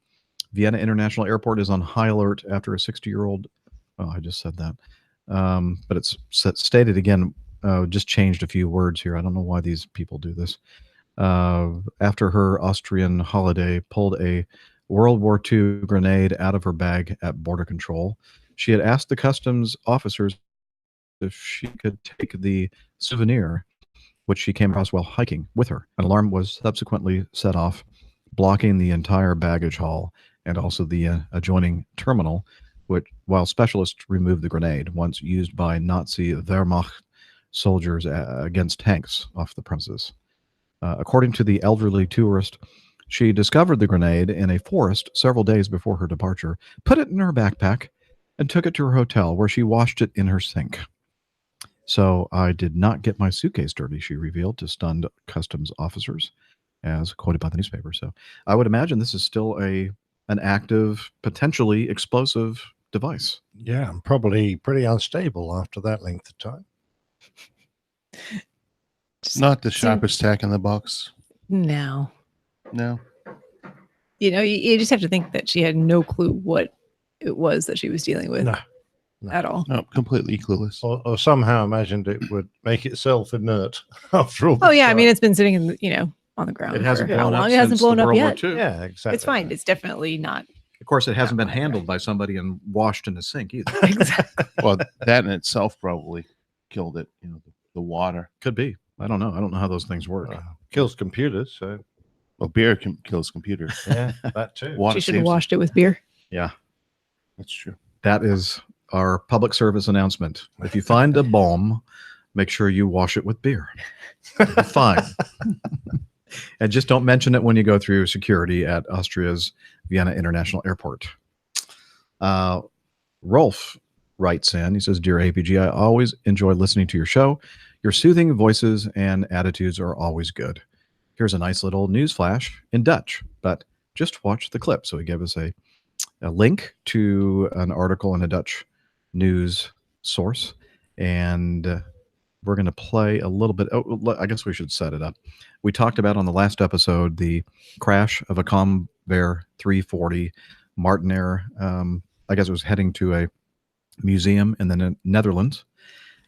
Vienna International Airport is on high alert after a 60-year-old. Oh, I just said that. But it's stated again, just changed a few words here. I don't know why these people do this. After her Austrian holiday pulled a World War II grenade out of her bag at border control. She had asked the customs officers if she could take the souvenir, which she came across while hiking with her. An alarm was subsequently set off, blocking the entire baggage hall and also the adjoining terminal, while specialists removed the grenade, once used by Nazi Wehrmacht soldiers against tanks off the premises. According to the elderly tourist, she discovered the grenade in a forest several days before her departure, put it in her backpack, and took it to her hotel, where she washed it in her sink. So I did not get my suitcase dirty, she revealed to stunned customs officers, as quoted by the newspaper. So I would imagine this is still an active, potentially explosive device. Yeah, and probably pretty unstable after that length of time. Not the sharpest tack in the box. No. No. You know, you just have to think that she had no clue what it was that she was dealing with. No. At all. No, completely clueless. Or somehow imagined it would make itself inert after all. Oh yeah, I mean it's been sitting in the, on the ground. It hasn't for how blown up long? It hasn't since blown the up World yet. War II. Yeah, exactly. It's fine. It's definitely not. Of course, it hasn't been handled by somebody and washed in a sink either. Exactly. Well, that in itself probably killed it. The water. Could be. I don't know. I don't know how those things work. Kills computers, so Well, beer kills computers. yeah, that too. Water She should have saves washed it with beer. Yeah, That's true. that is our public service announcement. If you find a bomb, make sure you wash it with beer. It'll be fine. And just don't mention it when you go through security at Austria's Vienna International Airport. Rolf writes in, he says, Dear APG, I always enjoy listening to your show. Your soothing voices and attitudes are always good. Here's a nice little news flash in Dutch, but just watch the clip. So he gave us a link to an article in a Dutch news source, and we're going to play a little bit. Oh, I guess we should set it up. We talked about on the last episode the crash of a Convair 340 Martinair. I guess it was heading to a museum in the Netherlands,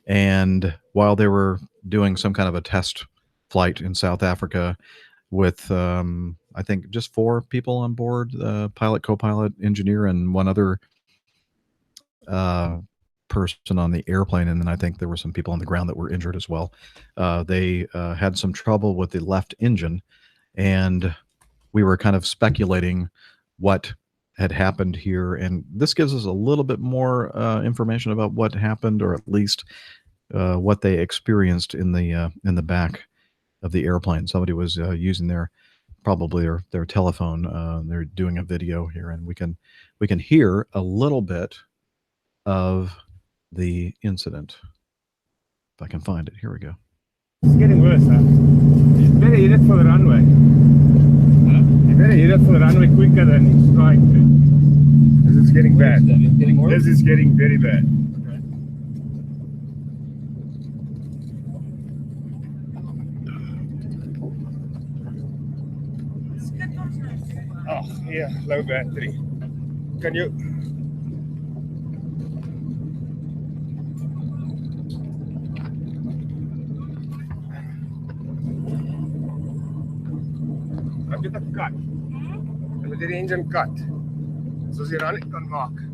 and while they were doing some kind of a test flight in South Africa with I think just 4 people on board, pilot, co-pilot, engineer, and one other person on the airplane, and then I think there were some people on the ground that were injured as well. They had some trouble with the left engine, and we were kind of speculating what had happened here, and this gives us a little bit more information about what happened, or at least what they experienced in the back of the airplane. Somebody was using probably their telephone. They're doing a video here, and we can hear a little bit of the incident. If I can find it, here we go. It's getting worse, huh? You better hit it for the runway. Huh? You better hit it for the runway quicker than it's trying to. Because it's getting bad. Getting worse? This is getting very bad. Oh, yeah, low battery. Can you... Heb je dat kat? En met die engine kat. Zoals je dan niet kan maken.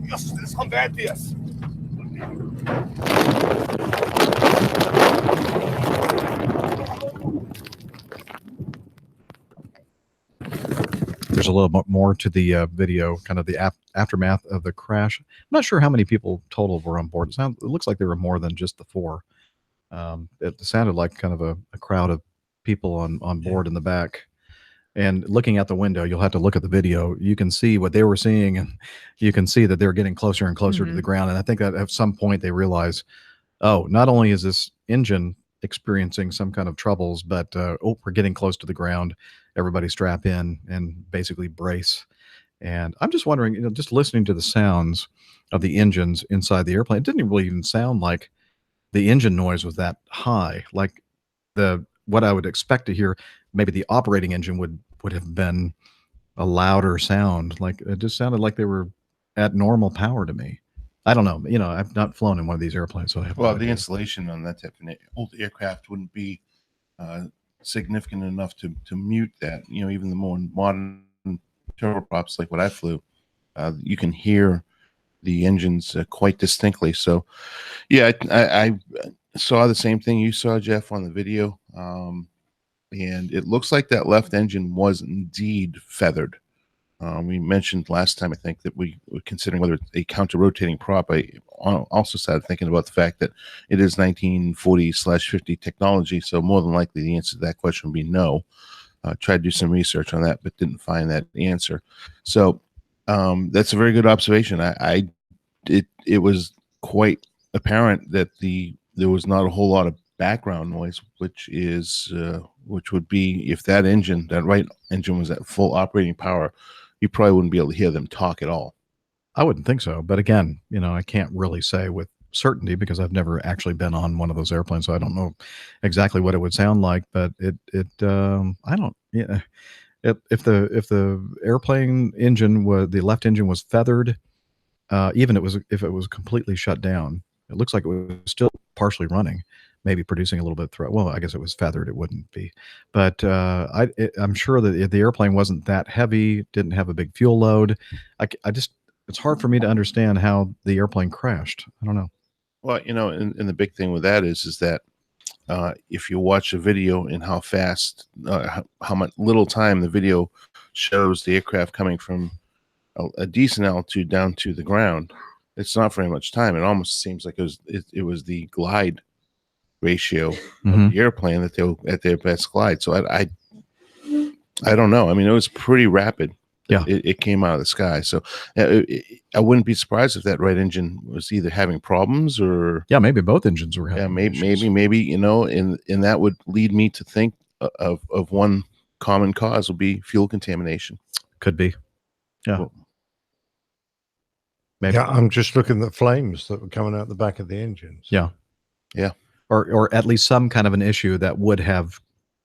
Yes, dit is gaan bad wees. There's a little bit more to the video, kind of the aftermath of the crash. I'm not sure how many people total were on board. It looks like there were more than just the 4. It sounded like kind of a crowd of people on board in the back. And looking out the window, you'll have to look at the video. You can see what they were seeing, and you can see that they're getting closer and closer to the ground. And I think that at some point they realize, oh, not only is this engine experiencing some kind of troubles, but oh, we're getting close to the ground. Everybody strap in and basically brace. And I'm just wondering, just listening to the sounds of the engines inside the airplane, it didn't really even sound like the engine noise was that high. Like what I would expect to hear, maybe the operating engine would have been a louder sound. Like it just sounded like they were at normal power to me. I don't know. I've not flown in one of these airplanes, so I have. Well, the insulation on that type of old aircraft wouldn't be significant enough to mute that. Even the more modern turboprops, like what I flew, you can hear the engines quite distinctly. So, yeah, I saw the same thing you saw, Jeff, on the video. And it looks like that left engine was indeed feathered. We mentioned last time, I think, that we were considering whether it's a counter-rotating prop. I also started thinking about the fact that it is 1940/50 technology, so more than likely the answer to that question would be no. Tried to do some research on that, but didn't find that answer. So that's a very good observation. It was quite apparent that there was not a whole lot of background noise, which would be, if that right engine was at full operating power, you probably wouldn't be able to hear them talk at all. I wouldn't think so. But again, I can't really say with certainty because I've never actually been on one of those airplanes, so I don't know exactly what it would sound like. But I don't. Yeah, if the airplane engine the left engine was feathered, even if it was completely shut down, it looks like it was still partially running, maybe producing a little bit of threat. Well, I guess it was feathered; it wouldn't be. But I'm sure that if the airplane wasn't that heavy, didn't have a big fuel load, it's hard for me to understand how the airplane crashed. I don't know. Well, and the big thing with that is that if you watch a video and how fast, how much little time the video shows the aircraft coming from a decent altitude down to the ground, it's not very much time. It almost seems like it was the glide ratio of the airplane that they were at their best glide. So I don't know. I mean, it was pretty rapid. Yeah, it came out of the sky. So I wouldn't be surprised if that right engine was either having problems or maybe both engines were having maybe and that would lead me to think of one common cause would be fuel contamination. Could be. Yeah. Well, maybe. Yeah, I'm just looking at the flames that were coming out the back of the engines. Yeah. Or at least some kind of an issue that would have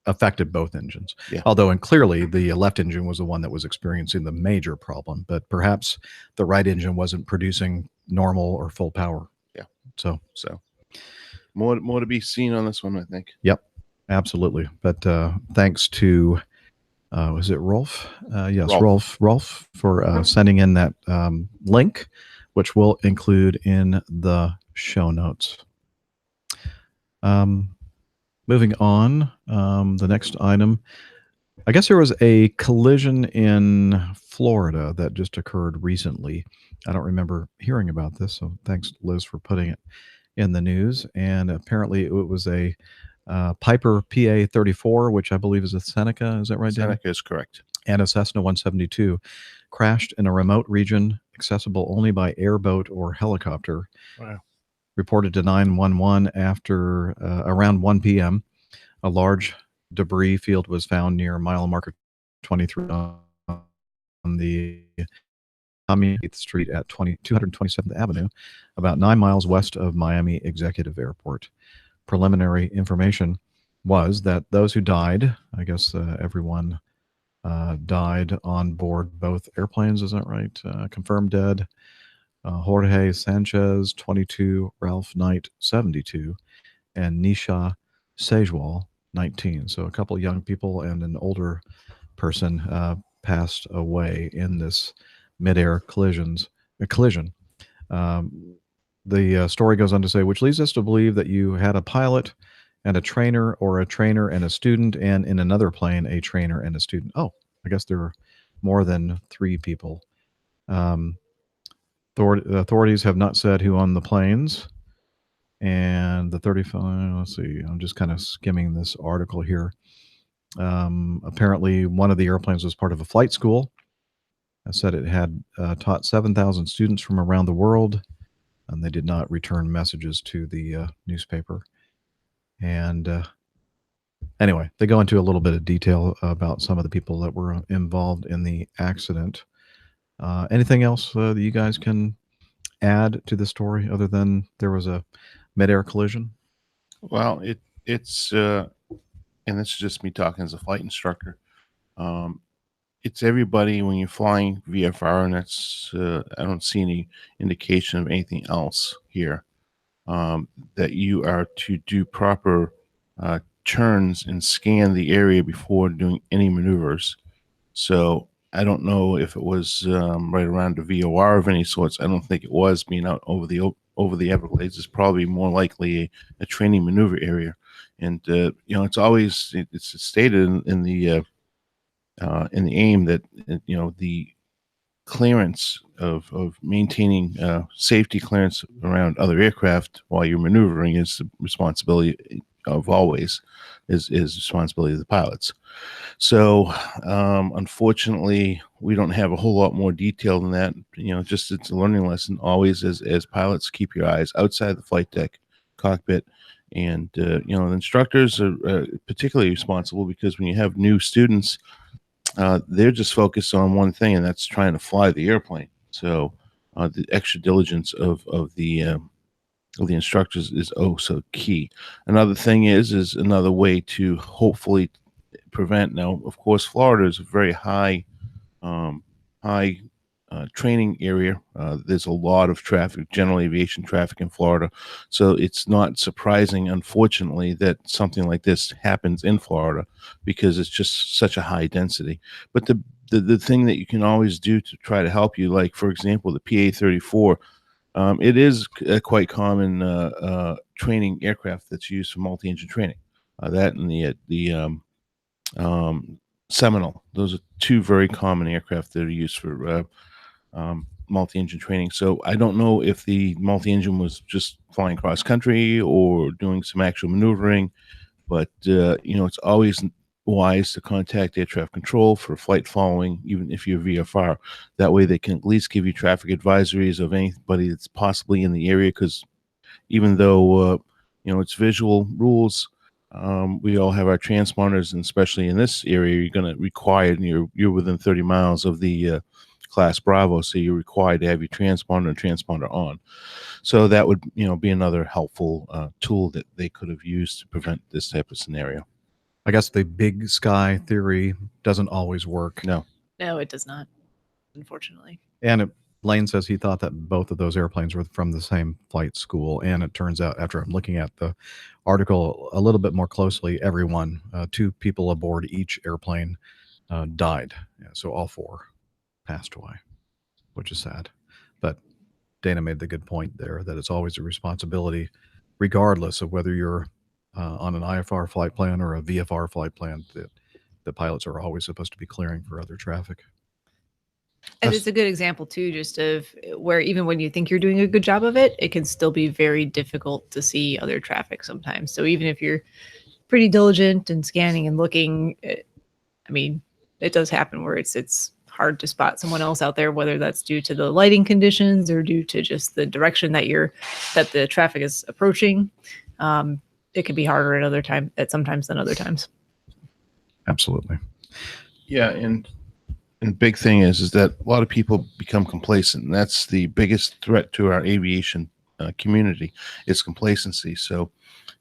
affected both engines. Yeah. Although, and clearly the left engine was the one that was experiencing the major problem, but perhaps the right engine wasn't producing normal or full power. Yeah. So more to be seen on this one, I think. Yep, absolutely. But thanks to Was it Rolf? Yes, Rolf. Rolf for sending in that link, which we'll include in the show notes. Moving on, the next item. I guess there was a collision in Florida that just occurred recently. I don't remember hearing about this, so thanks, Liz, for putting it in the news. And apparently it was a Piper PA-34, which I believe is a Seneca. Is that right, Dan? Seneca is correct. And a Cessna 172 crashed in a remote region accessible only by airboat or helicopter. Wow. Reported to 911 after around 1 p.m. A large debris field was found near mile marker 23 on the 8th Street at 227th Avenue, about 9 miles west of Miami Executive Airport. Preliminary information was that those who died, I guess everyone died on board both airplanes, is that right? Confirmed dead. Jorge Sanchez, 22, Ralph Knight, 72, and Nisha Sejwal, 19. So a couple of young people and an older person passed away in this mid-air collision. The story goes on to say, which leads us to believe that you had a pilot and a trainer, or a trainer and a student, and in another plane, a trainer and a student. Oh, I guess there were more than 3 people. Authorities have not said who owned the planes. And the 35, let's see, I'm just kind of skimming this article here. Apparently, one of the airplanes was part of a flight school. I said it had taught 7,000 students from around the world, and they did not return messages to the newspaper. And anyway, they go into a little bit of detail about some of the people that were involved in the accident. Anything else that you guys can add to the story other than there was a mid-air collision? Well, it's and this is just me talking as a flight instructor. It's everybody when you're flying VFR, and that's I don't see any indication of anything else here. That you are to do proper turns and scan the area before doing any maneuvers. So I don't know if it was right around the VOR of any sorts. I don't think it was. Being out over the Everglades is probably more likely a training maneuver area. And it's always it's stated in the aim that the clearance of maintaining safety clearance around other aircraft while you're maneuvering is the responsibility of always is responsibility of the pilots. So unfortunately, we don't have a whole lot more detail than that. Just it's a learning lesson. Always, as pilots, keep your eyes outside the flight deck, cockpit, and the instructors are particularly responsible because when you have new students, they're just focused on one thing, and that's trying to fly the airplane. So the extra diligence of the instructors is so key. Another thing is another way to hopefully prevent. Now, of course, Florida is a very high training area. There's a lot of traffic, general aviation traffic in Florida. So it's not surprising, unfortunately, that something like this happens in Florida because it's just such a high density. But the thing that you can always do to try to help you, like, for example, the PA-34, it is a quite common training aircraft that's used for multi-engine training. That and the Seminole. Those are 2 very common aircraft that are used for multi-engine training. So I don't know if the multi-engine was just flying cross country or doing some actual maneuvering, but it's always wise to contact air traffic control for flight following, even if you're VFR. That way they can at least give you traffic advisories of anybody that's possibly in the area, because even though it's visual rules, we all have our transponders, and especially in this area, you're going to require, and you're within 30 miles of the Class Bravo, so you're required to have your transponder and transponder on. So that would be another helpful tool that they could have used to prevent this type of scenario. I guess the big sky theory doesn't always work. No, it does not, unfortunately. And Lane says he thought that both of those airplanes were from the same flight school. And it turns out, after I'm looking at the article a little bit more closely, everyone, 2 people aboard each airplane died. Yeah, so all 4 passed away, which is sad. But Dana made the good point there that it's always a responsibility, regardless of whether you're on an IFR flight plan or a VFR flight plan, that the pilots are always supposed to be clearing for other traffic. And it's a good example too, just of where even when you think you're doing a good job of it, it can still be very difficult to see other traffic sometimes. So even if you're pretty diligent and scanning and looking, I mean, it does happen where it's hard to spot someone else out there, whether that's due to the lighting conditions or due to just the direction that the traffic is approaching. It can be harder at sometimes than other times. Absolutely. Yeah, and big thing is that a lot of people become complacent, and that's the biggest threat to our aviation community is complacency. So,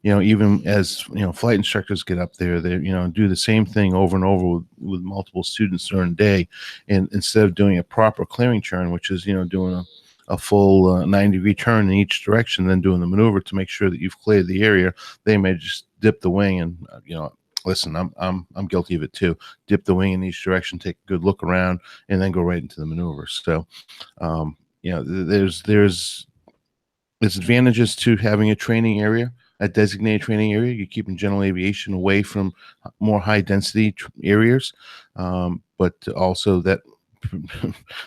even as flight instructors get up there, they do the same thing over and over with multiple students during the day, and instead of doing a proper clearing turn, which is doing a full 90-degree turn in each direction, then doing the maneuver to make sure that you've cleared the area, they may just dip the wing and listen, I'm guilty of it too. Dip the wing in each direction, take a good look around, and then go right into the maneuver. So, there's advantages to having a training area, a designated training area. You're keeping general aviation away from more high density areas, but also that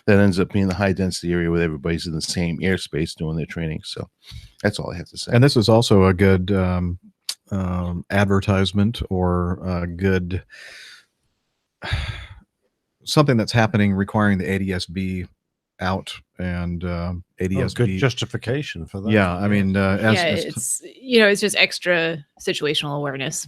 ends up being the high density area where everybody's in the same airspace doing their training. So that's all I have to say. And this is also a good advertisement or a good something that's happening requiring the ADSB out and ADSB good justification for that. Yeah, I mean, it's just extra situational awareness.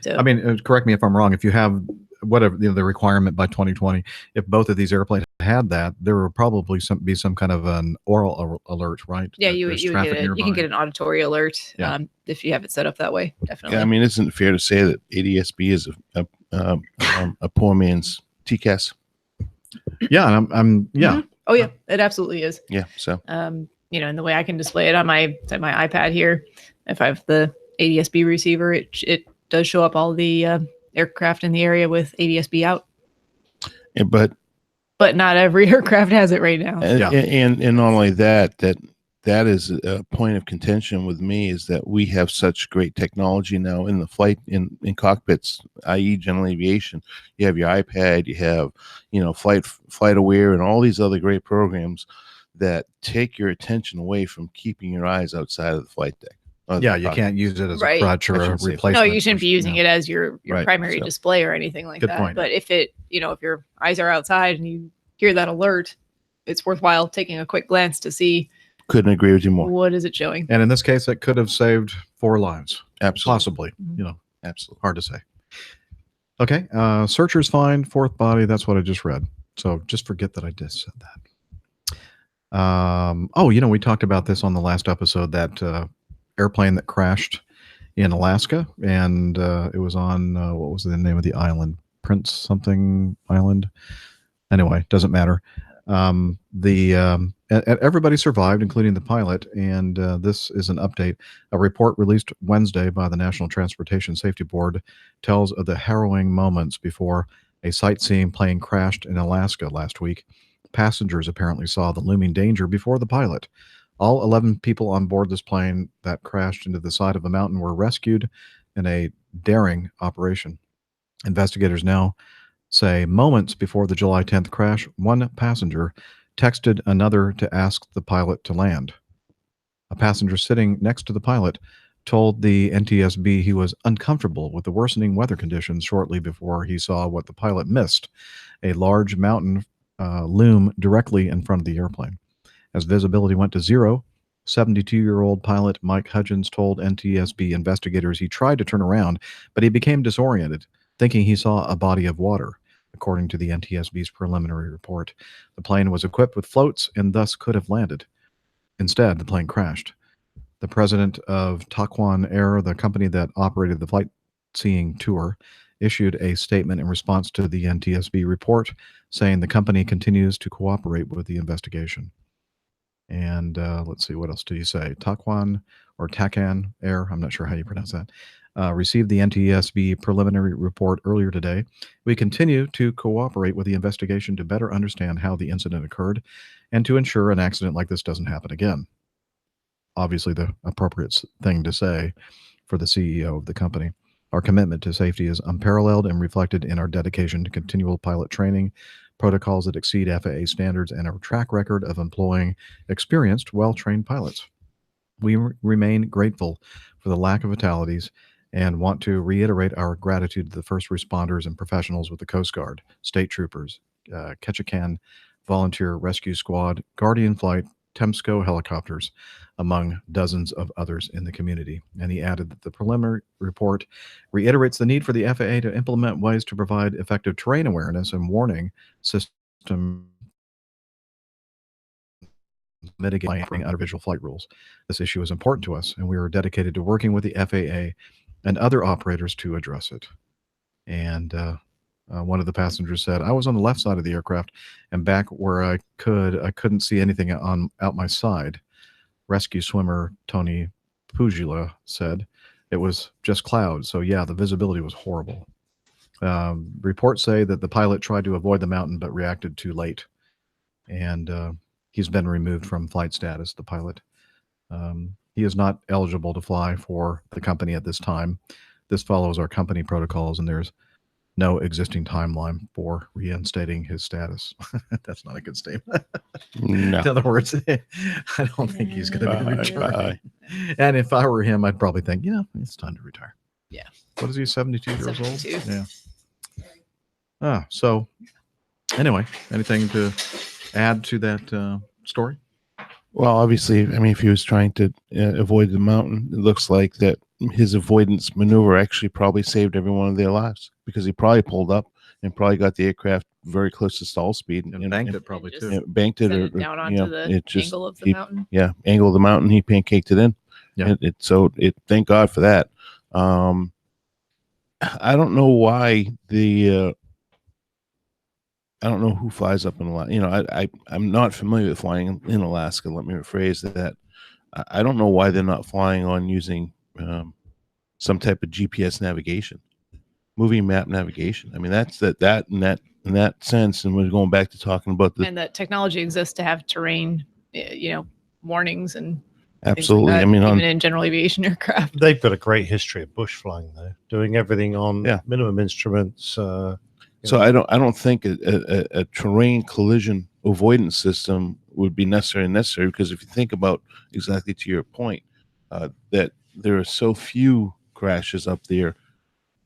So I mean, correct me if I'm wrong. If you have whatever the requirement by 2020, if both of these airplanes had that, there would probably be some kind of an oral alert, right? Yeah, That you there's would traffic get you can nearby. get an auditory alert Yeah. if you have it set up that way. Definitely. Yeah, I mean, isn't it fair to say that ADSB is a poor man's TCAS? Yeah, and I'm yeah. Mhm. Oh yeah, it absolutely is. Yeah, so And the way I can display it on my iPad here, if I have the ADSB receiver, it does show up all the aircraft in the area with ADSB out. Yeah, but not every aircraft has it right now. and not only that is a point of contention with me, is that we have such great technology now in the flight in cockpits, i.e. general aviation. You have your iPad, you have flight aware and all these other great programs that take your attention away from keeping your eyes outside of the flight deck. Yeah, you can't use it as a Right. crutch or a replacement. No, you shouldn't be using it as your Right, primary so- display or anything like Good that. point. But if if your eyes are outside and you hear that alert, it's worthwhile taking a quick glance to see Couldn't agree with you more. what is it showing. And in this case, it could have saved 4 lives. Absolutely. Possibly. Absolutely. Hard to say. Okay. Searcher's fine. 4th body. That's what I just read. So just forget that I just said that. We talked about this on the last episode, that airplane that crashed in Alaska, and it was on what was the name of the island? Prince something Island. Anyway, doesn't matter. Everybody survived, including the pilot, and this is an update. A report released Wednesday by the National Transportation Safety Board tells of the harrowing moments before a sightseeing plane crashed in Alaska last week. Passengers apparently saw the looming danger before the pilot. All 11 people on board this plane that crashed into the side of a mountain were rescued in a daring operation. Investigators now say moments before the July 10th crash, one passenger texted another to ask the pilot to land. A passenger sitting next to the pilot told the NTSB he was uncomfortable with the worsening weather conditions shortly before he saw what the pilot missed, a large mountain loom directly in front of the airplane. As visibility went to zero, 72-year-old pilot Mike Hudgens told NTSB investigators he tried to turn around, but he became disoriented, thinking he saw a body of water. According to the NTSB's preliminary report, the plane was equipped with floats and thus could have landed. Instead, the plane crashed. The president of Taquan Air, the company that operated the flight seeing tour, issued a statement in response to the NTSB report, saying the company continues to cooperate with the investigation. And let's see, what else did he say? Taquan or Takan Air, I'm not sure how you pronounce that, received the NTSB preliminary report earlier today. We continue to cooperate with the investigation to better understand how the incident occurred and to ensure an accident like this doesn't happen again. Obviously, the appropriate thing to say for the CEO of the company. Our commitment to safety is unparalleled and reflected in our dedication to continual pilot training, protocols that exceed FAA standards, and our track record of employing experienced, well-trained pilots. We remain grateful for the lack of fatalities and want to reiterate our gratitude to the first responders and professionals with the Coast Guard, state troopers, Ketchikan Volunteer Rescue Squad, Guardian Flight, Temsco helicopters, among dozens of others in the community. And he added that the preliminary report reiterates the need for the FAA to implement ways to provide effective terrain awareness and warning system mitigating individual flight rules. This issue is important to us, and we are dedicated to working with the FAA and other operators to address it. And one of the passengers said, I was on the left side of the aircraft and back where I couldn't see anything out my side. Rescue swimmer Tony Pugila said it was just clouds. So yeah, the visibility was horrible. Reports say that the pilot tried to avoid the mountain but reacted too late. And he's been removed from flight status, the pilot. He is not eligible to fly for the company at this time. This follows our company protocols, and there's no existing timeline for reinstating his status. That's not a good statement. No. In other words, I don't think he's going to be retiring. And if I were him, I'd probably think, it's time to retire. Yeah. What is he, 72 years old? 72. Yeah. So anyway, anything to add to that story? Well, obviously, I mean, if he was trying to avoid the mountain, it looks like that his avoidance maneuver actually probably saved every one of their lives, because he probably pulled up and probably got the aircraft very close to stall speed and banked it probably too. Banked it, or down onto the angle of the mountain. Yeah, angle of the mountain. He pancaked it in. Yeah. So thank God for that. I don't know why I don't know who flies up in Alaska. I'm not familiar with flying in Alaska. Let me rephrase that. I don't know why they're not flying on using some type of GPS navigation, moving map navigation. I mean, that's in that sense. And we're going back to talking about and that technology exists to have terrain, warnings and absolutely. Like that, I mean, even in general aviation aircraft, They've got a great history of bush flying, though, doing everything on minimum instruments. So I don't think a terrain collision avoidance system would be necessary, because if you think about exactly to your point, that there are so few crashes up there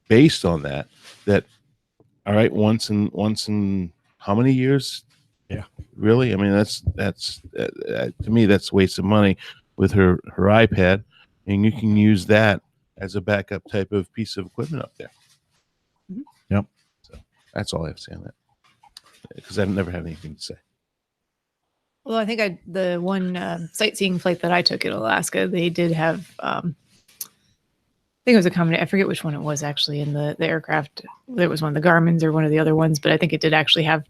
based on that all right, once in how many years? Yeah, really. I mean, that's to me that's a waste of money with her iPad, and you can use that as a backup type of piece of equipment up there. Yep. So that's all I have to say on that, because I've never had anything to say. Well, I think the one sightseeing flight that I took in Alaska, they did have, I think it was a combination. I forget which one it was actually in the aircraft. There was one of the Garmin's or one of the other ones, but I think it did actually have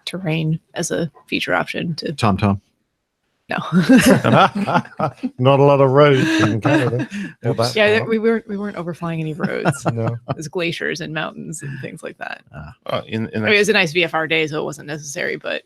terrain as a feature option. To TomTom. No. Not a lot of roads in Canada. We weren't overflying any roads. No. There's glaciers and mountains and things like that. It was a nice VFR day, so it wasn't necessary, but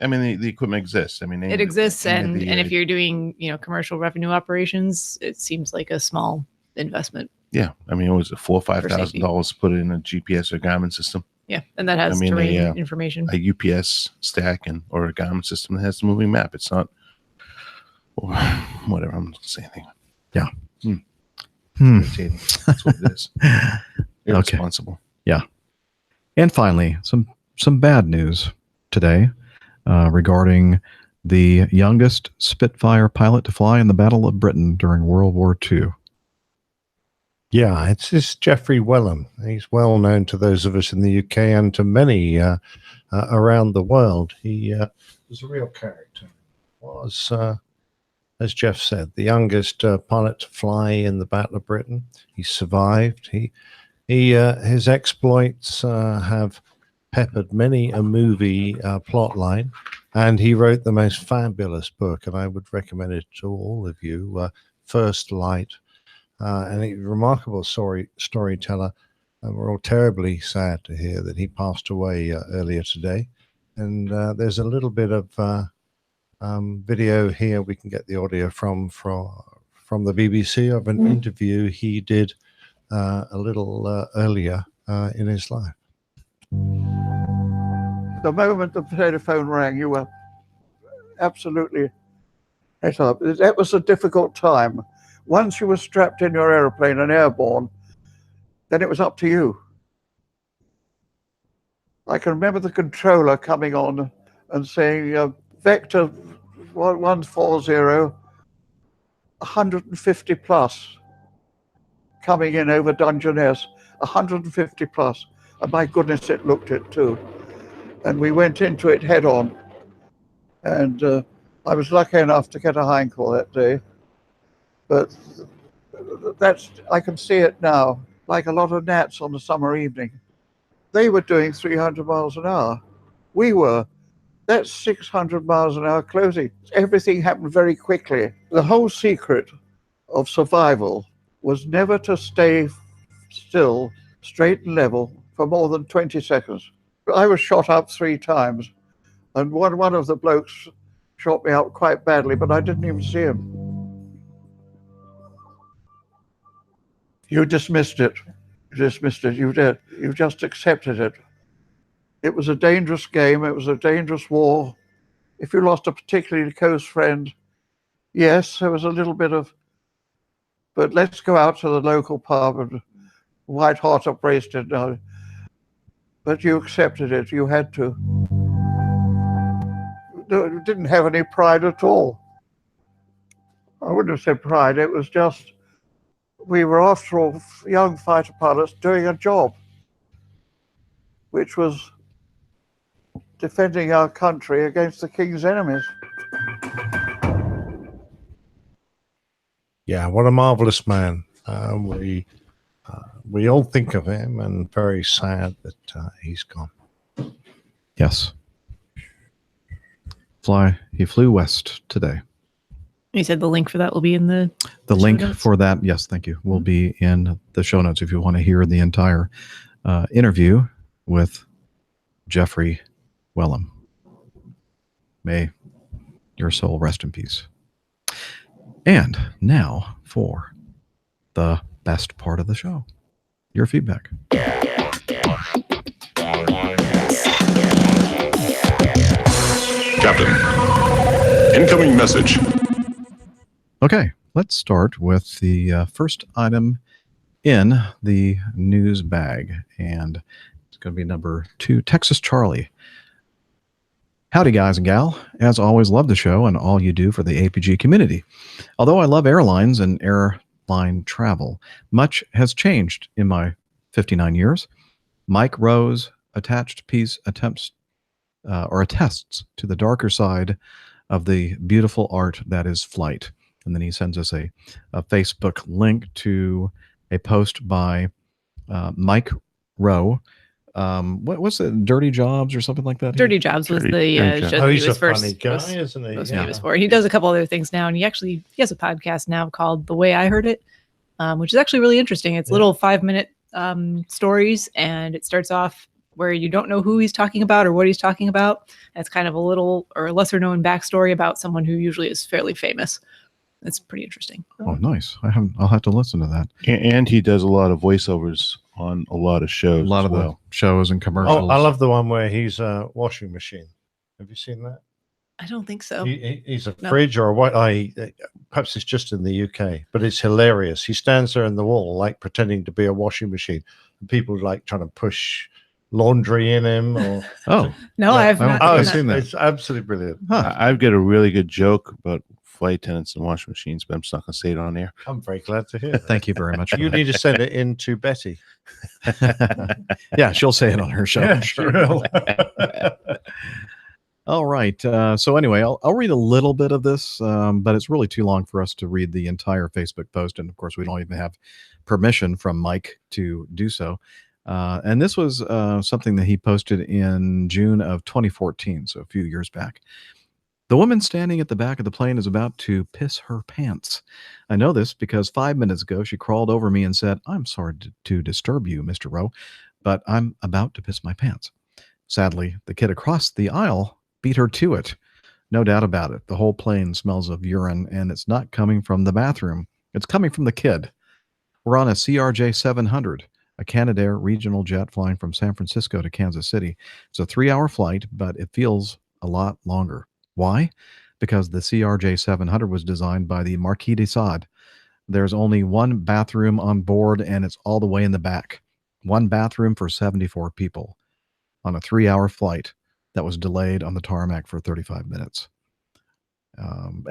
I mean, the equipment exists. I mean, it exists, and if you're doing commercial revenue operations, it seems like a small investment. Yeah, I mean, it was $4,000 or $5,000 to put in a GPS or Garmin system. Yeah, and that has terrain information. A UPS stack or a Garmin system that has the moving map. It's not, whatever. I'm not saying anything. Yeah. That's what it is. Irresponsible. Okay. Yeah. And finally, some bad news today regarding the youngest Spitfire pilot to fly in the Battle of Britain during World War II. Yeah, it's Geoffrey Wellham. He's well known to those of us in the UK and to many around the world. He was a real character. Was, as Jeff said, the youngest pilot to fly in the Battle of Britain. He survived. His exploits have peppered many a movie plot line, and he wrote the most fabulous book, and I would recommend it to all of you, First Light. and a remarkable storyteller. And we're all terribly sad to hear that he passed away earlier today. And there's a little bit of video here. We can get the audio from the BBC of an interview he did a little earlier in his life. The moment the telephone rang, you were absolutely het up. That was a difficult time. Once you were strapped in your aeroplane and airborne, then it was up to you. I can remember the controller coming on and saying, Vector 140, 150 plus, coming in over Dungeness, 150 plus. And my goodness, it looked it too. And we went into it head on. And I was lucky enough to get a Heinkel that day. But I can see it now, like a lot of gnats on a summer evening. They were doing 300 miles an hour. We were. That's 600 miles an hour closing. Everything happened very quickly. The whole secret of survival was never to stay still, straight and level, for more than 20 seconds. I was shot up 3 times, and one of the blokes shot me up quite badly, but I didn't even see him. You dismissed it. You dismissed it. You did. You just accepted it. It was a dangerous game. It was a dangerous war. If you lost a particularly close friend, yes, there was a little bit of, but let's go out to the local pub and White Hart up Braisted now. But you accepted it. You had to. You didn't have any pride at all. I wouldn't have said pride. It was just, we were after all young fighter pilots doing a job, which was defending our country against the king's enemies. Yeah, what a marvelous man. We all think of him, and very sad that he's gone. Yes. He flew west today. You said the link for that will be in the link notes? for that, yes, thank you, will be in the show notes if you want to hear the entire interview with Jeffrey Wellham. May your soul rest in peace. And now for the best part of the show, your feedback. Captain, incoming message. Okay, let's start with the first item in the news bag, and it's going to be number 2, Texas Charlie. Howdy, guys and gal. As always, love the show and all you do for the APG community. Although I love airlines and airline travel, much has changed in my 59 years. Mike Rowe's attached piece attests to the darker side of the beautiful art that is flight. And then he sends us a Facebook link to a post by Mike Rowe. What's it? Dirty Jobs or something like that? Dirty Jobs was the show that he was first. Funny guy, isn't he? Most famous for. He does a couple other things now, and he has a podcast now called The Way I Heard It, which is actually really interesting. It's little 5-minute stories, and it starts off where you don't know who he's talking about or what he's talking about. It's kind of a little or lesser known backstory about someone who usually is fairly famous. It's pretty interesting. Oh, nice. I'll have to listen to that. And he does a lot of voiceovers on a lot of shows. A lot of the shows and commercials. Oh, I love the one where he's a washing machine. Have you seen that? I don't think so. He's a fridge or a what? Perhaps it's just in the UK, but it's hilarious. He stands there in the wall, like pretending to be a washing machine, and people like trying to push laundry in him. Or no, I have not seen that. It's absolutely brilliant. I've got a really good joke about flight attendants and washing machines, but I'm just not going to say it on air. I'm very glad to hear that. Thank you very much. You need to send it in to Betty. Yeah, she'll say it on her show. Yeah, she will. All right. So anyway, I'll read a little bit of this, but it's really too long for us to read the entire Facebook post. And of course, we don't even have permission from Mike to do so. And this was something that he posted in June of 2014, so a few years back. The woman standing at the back of the plane is about to piss her pants. I know this because 5 minutes ago she crawled over me and said, "I'm sorry to disturb you, Mr. Rowe, but I'm about to piss my pants." Sadly, the kid across the aisle beat her to it. No doubt about it. The whole plane smells of urine, and it's not coming from the bathroom. It's coming from the kid. We're on a CRJ 700, a Canadair regional jet flying from San Francisco to Kansas City. It's a 3-hour flight, but it feels a lot longer. Why? Because the CRJ 700 was designed by the Marquis de Sade. There's only one bathroom on board, and it's all the way in the back. One bathroom for 74 people on a 3-hour flight that was delayed on the tarmac for 35 minutes.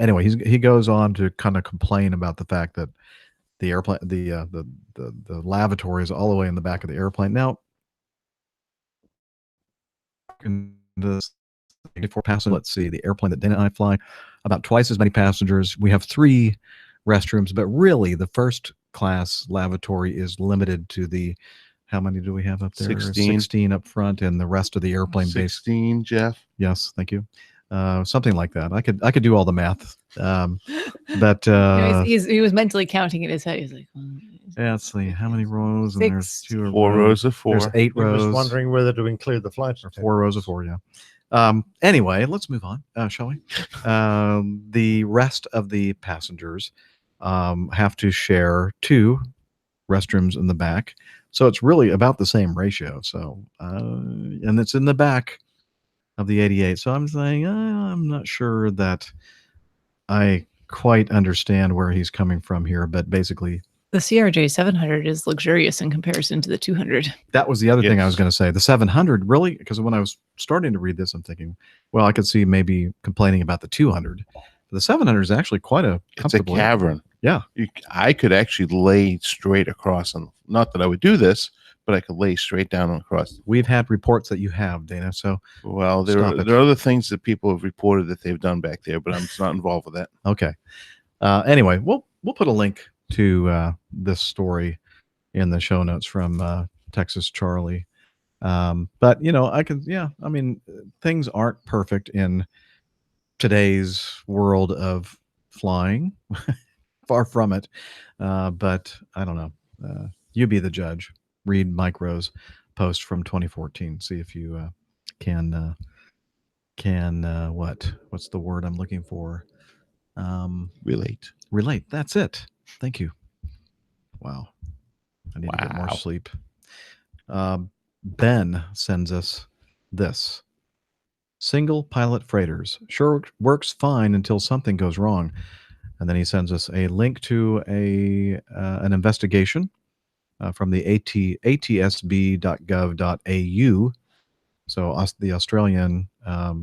Anyway, he goes on to kind of complain about the fact that the airplane, the lavatory is all the way in the back of the airplane. Now, in this 84 passengers, let's see, the airplane that Dana and I fly, about twice as many passengers. We have 3 restrooms, but really the first class lavatory is limited to the, how many do we have up there? 16 up front, and the rest of the airplane 16, Jeff. Yes, thank you. Something like that. I could do all the math. But he was mentally counting in his head. He's like, yeah, let's see, how many rows? And there's 2 4 rows of 4. There's 8 I rows. was wondering whether to include the flight attendants. 4 rows of 4, yeah. Anyway, let's move on, shall we? The rest of the passengers have to share 2 restrooms in the back. So it's really about the same ratio. So, and it's in the back of the 88. So I'm saying, I'm not sure that I quite understand where he's coming from here, but basically the CRJ 700 is luxurious in comparison to the 200. that was the other thing I was going to say. The 700 really, because when I was starting to read this, I'm thinking, well, I could see maybe complaining about the 200. But the 700 is actually quite a comfortable. It's a cavern. Yeah. I could actually lay straight across. Not that I would do this, but I could lay straight down across. We've had reports that you have, Dana. So, well, there are other things that people have reported that they've done back there, but I'm just not involved with that. Okay. Anyway, we'll put a link to this story in the show notes from Texas Charlie. But I mean, things aren't perfect in today's world of flying. Far from it. But I don't know. You be the judge. Read Mike Rowe's post from 2014. See if you can what's the word I'm looking for? Relate. That's it. Thank you. Wow. I need to get more sleep. Ben sends us this. Single pilot freighters. Sure works fine until something goes wrong. And then he sends us a link to an investigation from the atsb.gov.au. So the Australian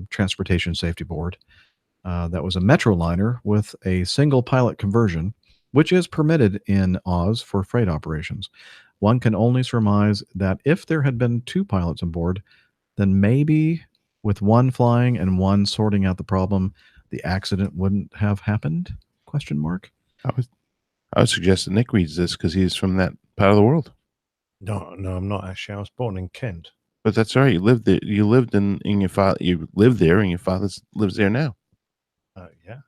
Transportation Safety Board. That was a Metroliner with a single pilot conversion, which is permitted in Oz for freight operations. One can only surmise that if there had been 2 pilots on board, then maybe with one flying and one sorting out the problem, the accident wouldn't have happened? ? I would suggest that Nick reads this because he's from that part of the world. No, I'm not actually. I was born in Kent. But that's all right. You lived there. You lived in your father. You lived there, and your father lives there now. Yeah.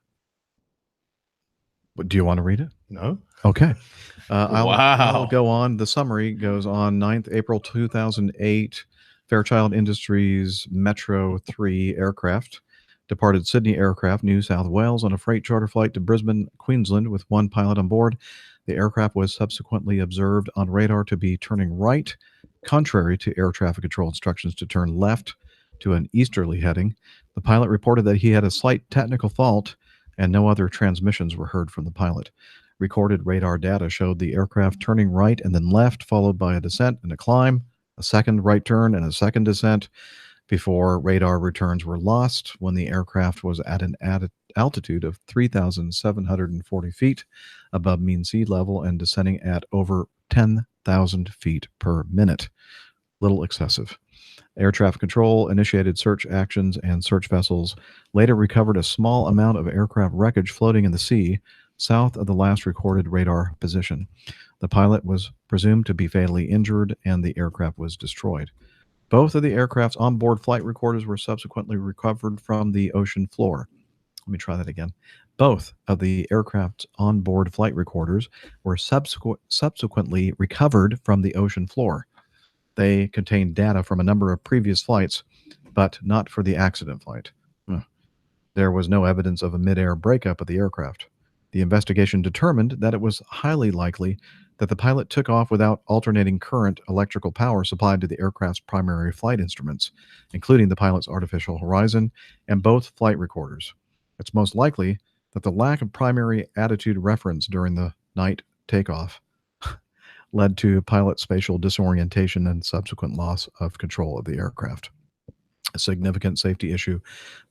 But do you want to read it? No. Okay. I'll go on. The summary goes on 9th April 2008. Fairchild Industries Metro 3 aircraft departed Sydney Aircraft, New South Wales, on a freight charter flight to Brisbane, Queensland, with 1 pilot on board. The aircraft was subsequently observed on radar to be turning right, contrary to air traffic control instructions to turn left to an easterly heading. The pilot reported that he had a slight technical fault, and no other transmissions were heard from the pilot. Recorded radar data showed the aircraft turning right and then left, followed by a descent and a climb, a second right turn, and a second descent, before radar returns were lost when the aircraft was at an altitude of 3,740 feet above mean sea level and descending at over 10,000 feet per minute. Little excessive. Air traffic control initiated search actions, and search vessels later recovered a small amount of aircraft wreckage floating in the sea south of the last recorded radar position. The pilot was presumed to be fatally injured, and the aircraft was destroyed. Both of the aircraft's onboard flight recorders were subsequently recovered from the ocean floor. Let me try that again. Both of the aircraft's onboard flight recorders were subsequently recovered from the ocean floor. They contained data from a number of previous flights, but not for the accident flight. There was no evidence of a mid-air breakup of the aircraft. The investigation determined that it was highly likely that the pilot took off without alternating current electrical power supplied to the aircraft's primary flight instruments, including the pilot's artificial horizon and both flight recorders. It's most likely that the lack of primary attitude reference during the night takeoff led to pilot spatial disorientation and subsequent loss of control of the aircraft. A significant safety issue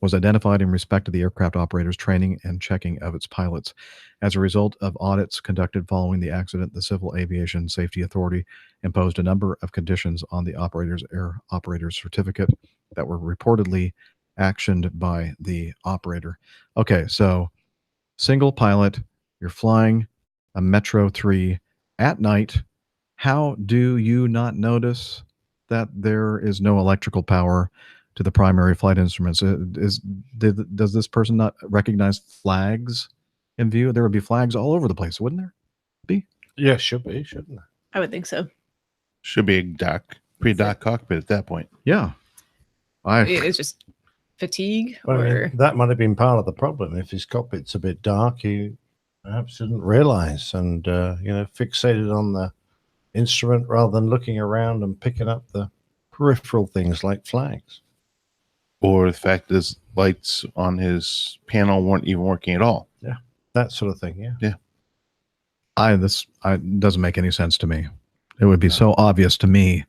was identified in respect to the aircraft operator's training and checking of its pilots. As a result of audits conducted following the accident, the Civil Aviation Safety Authority imposed a number of conditions on the operator's air operator's certificate that were reportedly actioned by the operator. Okay, so single pilot, you're flying a Metro 3 at night. How do you not notice that there is no electrical power to the primary flight instruments? Does this person not recognize flags in view? There would be flags all over the place, wouldn't there be? Yeah, should be, shouldn't there? I would think so. Should be a pretty dark cockpit at that point. Yeah. It's just fatigue Well, I or mean, that might have been part of the problem. If his cockpit's a bit dark, he perhaps didn't realize and, fixated on the instrument rather than looking around and picking up the peripheral things like flags. Or the fact that his lights on his panel weren't even working at all. Yeah, that sort of thing. Yeah. This doesn't make any sense to me. It would be so obvious to me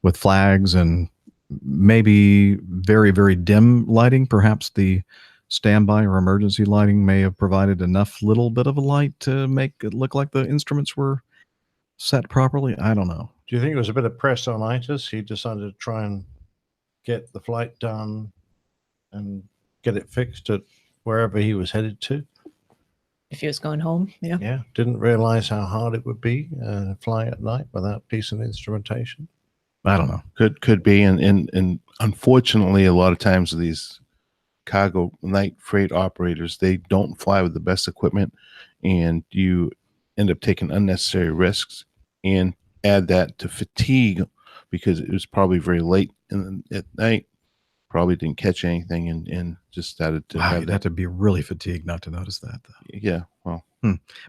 with flags and maybe very, very dim lighting. Perhaps the standby or emergency lighting may have provided enough little bit of a light to make it look like the instruments were set properly. I don't know. Do you think it was a bit of press on itis? He decided to try and get the flight done and get it fixed at wherever he was headed to. if he was going home. Yeah. Yeah. Didn't realize how hard it would be flying at night without decent instrumentation. I don't know. Could be, and unfortunately, a lot of times these cargo night freight operators, they don't fly with the best equipment, and you end up taking unnecessary risks and add that to fatigue because it was probably very late at night, probably didn't catch anything and just started to you'd have to be really fatigued not to notice that, though. Yeah, well,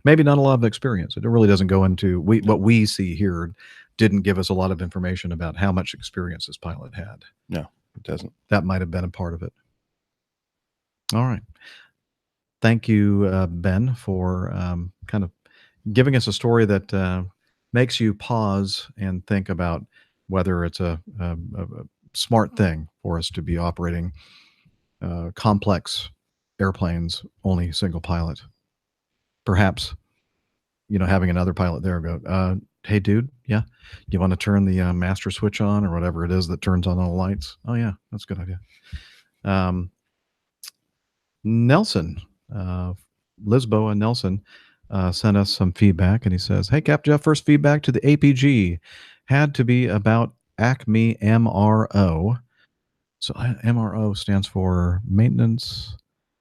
maybe not a lot of experience. It really doesn't go into what we see here. Didn't give us a lot of information about how much experience this pilot had. No, it doesn't. That might have been a part of it. All right. Thank you, Ben, for kind of giving us a story that makes you pause and think about whether it's a smart thing for us to be operating complex airplanes, only single pilot. Perhaps, having another pilot there go, hey, dude, yeah, you want to turn the master switch on or whatever it is that turns on all the lights? Oh, yeah, that's a good idea. Nelson, Lisboa Nelson, sent us some feedback, and he says, hey, Cap Jeff, first feedback to the APG had to be about Acme MRO. So MRO stands for maintenance,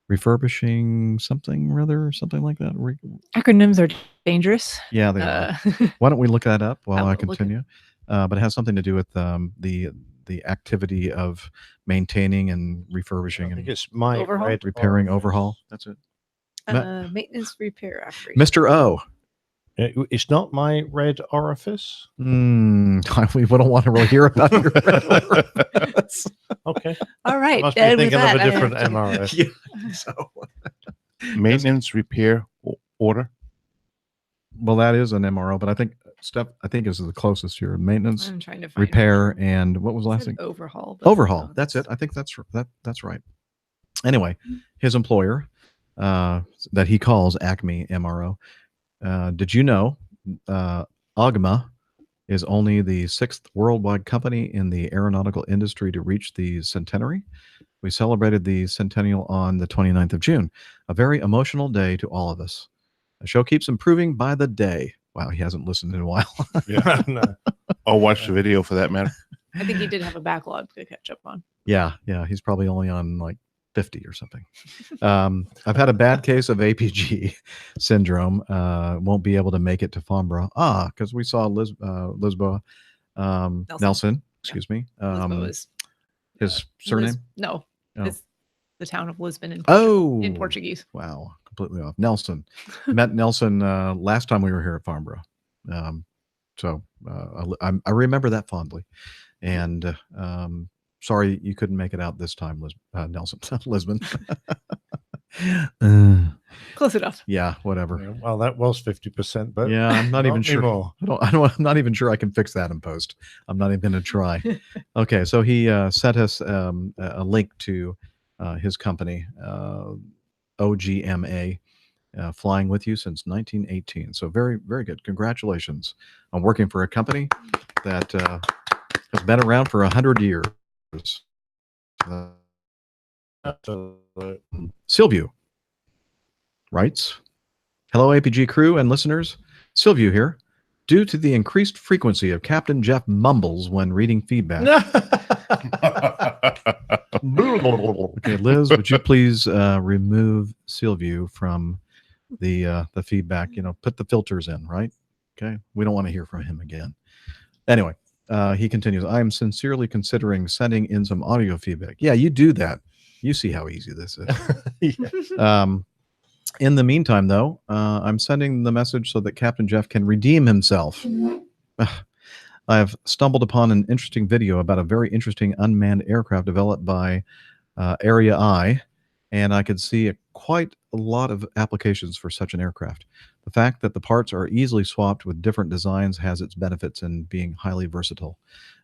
refurbishing something like that. Acronyms are dangerous. Yeah, they are. Why don't we look that up while I continue? But it has something to do with the activity of maintaining and refurbishing and it's my overhaul? Repairing, overhaul. That's it. Maintenance, repair, operation. Mr. O. It's not my red orifice. We don't want to really hear about your red orifice. Okay. All right. Must be thinking of a different MRS. Yeah, so. Maintenance, repair, order. Well, that is an MRO, but I think is the closest here. Maintenance, I'm trying to find repair, and what was the last thing? Overhaul. Overhaul. That's it. I think that's right. Anyway, his employer, that he calls Acme MRO. Did you know AGMA is only the 6th worldwide company in the aeronautical industry to reach the centenary? We celebrated the centennial on the 29th of June, a very emotional day to all of us. The show keeps improving by the day. Wow, he hasn't listened in a while. Yeah. No. I'll watch the video for that matter. I think he did have a backlog to catch up on. Yeah. He's probably only on like 50 or something. I've had a bad case of APG syndrome. Won't be able to make it to Farnborough. Because we saw Lisboa. Nelson. Excuse me. Lisboa is his surname? No. Oh. It's the town of Lisbon in Oh, Portuguese. Wow, completely off. Nelson. Met Nelson last time we were here at Farnborough. I remember that fondly. And sorry you couldn't make it out this time, Nelson. Lisbon. Close enough. Yeah, whatever. Yeah, well, that was 50%, but yeah, I'm not even sure. Anymore. I'm not even sure I can fix that in post. I'm not even going to try. Okay, so he sent us a link to his company, OGMA, flying with you since 1918. So very, very good. Congratulations on working for a company that has been around for 100 years. Silvio writes, hello, APG crew and listeners. Silvio here. Due to the increased frequency of Captain Jeff mumbles when reading feedback. Okay, Liz, would you please remove Silvio from the feedback? Put the filters in, right? Okay, we don't want to hear from him again. Anyway, he continues. I am sincerely considering sending in some audio feedback. Yeah, you do that. You see how easy this is. Yes. In the meantime, though, I'm sending the message so that Captain Jeff can redeem himself. I have stumbled upon an interesting video about a very interesting unmanned aircraft developed by Area I, and I could see quite a lot of applications for such an aircraft. The fact that the parts are easily swapped with different designs has its benefits in being highly versatile.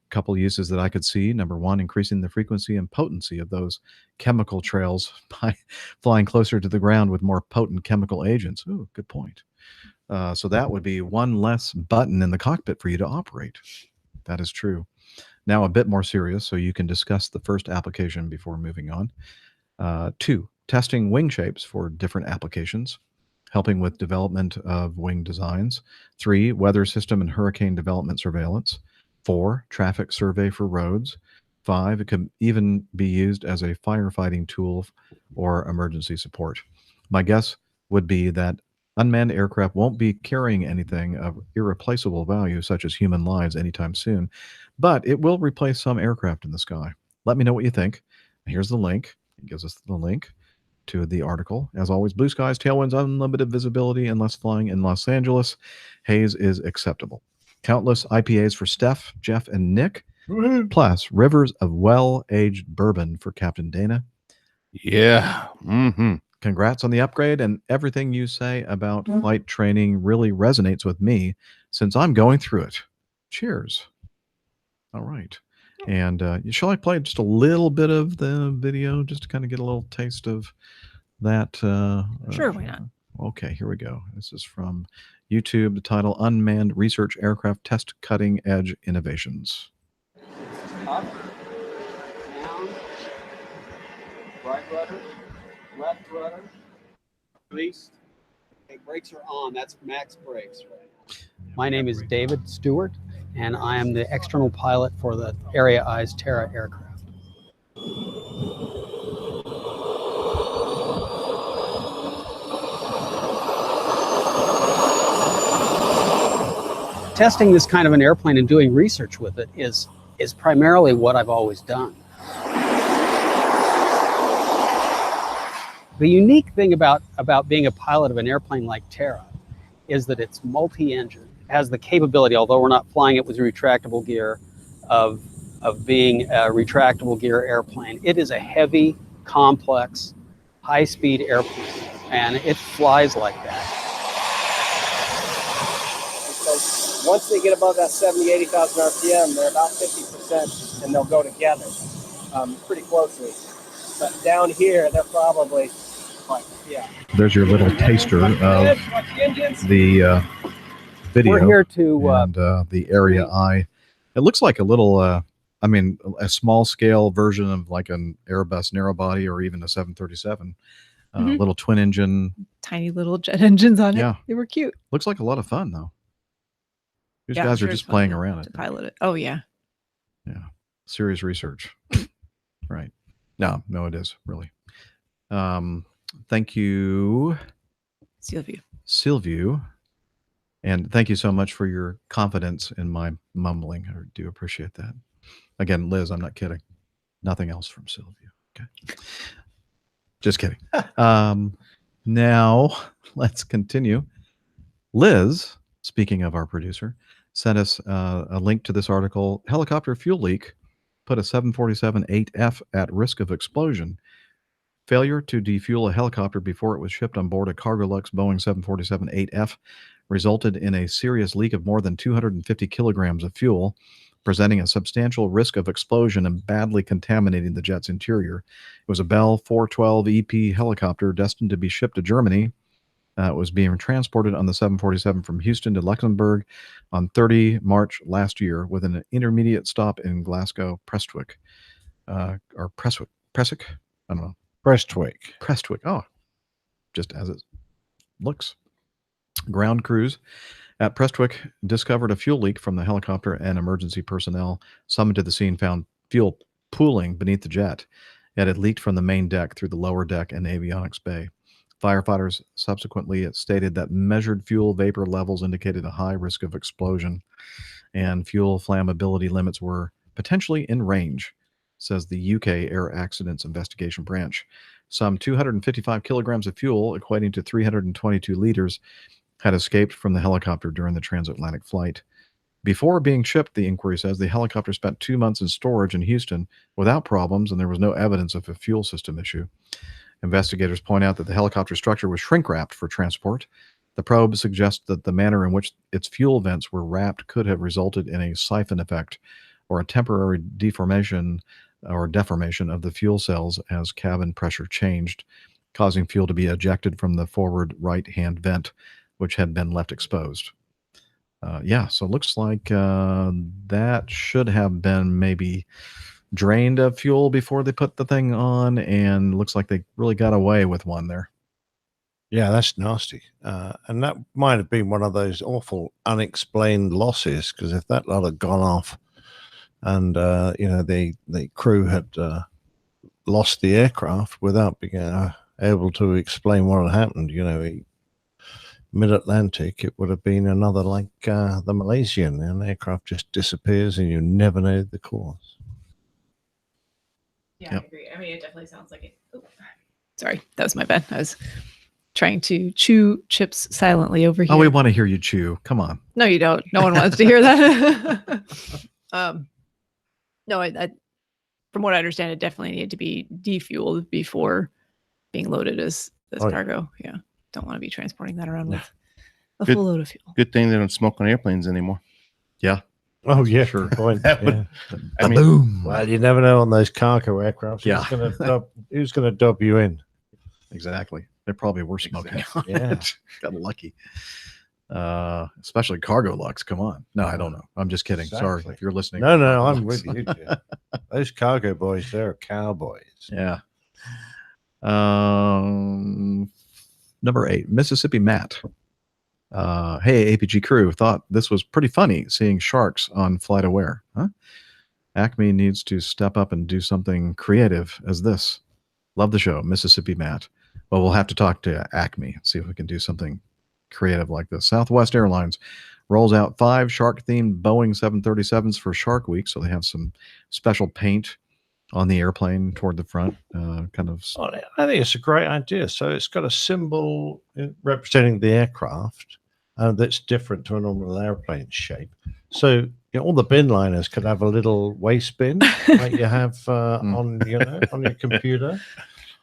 A couple uses that I could see. Number one, increasing the frequency and potency of those chemical trails by flying closer to the ground with more potent chemical agents. Ooh, good point. So that would be one less button in the cockpit for you to operate. That is true. Now a bit more serious, so you can discuss the first application before moving on. 2, testing wing shapes for different applications, helping with development of wing designs. 3, weather system and hurricane development surveillance. 4, traffic survey for roads. 5, it can even be used as a firefighting tool or emergency support. My guess would be that unmanned aircraft won't be carrying anything of irreplaceable value, such as human lives, anytime soon, but it will replace some aircraft in the sky. Let me know what you think. Here's the link. It gives us the link to the article. As always, blue skies, tailwinds, unlimited visibility, unless flying in Los Angeles. Haze is acceptable. Countless IPAs for Steph, Jeff, and Nick, plus rivers of well-aged bourbon for Captain Dana. Yeah. Mm-hmm. Congrats on the upgrade, and everything you say about flight training really resonates with me since I'm going through it. Cheers. All right. And shall I play just a little bit of the video just to kind of get a little taste of that? Sure, why not? Okay, here we go. This is from YouTube, the title Unmanned Research Aircraft Test Cutting Edge Innovations. Up, down, right rudder, left rudder, released. Okay, brakes are on. That's max brakes right now. My name is David Stewart, and I am the external pilot for the Area I's Terra aircraft. Testing this kind of an airplane and doing research with it is primarily what I've always done. The unique thing about being a pilot of an airplane like Terra is that it's multi-engine. It has the capability, although we're not flying it with retractable gear, of being a retractable gear airplane. It is a heavy, complex, high-speed airplane, and it flies like that. Because once they get above that 70, 80,000 RPM, they're about 50%, and they'll go together pretty closely. But down here, they're probably like, yeah. There's your little taster of the video. We're here to and the Area I. It looks like a little, a small scale version of like an Airbus narrow body or even a 737. Little twin engine. Tiny little jet engines on it. Yeah. They were cute. Looks like a lot of fun though. These Yeah, guys I'm are sure just it's fun playing to- around to it. pilot it. Oh yeah. Yeah. Serious research. Right. No, it is really. Thank you, Sylvie. And thank you so much for your confidence in my mumbling. I do appreciate that. Again, Liz, I'm not kidding. Nothing else from Sylvia. Okay. Just kidding. Now, let's continue. Liz, speaking of our producer, sent us a link to this article. Helicopter fuel leak put a 747-8F at risk of explosion. Failure to defuel a helicopter before it was shipped on board a Cargolux Boeing 747-8F resulted in a serious leak of more than 250 kilograms of fuel, presenting a substantial risk of explosion and badly contaminating the jet's interior. It was a Bell 412 EP helicopter destined to be shipped to Germany. It was being transported on the 747 from Houston to Luxembourg on 30 March last year with an intermediate stop in Glasgow, Prestwick. Or Prestwick? I don't know. Prestwick. Oh, just as it looks. Ground crews at Prestwick discovered a fuel leak from the helicopter, and emergency personnel summoned to the scene found fuel pooling beneath the jet. It had leaked from the main deck through the lower deck and avionics bay. Firefighters subsequently stated that measured fuel vapor levels indicated a high risk of explosion, and fuel flammability limits were potentially in range, says the UK Air Accidents Investigation Branch. Some 255 kilograms of fuel, equating to 322 liters, had escaped from the helicopter during the transatlantic flight. Before being shipped, the inquiry says, the helicopter spent 2 months in storage in Houston without problems, and there was no evidence of a fuel system issue. Investigators point out that the helicopter structure was shrink-wrapped for transport. The probe suggests that the manner in which its fuel vents were wrapped could have resulted in a siphon effect or a temporary deformation or deformation of the fuel cells as cabin pressure changed, causing fuel to be ejected from the forward right-hand vent, which had been left exposed. So it looks like that should have been maybe drained of fuel before they put the thing on, and looks like they really got away with one there. Yeah, that's nasty. And that might have been one of those awful unexplained losses, because if that lot had gone off and, the crew had lost the aircraft without being able to explain what had happened, mid-Atlantic, it would have been another like the Malaysian. An aircraft just disappears and you never know the cause. Yeah, I agree. I mean, it definitely sounds like it. Oh, sorry, that was my bad. I was trying to chew chips silently over here. Oh, we want to hear you chew. Come on. No, you don't. No one wants to hear that. No, I, from what I understand, it definitely needed to be defueled before being loaded as cargo. Yeah, don't want to be transporting that around with a full load of fuel. Good thing they don't smoke on airplanes anymore. Yeah. Oh yeah, sure. Point. Boom. Well, you never know on those cargo aircraft. Yeah. Who's going to dub you in? Exactly. They probably were smoking. Yeah. Got lucky. Especially Cargolux. Come on. No, I don't know. I'm just kidding. Exactly. Sorry if you're listening. No, I'm with you. Jim. Those cargo boys, they're cowboys. Yeah. Number 8, Mississippi Matt. Hey, APG crew, thought this was pretty funny seeing sharks on Flight Aware. Huh? Acme needs to step up and do something creative as this. Love the show, Mississippi Matt. Well, we'll have to talk to Acme and see if we can do something creative like this. Southwest Airlines rolls out 5 shark-themed Boeing 737s for Shark Week, so they have some special paint on the airplane toward the front, kind of. Well, I think it's a great idea. So it's got a symbol representing the aircraft that's different to a normal airplane shape. So all the bin liners could have a little waste bin like you have on your computer,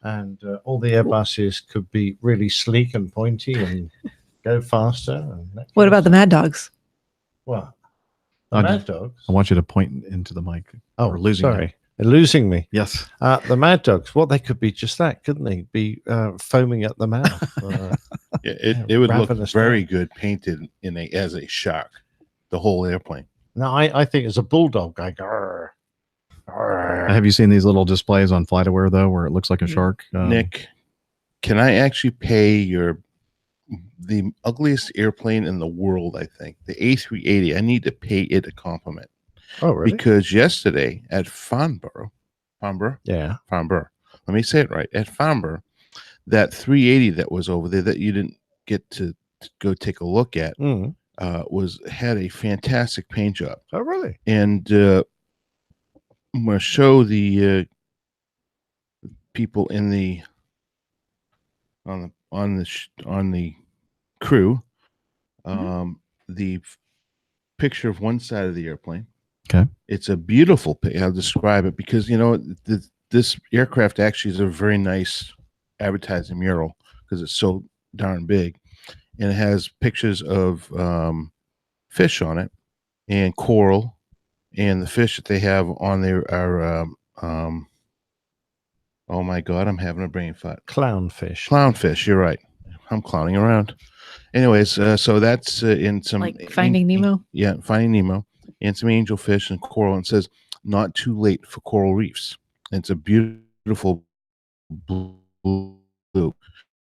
and all the Airbuses could be really sleek and pointy and go faster. And what about the Mad Dogs? Well, the Mad Dogs. I want you to point into the mic. Oh, we're losing sorry. you. They're losing me. Yes. The Mad Dogs. Well, they could be just that, couldn't they? Be foaming at the mouth. It would look very good painted as a shark, the whole airplane. No, I think it's a bulldog. Like, arr, arr. Have you seen these little displays on FlightAware though, where it looks like a shark? Nick, can I actually pay the ugliest airplane in the world? I think the A380. I need to pay it a compliment. Oh, really? Because yesterday at Farnborough, Farnborough. Yeah. Farnborough. Let me say it right. At Farnborough, that 380 that was over there that you didn't get to go take a look at had a fantastic paint job. Oh, really? And I'm going to show the people in the on the crew the picture of one side of the airplane. Okay. It's a beautiful pic. I'll describe it because this aircraft actually is a very nice advertising mural because it's so darn big, and it has pictures of fish on it and coral, and the fish that they have on there are oh my god, I'm having a brain fart. Clownfish. Clownfish. You're right. I'm clowning around. Anyways, so that's in some Like Finding Nemo. Yeah, Finding Nemo, and some angelfish and coral. And it says not too late for coral reefs. And it's a beautiful blue. On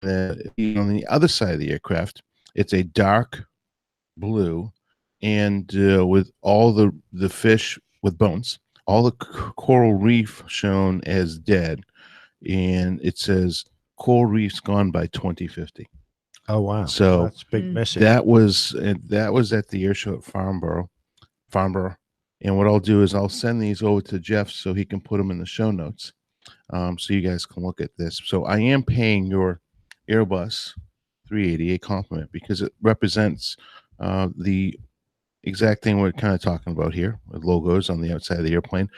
the other side of the aircraft, it's a dark blue, and with all the fish with bones, all the coral reef shown as dead, and it says coral reefs gone by 2050. Oh wow! So that's a big message. That was at the air show at Farnborough, and what I'll do is I'll send these over to Jeff so he can put them in the show notes, so you guys can look at this. So I am paying your Airbus 380 a compliment because it represents the exact thing we're kind of talking about here with logos on the outside of the airplane.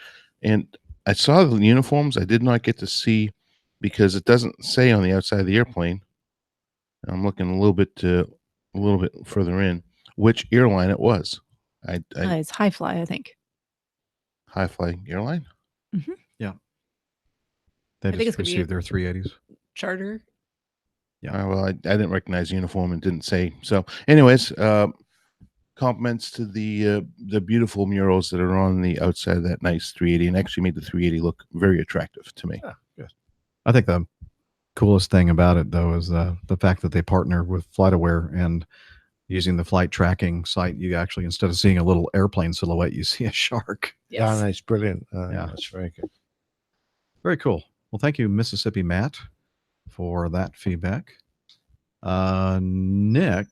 And I saw the uniforms. I did not get to see because it doesn't say on the outside of the airplane. I'm looking a little bit further in which airline it was. It's High Fly, I think. High Fly Airline. Yeah. They I think it's just gonna be received their 380s. Charter. Yeah. Well, I didn't recognize the uniform and didn't say. So, anyways, compliments to the beautiful murals that are on the outside of that nice 380, and actually made the 380 look very attractive to me. Yeah, good. I think the coolest thing about it, though, is the fact that they partner with FlightAware, and using the flight tracking site, you actually, instead of seeing a little airplane silhouette, you see a shark. Yeah, that's brilliant. Yeah. That's very good. Very cool. Well, thank you, Mississippi Matt, for that feedback. Nick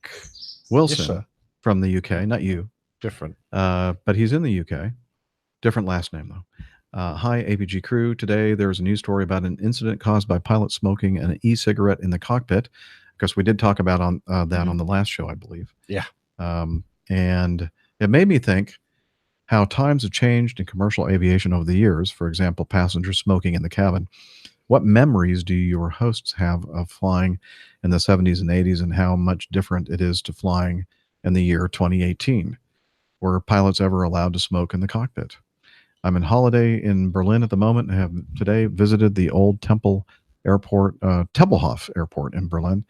Wilson sir. from the UK, not you. Different. But he's in the UK. Different last name, though. Hi, APG crew. Today, there's a news story about an incident caused by pilots smoking an e-cigarette in the cockpit. Because we did talk about that on the last show, I believe. Yeah. And it made me think how times have changed in commercial aviation over the years. For example, passengers smoking in the cabin. What memories do your hosts have of flying in the 70s and 80s, and how much different it is to flying in the year 2018? Were pilots ever allowed to smoke in the cockpit? I'm in holiday in Berlin at the moment and have today visited the old Tempelhof Airport in Berlin.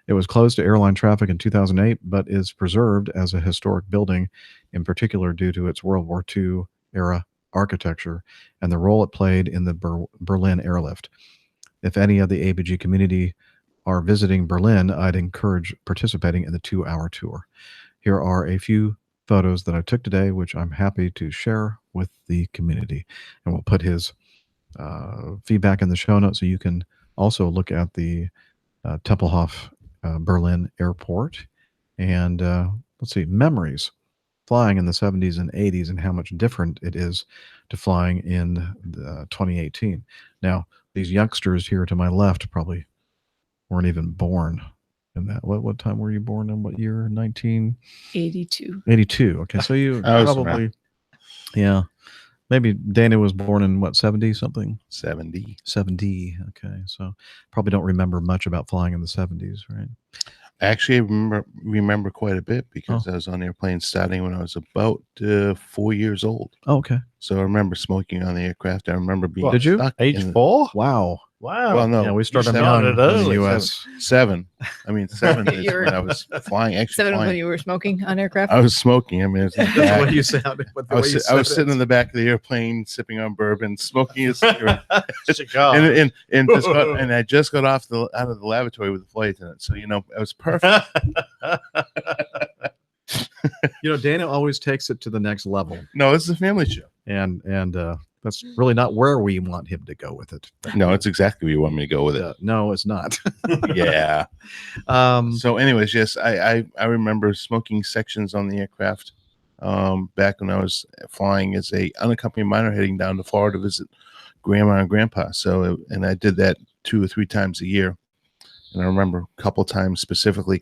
It was closed to airline traffic in 2008, but is preserved as a historic building, in particular due to its World War II era architecture and the role it played in the Berlin airlift. If any of the APG community are visiting Berlin, I'd encourage participating in the 2-hour tour. Here are a few photos that I took today, which I'm happy to share with the community. And we'll put his feedback in the show notes so you can also look at the Tempelhof Berlin Airport. And let's see, memories. Flying in the 70s and 80s and how much different it is to flying in 2018. Now, these youngsters here to my left probably weren't even born in that. What time were you born in? What year? 1982. 82. Okay, so you probably, yeah. Maybe Dana was born in what, 70 something? 70. 70. Okay, so probably don't remember much about flying in the 70s, right? Actually, I remember quite a bit because I was on airplanes starting when I was about 4 years old. Oh, okay. So I remember smoking on the aircraft. I remember being Did you? stuck Age in 4? Wow. Wow. Well, no. Yeah, we started seven young it in the early. U.S. 7. I mean, 7 is You were- when I was flying. Actually, 7 flying. when you were smoking on aircraft. I was smoking. I mean, it was in the That's back. what you sounded. I was sitting in the back of the airplane, sipping on bourbon, smoking a cigarette, Cigar. and I just got out of the lavatory with the flight attendant. So it was perfect. Dana always takes it to the next level. No, this is a family show. And That's really not where we want him to go with it. No, it's exactly where you want me to go with it. No, it's not. Yeah. So anyways, yes, I remember smoking sections on the aircraft back when I was flying as a unaccompanied minor heading down to Florida to visit grandma and grandpa. So, and I did that 2 or 3 times a year. And I remember a couple times specifically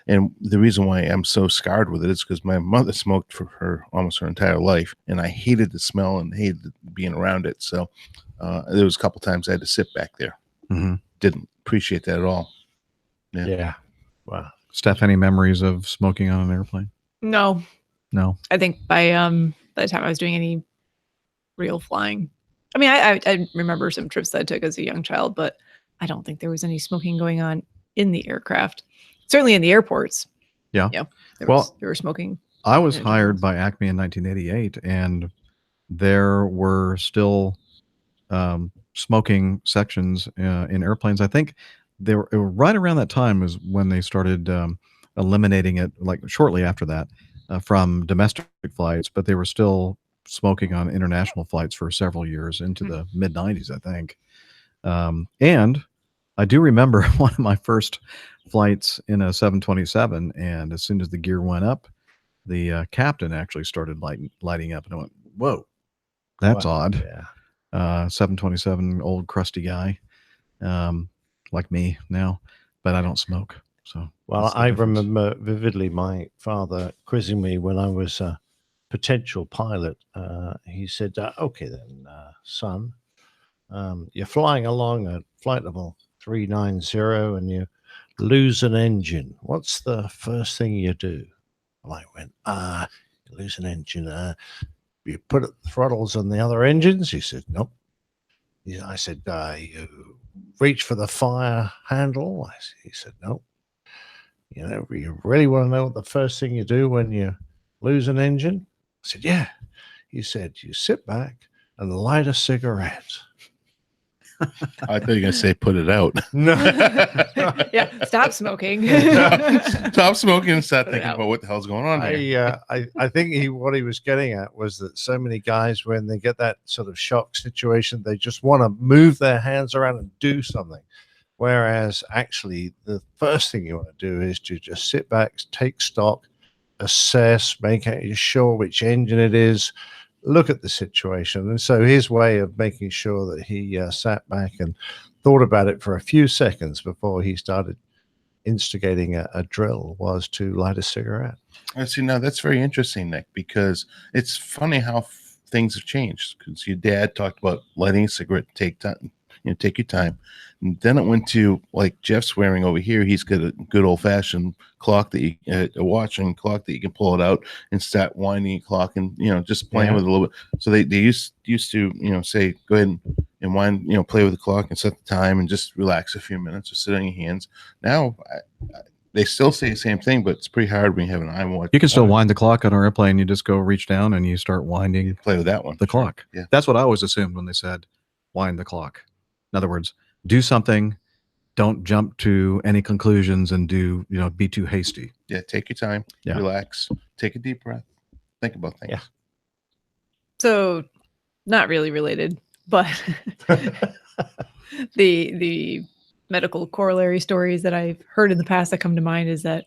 and the reason why I'm so scarred with it is because my mother smoked for almost her entire life, and I hated the smell and hated being around it. So there was a couple times I had to sit back there. Mm-hmm. Didn't appreciate that at all. Yeah. Wow. Steph, any memories of smoking on an airplane? No. No. I think by the time I was doing any real flying, I mean, I remember some trips that I took as a young child, but I don't think there was any smoking going on in the aircraft. Certainly in the airports. Yeah. Yeah. There were smoking. I was hired by Acme in 1988, and there were still smoking sections in airplanes. I think they were right around that time is when they started eliminating it, like shortly after that, from domestic flights, but they were still smoking on international flights for several years into the mid 90s, I think. And I do remember one of my first flights in a 727, and as soon as the gear went up, the captain actually started lighting up, and I went, "Whoa, that's odd." Yeah. 727, old crusty guy, like me now, but I don't smoke. So, well, I remember vividly my father quizzing me when I was a potential pilot. He said, "Okay, then, son, you're flying along at flight level 390 and you lose an engine. What's the first thing you do?" Well, I went, you lose an engine. You put the throttles on the other engines? He said, "Nope." I said, "You reach for the fire handle?" He said, "Nope." You really want to know what the first thing you do when you lose an engine? I said, "Yeah." He said, "You sit back and light a cigarette." I thought you were going to say put it out. No. Yeah, stop smoking. Stop smoking and start thinking about what the hell's going on here. I think what he was getting at was that so many guys, when they get that sort of shock situation, they just want to move their hands around and do something. Whereas actually the first thing you want to do is to just sit back, take stock, assess, make sure which engine it is, look at the situation. And so his way of making sure that he sat back and thought about it for a few seconds before he started instigating a drill was to light a cigarette. I see. Now that's very interesting, Nick, because it's funny how things have changed. Because your dad talked about lighting a cigarette, take time, take your time. And then it went to like Jeff's wearing over here. He's got a good old fashioned clock that a watch and clock that you can pull it out and start winding a clock and just playing with it a little bit. So they used to say go ahead and wind, play with the clock and set the time and just relax a few minutes or sit on your hands. Now they still say the same thing, but it's pretty hard when you have an iWatch. You can still wind the clock on an airplane. You just go reach down and you start winding. Play with that one. The clock. Yeah, that's what I always assumed when they said wind the clock. In other words, do something, don't jump to any conclusions and be too hasty. Yeah, take your time, relax, take a deep breath, think about things. Yeah. So, not really related, but the medical corollary stories that I've heard in the past that come to mind is that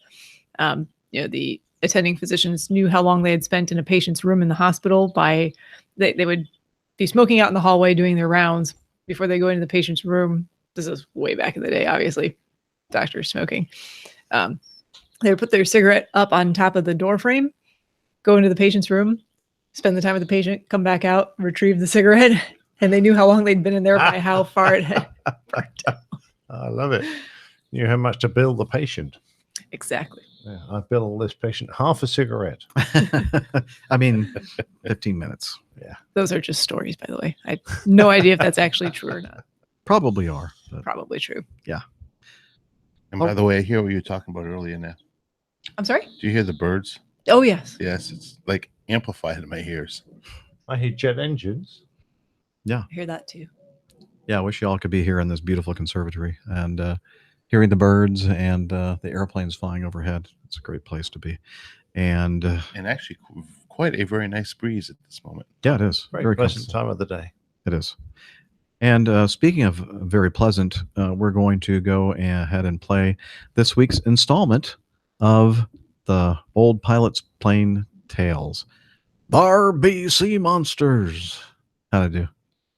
the attending physicians knew how long they had spent in a patient's room in the hospital by they would be smoking out in the hallway doing their rounds before they go into the patient's room. This is way back in the day, obviously, doctors smoking. They would put their cigarette up on top of the door frame, go into the patient's room, spend the time with the patient, come back out, retrieve the cigarette, and they knew how long they'd been in there by how far it had burnt out. I love it. You know how much to bill the patient. Exactly. Yeah, I bill this patient half a cigarette. I mean, 15 minutes. Yeah. Those are just stories, by the way. I have no idea if that's actually true or not. Probably are. Probably true. Yeah. And by the way, I hear what you were talking about earlier now. I'm sorry? Do you hear the birds? Oh, yes. Yes, it's like amplified in my ears. I hear jet engines. Yeah. I hear that too. Yeah, I wish y'all could be here in this beautiful conservatory and hearing the birds and the airplanes flying overhead. It's a great place to be. And actually quite a very nice breeze at this moment. Yeah, it is. Very pleasant time of the day. It is. And speaking of very pleasant, we're going to go ahead and play this week's installment of the Old Pilot's Plane Tales. The RBC Monsters. How'd I do?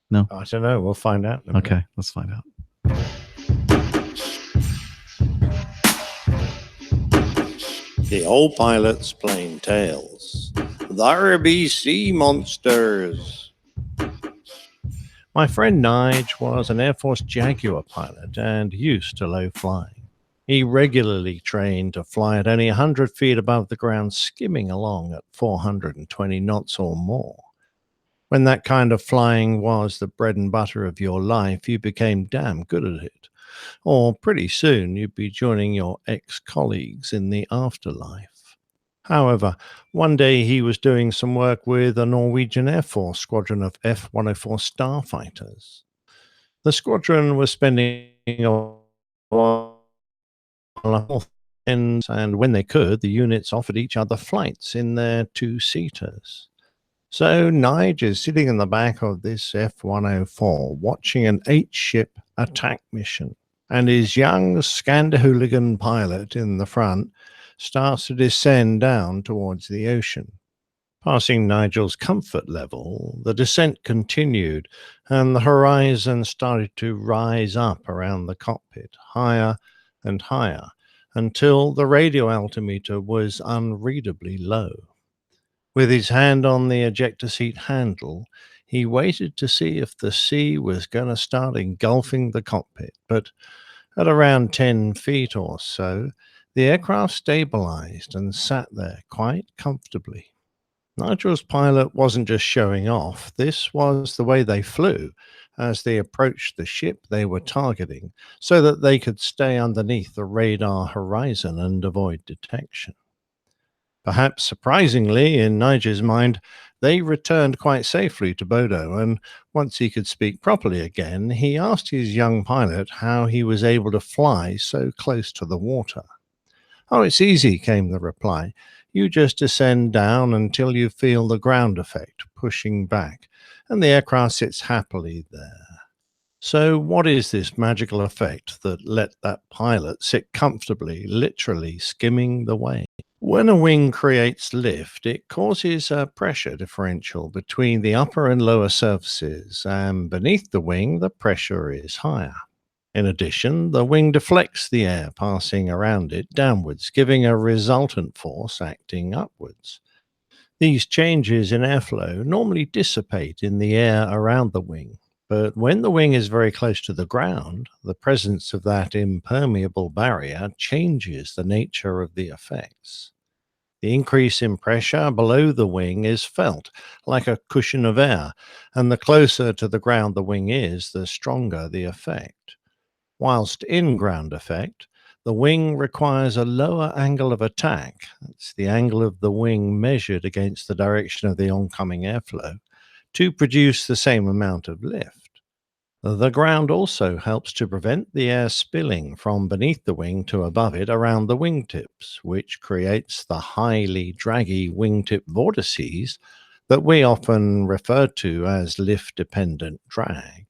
No? I don't know. We'll find out. Okay, let's find out. The Old Pilot's Plane Tales. The RBC Monsters. My friend Nige was an Air Force Jaguar pilot and used to low flying. He regularly trained to fly at only 100 feet above the ground, skimming along at 420 knots or more. When that kind of flying was the bread and butter of your life, you became damn good at it. Or pretty soon you'd be joining your ex-colleagues in the afterlife. However, one day he was doing some work with a Norwegian Air Force squadron of F-104 starfighters. The squadron was spending a and when they could, the units offered each other flights in their two-seaters. So Nige is sitting in the back of this F-104 watching an 8-ship attack mission, and his young Scandahooligan pilot in the front starts to descend down towards the ocean. Passing Nigel's comfort level, the descent continued, and the horizon started to rise up around the cockpit, higher and higher, until the radio altimeter was unreadably low. With his hand on the ejector seat handle, he waited to see if the sea was going to start engulfing the cockpit, but at around 10 feet or so, the aircraft stabilized and sat there quite comfortably. Nigel's pilot wasn't just showing off. This was the way they flew as they approached the ship they were targeting so that they could stay underneath the radar horizon and avoid detection. Perhaps surprisingly, in Nigel's mind, they returned quite safely to Bodo, and once he could speak properly again, he asked his young pilot how he was able to fly so close to the water. "Oh, it's easy," came the reply. "You just descend down until you feel the ground effect pushing back, and the aircraft sits happily there." So what is this magical effect that let that pilot sit comfortably, literally skimming the wave? When a wing creates lift, it causes a pressure differential between the upper and lower surfaces, and beneath the wing, the pressure is higher. In addition, the wing deflects the air passing around it downwards, giving a resultant force acting upwards. These changes in airflow normally dissipate in the air around the wing, but when the wing is very close to the ground, the presence of that impermeable barrier changes the nature of the effects. The increase in pressure below the wing is felt like a cushion of air, and the closer to the ground the wing is, the stronger the effect. Whilst in ground effect, the wing requires a lower angle of attack. That's the angle of the wing measured against the direction of the oncoming airflow, to produce the same amount of lift. The ground also helps to prevent the air spilling from beneath the wing to above it around the wingtips, which creates the highly draggy wingtip vortices that we often refer to as lift-dependent drag.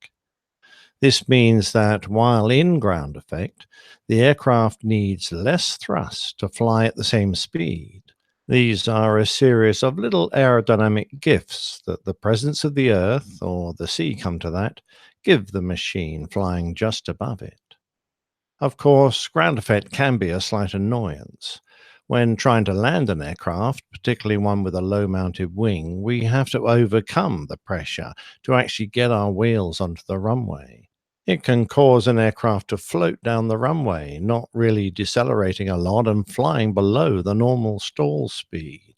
This means that while in ground effect, the aircraft needs less thrust to fly at the same speed. These are a series of little aerodynamic gifts that the presence of the earth, or the sea come to that, give the machine flying just above it. Of course, ground effect can be a slight annoyance. When trying to land an aircraft, particularly one with a low-mounted wing, we have to overcome the pressure to actually get our wheels onto the runway. It can cause an aircraft to float down the runway, not really decelerating a lot and flying below the normal stall speed.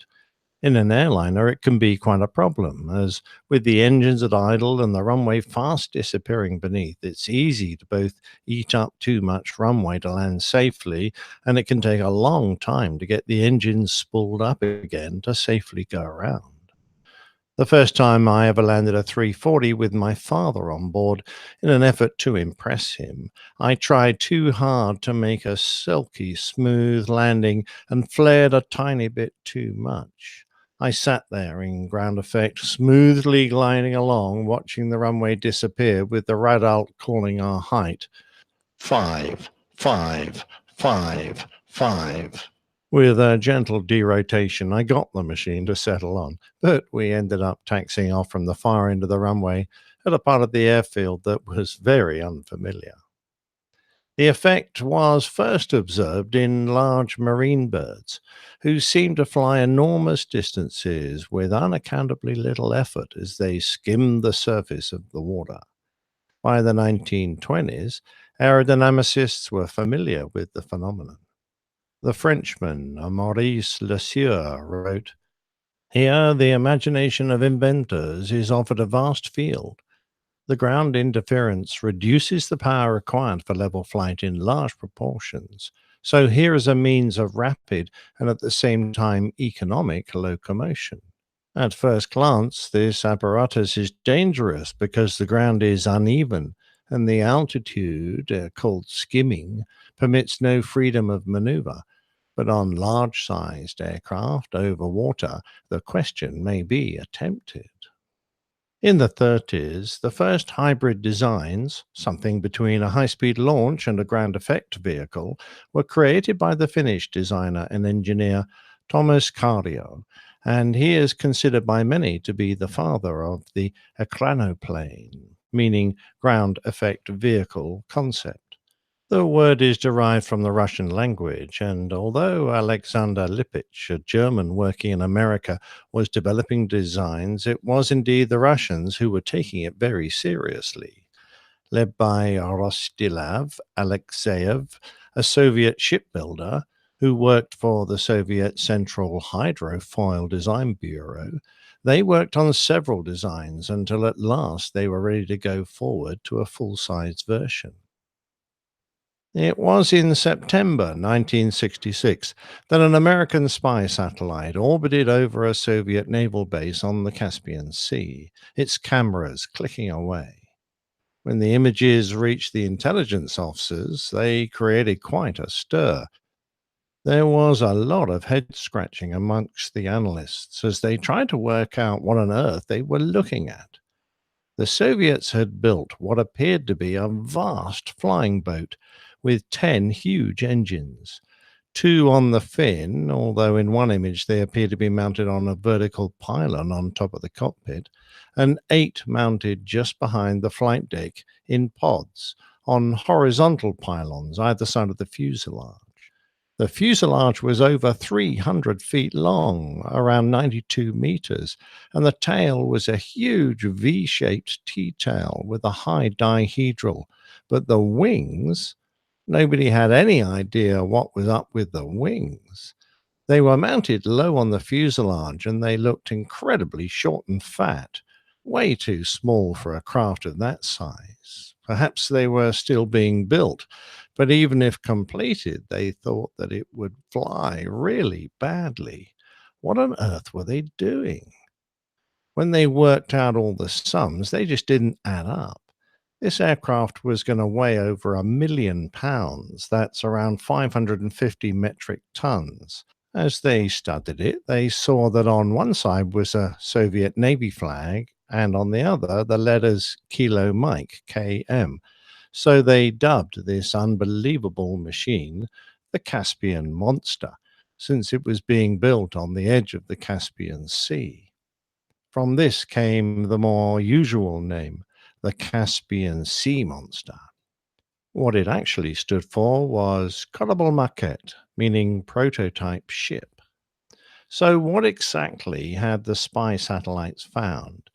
In an airliner, it can be quite a problem, as with the engines at idle and the runway fast disappearing beneath, it's easy to both eat up too much runway to land safely, and it can take a long time to get the engines spooled up again to safely go around. The first time I ever landed a 340 with my father on board in an effort to impress him, I tried too hard to make a silky smooth landing and flared a tiny bit too much. I sat there in ground effect, smoothly gliding along, watching the runway disappear with the radar calling our height. 5, 5, 5, 5. With a gentle derotation, I got the machine to settle on, but we ended up taxiing off from the far end of the runway at a part of the airfield that was very unfamiliar. The effect was first observed in large marine birds, who seemed to fly enormous distances with unaccountably little effort as they skimmed the surface of the water. By the 1920s, aerodynamicists were familiar with the phenomenon. The Frenchman Maurice Lesieur wrote, "Here the imagination of inventors is offered a vast field. The ground interference reduces the power required for level flight in large proportions. So here is a means of rapid and at the same time economic locomotion. At first glance, this apparatus is dangerous because the ground is uneven and the altitude, called skimming, permits no freedom of maneuver. But on large-sized aircraft over water, the question may be attempted." In the 30s, the first hybrid designs, something between a high-speed launch and a ground effect vehicle, were created by the Finnish designer and engineer Thomas Kallio, and he is considered by many to be the father of the ekranoplane, meaning ground effect vehicle concept. The word is derived from the Russian language, and although Alexander Lipich, a German working in America, was developing designs, it was indeed the Russians who were taking it very seriously. Led by Rostislav Alexeyev, a Soviet shipbuilder who worked for the Soviet Central Hydrofoil Design Bureau, they worked on several designs until at last they were ready to go forward to a full-size version. It was in September 1966 that an American spy satellite orbited over a Soviet naval base on the Caspian Sea, its cameras clicking away. When the images reached the intelligence officers, they created quite a stir. There was a lot of head-scratching amongst the analysts as they tried to work out what on earth they were looking at. The Soviets had built what appeared to be a vast flying boat with 10 huge engines, 2 on the fin, although in one image they appear to be mounted on a vertical pylon on top of the cockpit, and 8 mounted just behind the flight deck in pods on horizontal pylons either side of the fuselage. The fuselage was over 300 feet long, around 92 meters, and the tail was a huge V-shaped T-tail with a high dihedral. But the wings, nobody had any idea what was up with the wings. They were mounted low on the fuselage, and they looked incredibly short and fat, way too small for a craft of that size. Perhaps they were still being built, but even if completed, they thought that it would fly really badly. What on earth were they doing? When they worked out all the sums, they just didn't add up. This aircraft was going to weigh over 1 million pounds. That's around 550 metric tons. As they studied it, they saw that on one side was a Soviet Navy flag, and on the other, the letters Kilo Mike, KM. So they dubbed this unbelievable machine the Caspian Monster, since it was being built on the edge of the Caspian Sea. From this came the more usual name, the Caspian Sea Monster. What it actually stood for was Korabl Maquette, meaning prototype ship. So what exactly had the spy satellites found?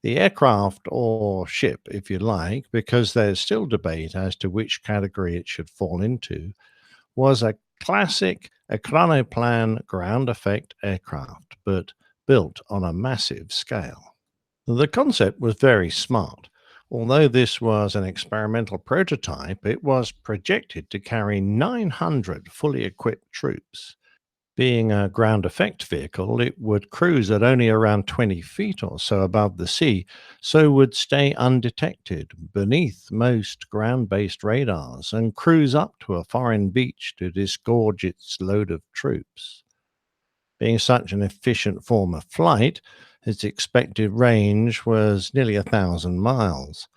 The aircraft, or ship if you like, because there's still debate as to which category it should fall into, was a classic ekranoplan ground effect aircraft, but built on a massive scale. The concept was very smart. Although this was an experimental prototype, it was projected to carry 900 fully equipped troops. Being a ground effect vehicle, it would cruise at only around 20 feet or so above the sea, so would stay undetected beneath most ground-based radars and cruise up to a foreign beach to disgorge its load of troops. Being such an efficient form of flight, its expected range was nearly 1,000 miles.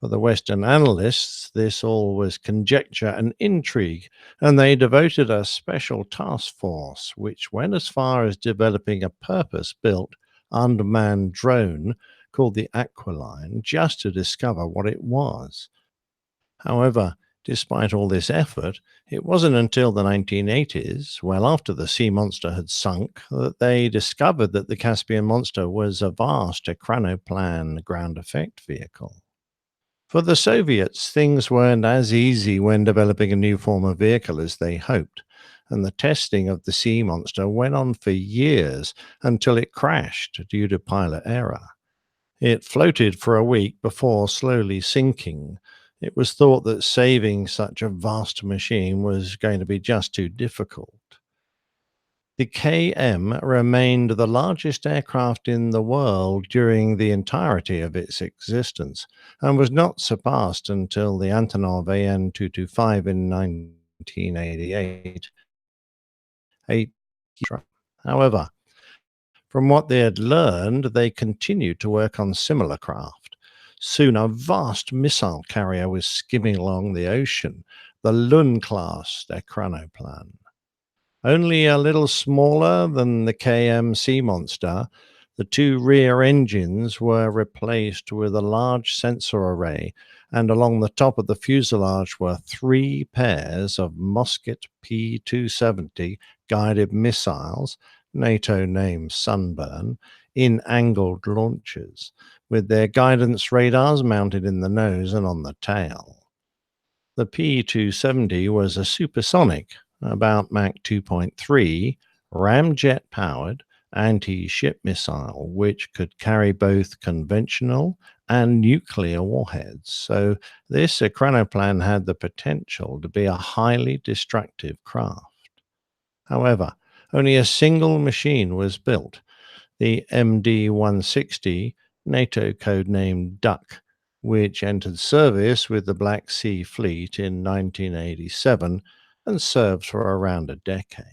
For the Western analysts, this all was conjecture and intrigue, and they devoted a special task force which went as far as developing a purpose-built unmanned drone called the Airline just to discover what it was. However, despite all this effort, it wasn't until the 1980s, well after the Sea Monster had sunk, that they discovered that the Caspian Monster was a vast Ekranoplan ground effect vehicle. For the Soviets, things weren't as easy when developing a new form of vehicle as they hoped, and the testing of the Sea Monster went on for years until it crashed due to pilot error. It floated for a week before slowly sinking. It was thought that saving such a vast machine was going to be just too difficult. The KM remained the largest aircraft in the world during the entirety of its existence and was not surpassed until the Antonov AN-225 in 1988. However, from what they had learned, they continued to work on similar craft. Soon a vast missile carrier was skimming along the ocean, the Lund-class Ekranoplan. Only a little smaller than the KM Sea Monster, the two rear engines were replaced with a large sensor array, and along the top of the fuselage were 3 pairs of Musket P-270 guided missiles, NATO named Sunburn, in angled launchers, with their guidance radars mounted in the nose and on the tail. The P-270 was a supersonic, about Mach 2.3, ramjet-powered anti-ship missile, which could carry both conventional and nuclear warheads. So this Ekranoplan had the potential to be a highly destructive craft. However, only a single machine was built, the MD-160, NATO codenamed Duck, which entered service with the Black Sea Fleet in 1987 and served for around a decade.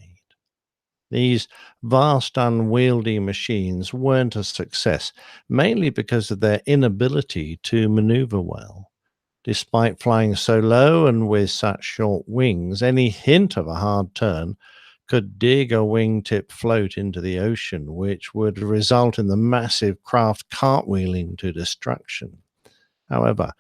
These vast, unwieldy machines weren't a success, mainly because of their inability to maneuver well. Despite flying so low and with such short wings, any hint of a hard turn could dig a wingtip float into the ocean, which would result in the massive craft cartwheeling to destruction. However,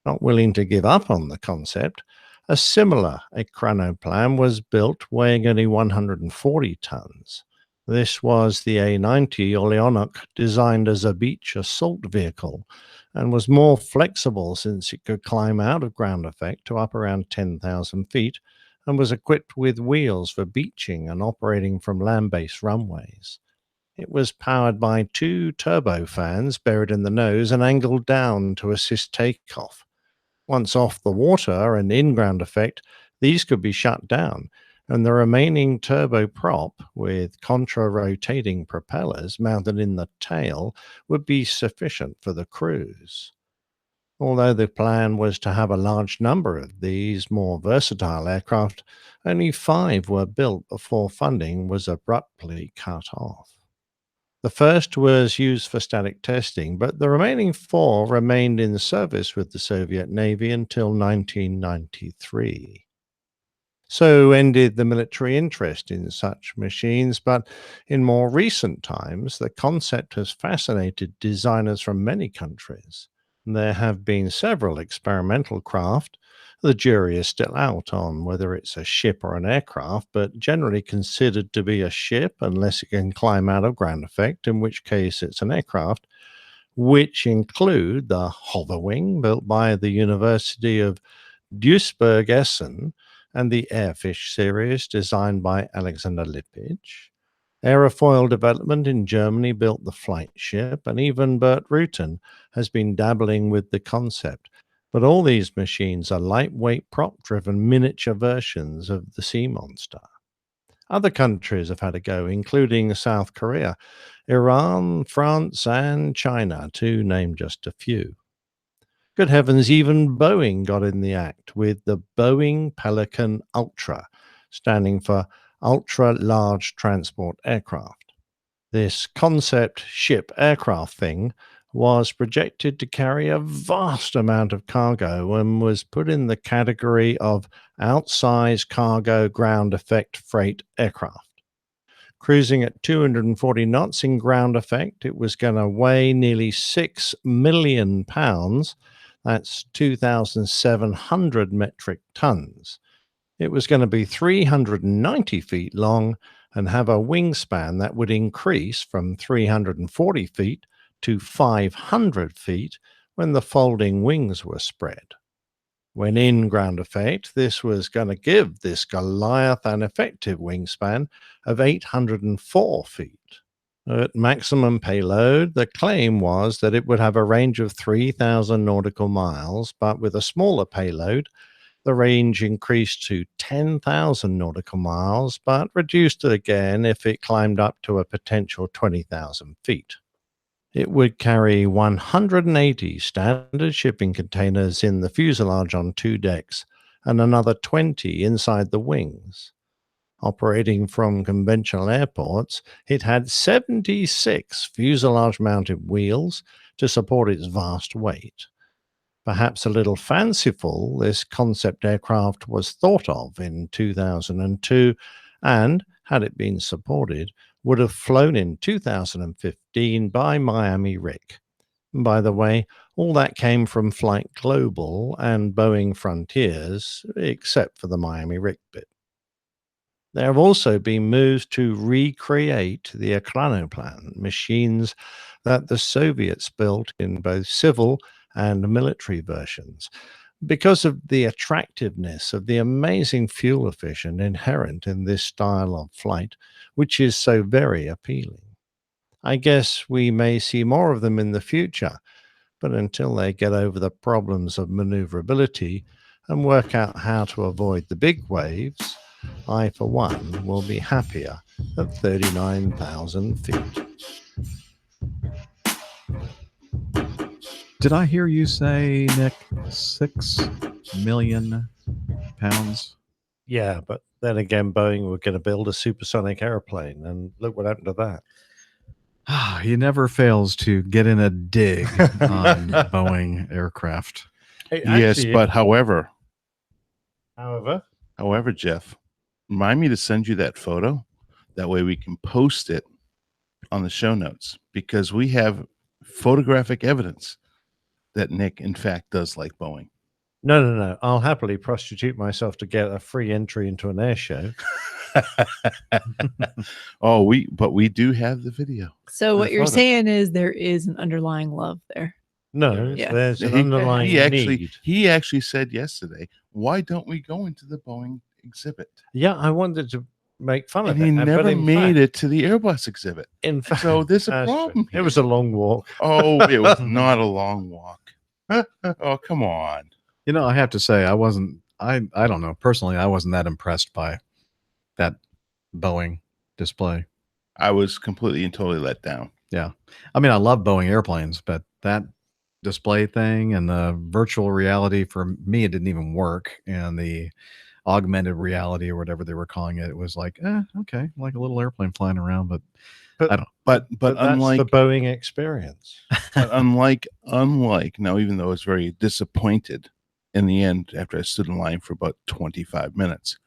not willing to give up on the concept, a similar Ekranoplan was built weighing only 140 tons. This was the A-90 Olyonok, designed as a beach assault vehicle, and was more flexible since it could climb out of ground effect to up around 10,000 feet, and was equipped with wheels for beaching and operating from land-based runways. It was powered by 2 turbofans buried in the nose and angled down to assist takeoff. Once off the water and in ground effect, these could be shut down, and the remaining turboprop, with contra-rotating propellers mounted in the tail, would be sufficient for the cruise. Although the plan was to have a large number of these more versatile aircraft, only 5 were built before funding was abruptly cut off. The first was used for static testing, but the remaining 4 remained in service with the Soviet Navy until 1993. So ended the military interest in such machines, but in more recent times, the concept has fascinated designers from many countries. There have been several experimental craft. The jury is still out on whether it's a ship or an aircraft, but generally considered to be a ship unless it can climb out of ground effect, in which case it's an aircraft, which include the Hoverwing, built by the University of Duisburg-Essen, and the Airfish series, designed by Alexander Lippisch. Aerofoil Development in Germany built the flight ship, and even Bert Rutan has been dabbling with the concept. But all these machines are lightweight, prop-driven miniature versions of the Sea Monster. Other countries have had a go, including South Korea, Iran, France, and China, to name just a few. Good heavens, even Boeing got in the act with the Boeing Pelican Ultra, standing for ultra-large transport aircraft. This concept ship aircraft thing was projected to carry a vast amount of cargo and was put in the category of outsized cargo ground effect freight aircraft. Cruising at 240 knots in ground effect, it was going to weigh nearly 6 million pounds. That's 2,700 metric tons. It was going to be 390 feet long and have a wingspan that would increase from 340 feet to 500 feet when the folding wings were spread. When in ground effect, this was going to give this Goliath an effective wingspan of 804 feet. At maximum payload, the claim was that it would have a range of 3,000 nautical miles, but with a smaller payload, the range increased to 10,000 nautical miles, but reduced again if it climbed up to a potential 20,000 feet. It would carry 180 standard shipping containers in the fuselage on 2 decks and another 20 inside the wings. Operating from conventional airports, it had 76 fuselage-mounted wheels to support its vast weight. Perhaps a little fanciful, this concept aircraft was thought of in 2002 and, had it been supported, would have flown in 2015 by Miami Rick. By the way, all that came from Flight Global and Boeing Frontiers, except for the Miami Rick bit. There have also been moves to recreate the Ekranoplan, machines that the Soviets built in both civil and military versions, because of the attractiveness of the amazing fuel efficiency inherent in this style of flight, which is so very appealing. I guess we may see more of them in the future, but until they get over the problems of maneuverability and work out how to avoid the big waves, I, for one, will be happier at 39,000 feet. Did I hear you say, Nick, 6 million pounds? Yeah, but then again, Boeing were going to build a supersonic airplane, and look what happened to that. He never fails to get in a dig on Boeing aircraft. Hey, Yes, actually, but however, Jeff, remind me to send you that photo. That way we can post it on the show notes, because we have photographic evidence that Nick, in fact, does like Boeing. No. I'll happily prostitute myself to get a free entry into an air show. But we do have the video. So what you're photo. saying is there is an underlying love there. No, Yeah. there's an underlying need. He actually said yesterday, why don't we go into the Boeing exhibit? Yeah, I wanted to make fun And of it. he but never in made fact- it to the Airbus exhibit. In fact, So there's a that's problem. true. It was a long walk. Oh, it was not a long walk. Oh, come on. You know, I have to say, I don't know, personally, I wasn't that impressed by that Boeing display. I was completely and totally let down. Yeah. I mean, I love Boeing airplanes, but that display thing and the virtual reality, for me, it didn't even work. And the augmented reality or whatever they were calling it, it was like, okay, like a little airplane flying around, but I don't. But That's unlike the Boeing experience. but unlike now, even though I was very disappointed in the end after I stood in line for about 25 minutes,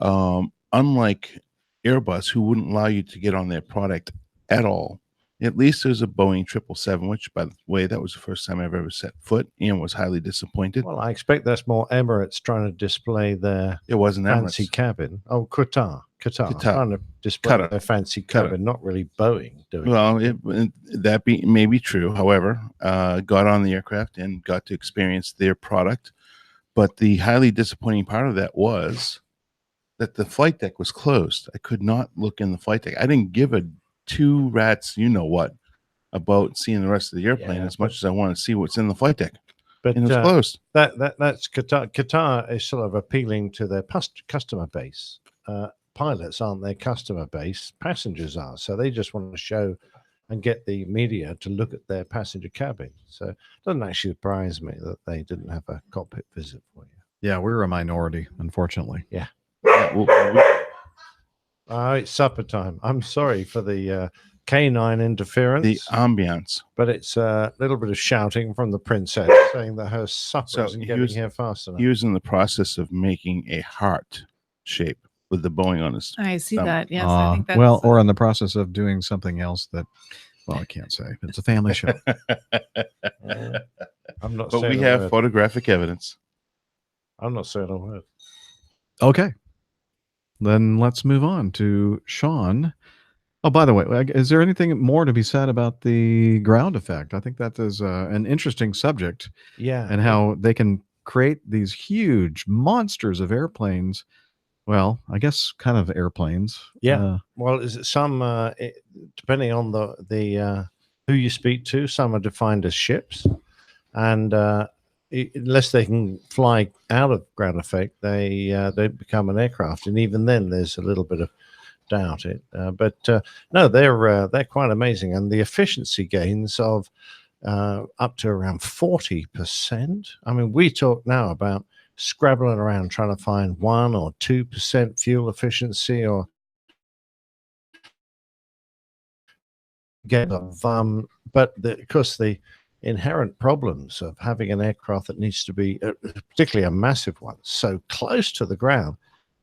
unlike Airbus, who wouldn't allow you to get on their product at all, at least there's a Boeing 777, which, by the way, that was the first time I've ever set foot and was highly disappointed. Well, I expect that's more Emirates trying to display their It wasn't fancy Emirates. cabin. Oh, Qatar Qatar. trying to display Qatar. their fancy Qatar. cabin, not really Boeing doing Well, that may be true. However, got on the aircraft and got to experience their product. But the highly disappointing part of that was that the flight deck was closed. I could not look in the flight deck. I didn't give a two rats, you know what, about seeing the rest of the airplane as much as I want to see what's in the flight deck. But and it was closed. That's Qatar. Qatar is sort of appealing to their customer base. Pilots aren't their customer base; passengers are. So they just want to show and get the media to look at their passenger cabin. So it doesn't actually surprise me that they didn't have a cockpit visit for you. Yeah, we're a minority, unfortunately. Yeah. Oh, it's supper time. I'm sorry for the canine interference. The ambience. But it's a little bit of shouting from the princess saying that her supper So isn't he getting was, here fast enough. he was in the process of making a heart shape with the bowing on his I see stomach. that. Yes, I think that's well, or in the process of doing something else that, well, I can't say. It's a family show. I'm not But saying we a have word. photographic evidence. I'm not saying a word. Okay. Then let's move on to Sean. Oh, by the way, is there anything more to be said about the ground effect? I think that is an interesting subject. Yeah. And how they can create these huge monsters of airplanes. Well, I guess kind of airplanes. Yeah. Well, is it some depending on the who you speak to, some are defined as ships, and unless they can fly out of ground effect, they become an aircraft, and even then, there's a little bit of doubt it. But no, they're quite amazing, and the efficiency gains of up to around 40%. I mean, we talk now about scrabbling around trying to find 1 or 2% fuel efficiency or get of but of course the inherent problems of having an aircraft that needs to be particularly a massive one so close to the ground,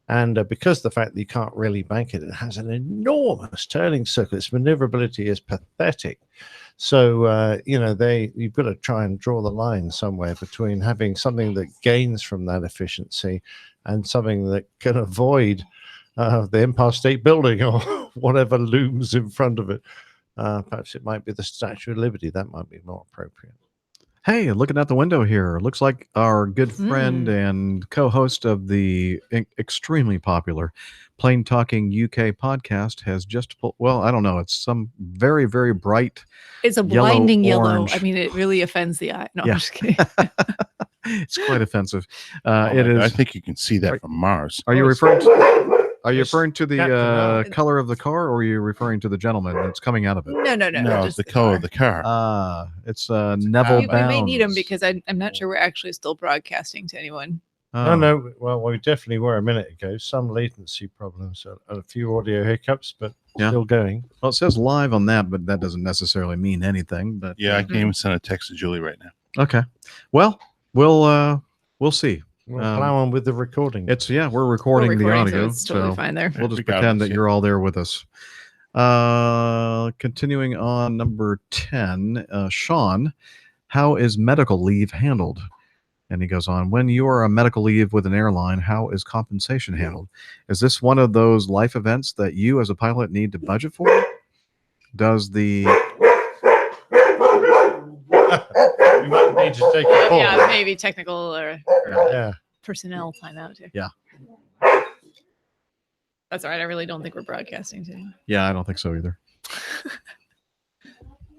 and because the fact that you can't really bank it, it has an enormous turning circle. Its maneuverability is pathetic. So you've got to try and draw the line somewhere between having something that gains from that efficiency and something that can avoid the Empire State Building or whatever looms in front of it. Perhaps it might be the Statue of Liberty. That might be more appropriate. Hey, looking out the window here, looks like our good friend and co-host of the extremely popular Plain Talking UK podcast has just well, I don't know, it's some very, very bright. It's a blinding yellow. orange. I mean, it really offends the eye. No, Yeah. I'm just kidding. It's quite offensive. Oh It my God, is. I think you can see that from Mars. Are you referring to? Are you Yes, referring to the Captain Ahab. color of the car, or are you referring to the gentleman that's coming out of it? No, No, just the color of the car. It's Neville we may need him Bounds. because I'm not sure we're actually still broadcasting to anyone. Oh. No. Well, we definitely were a minute ago. Some latency problems, a few audio hiccups, but Yeah. still going. Well, it says live on that, but that doesn't necessarily mean anything. But Yeah, I can't even send a text to Julie right now. okay. Well, we'll see. We'll plow on with the recording. We're recording the recording, audio, so it's totally fine there. We'll just Regardless, pretend that yeah. you're all there with us. Continuing on, number 10, Sean, how is medical leave handled? And he goes on, when you are on medical leave with an airline, how is compensation handled? Is this one of those life events that you as a pilot need to budget for? Does the We might need to take a pause. Yeah, maybe technical or Yeah. personnel timeout here. Yeah. That's all right. I really don't think we're broadcasting to anyone. Yeah, I don't think so either.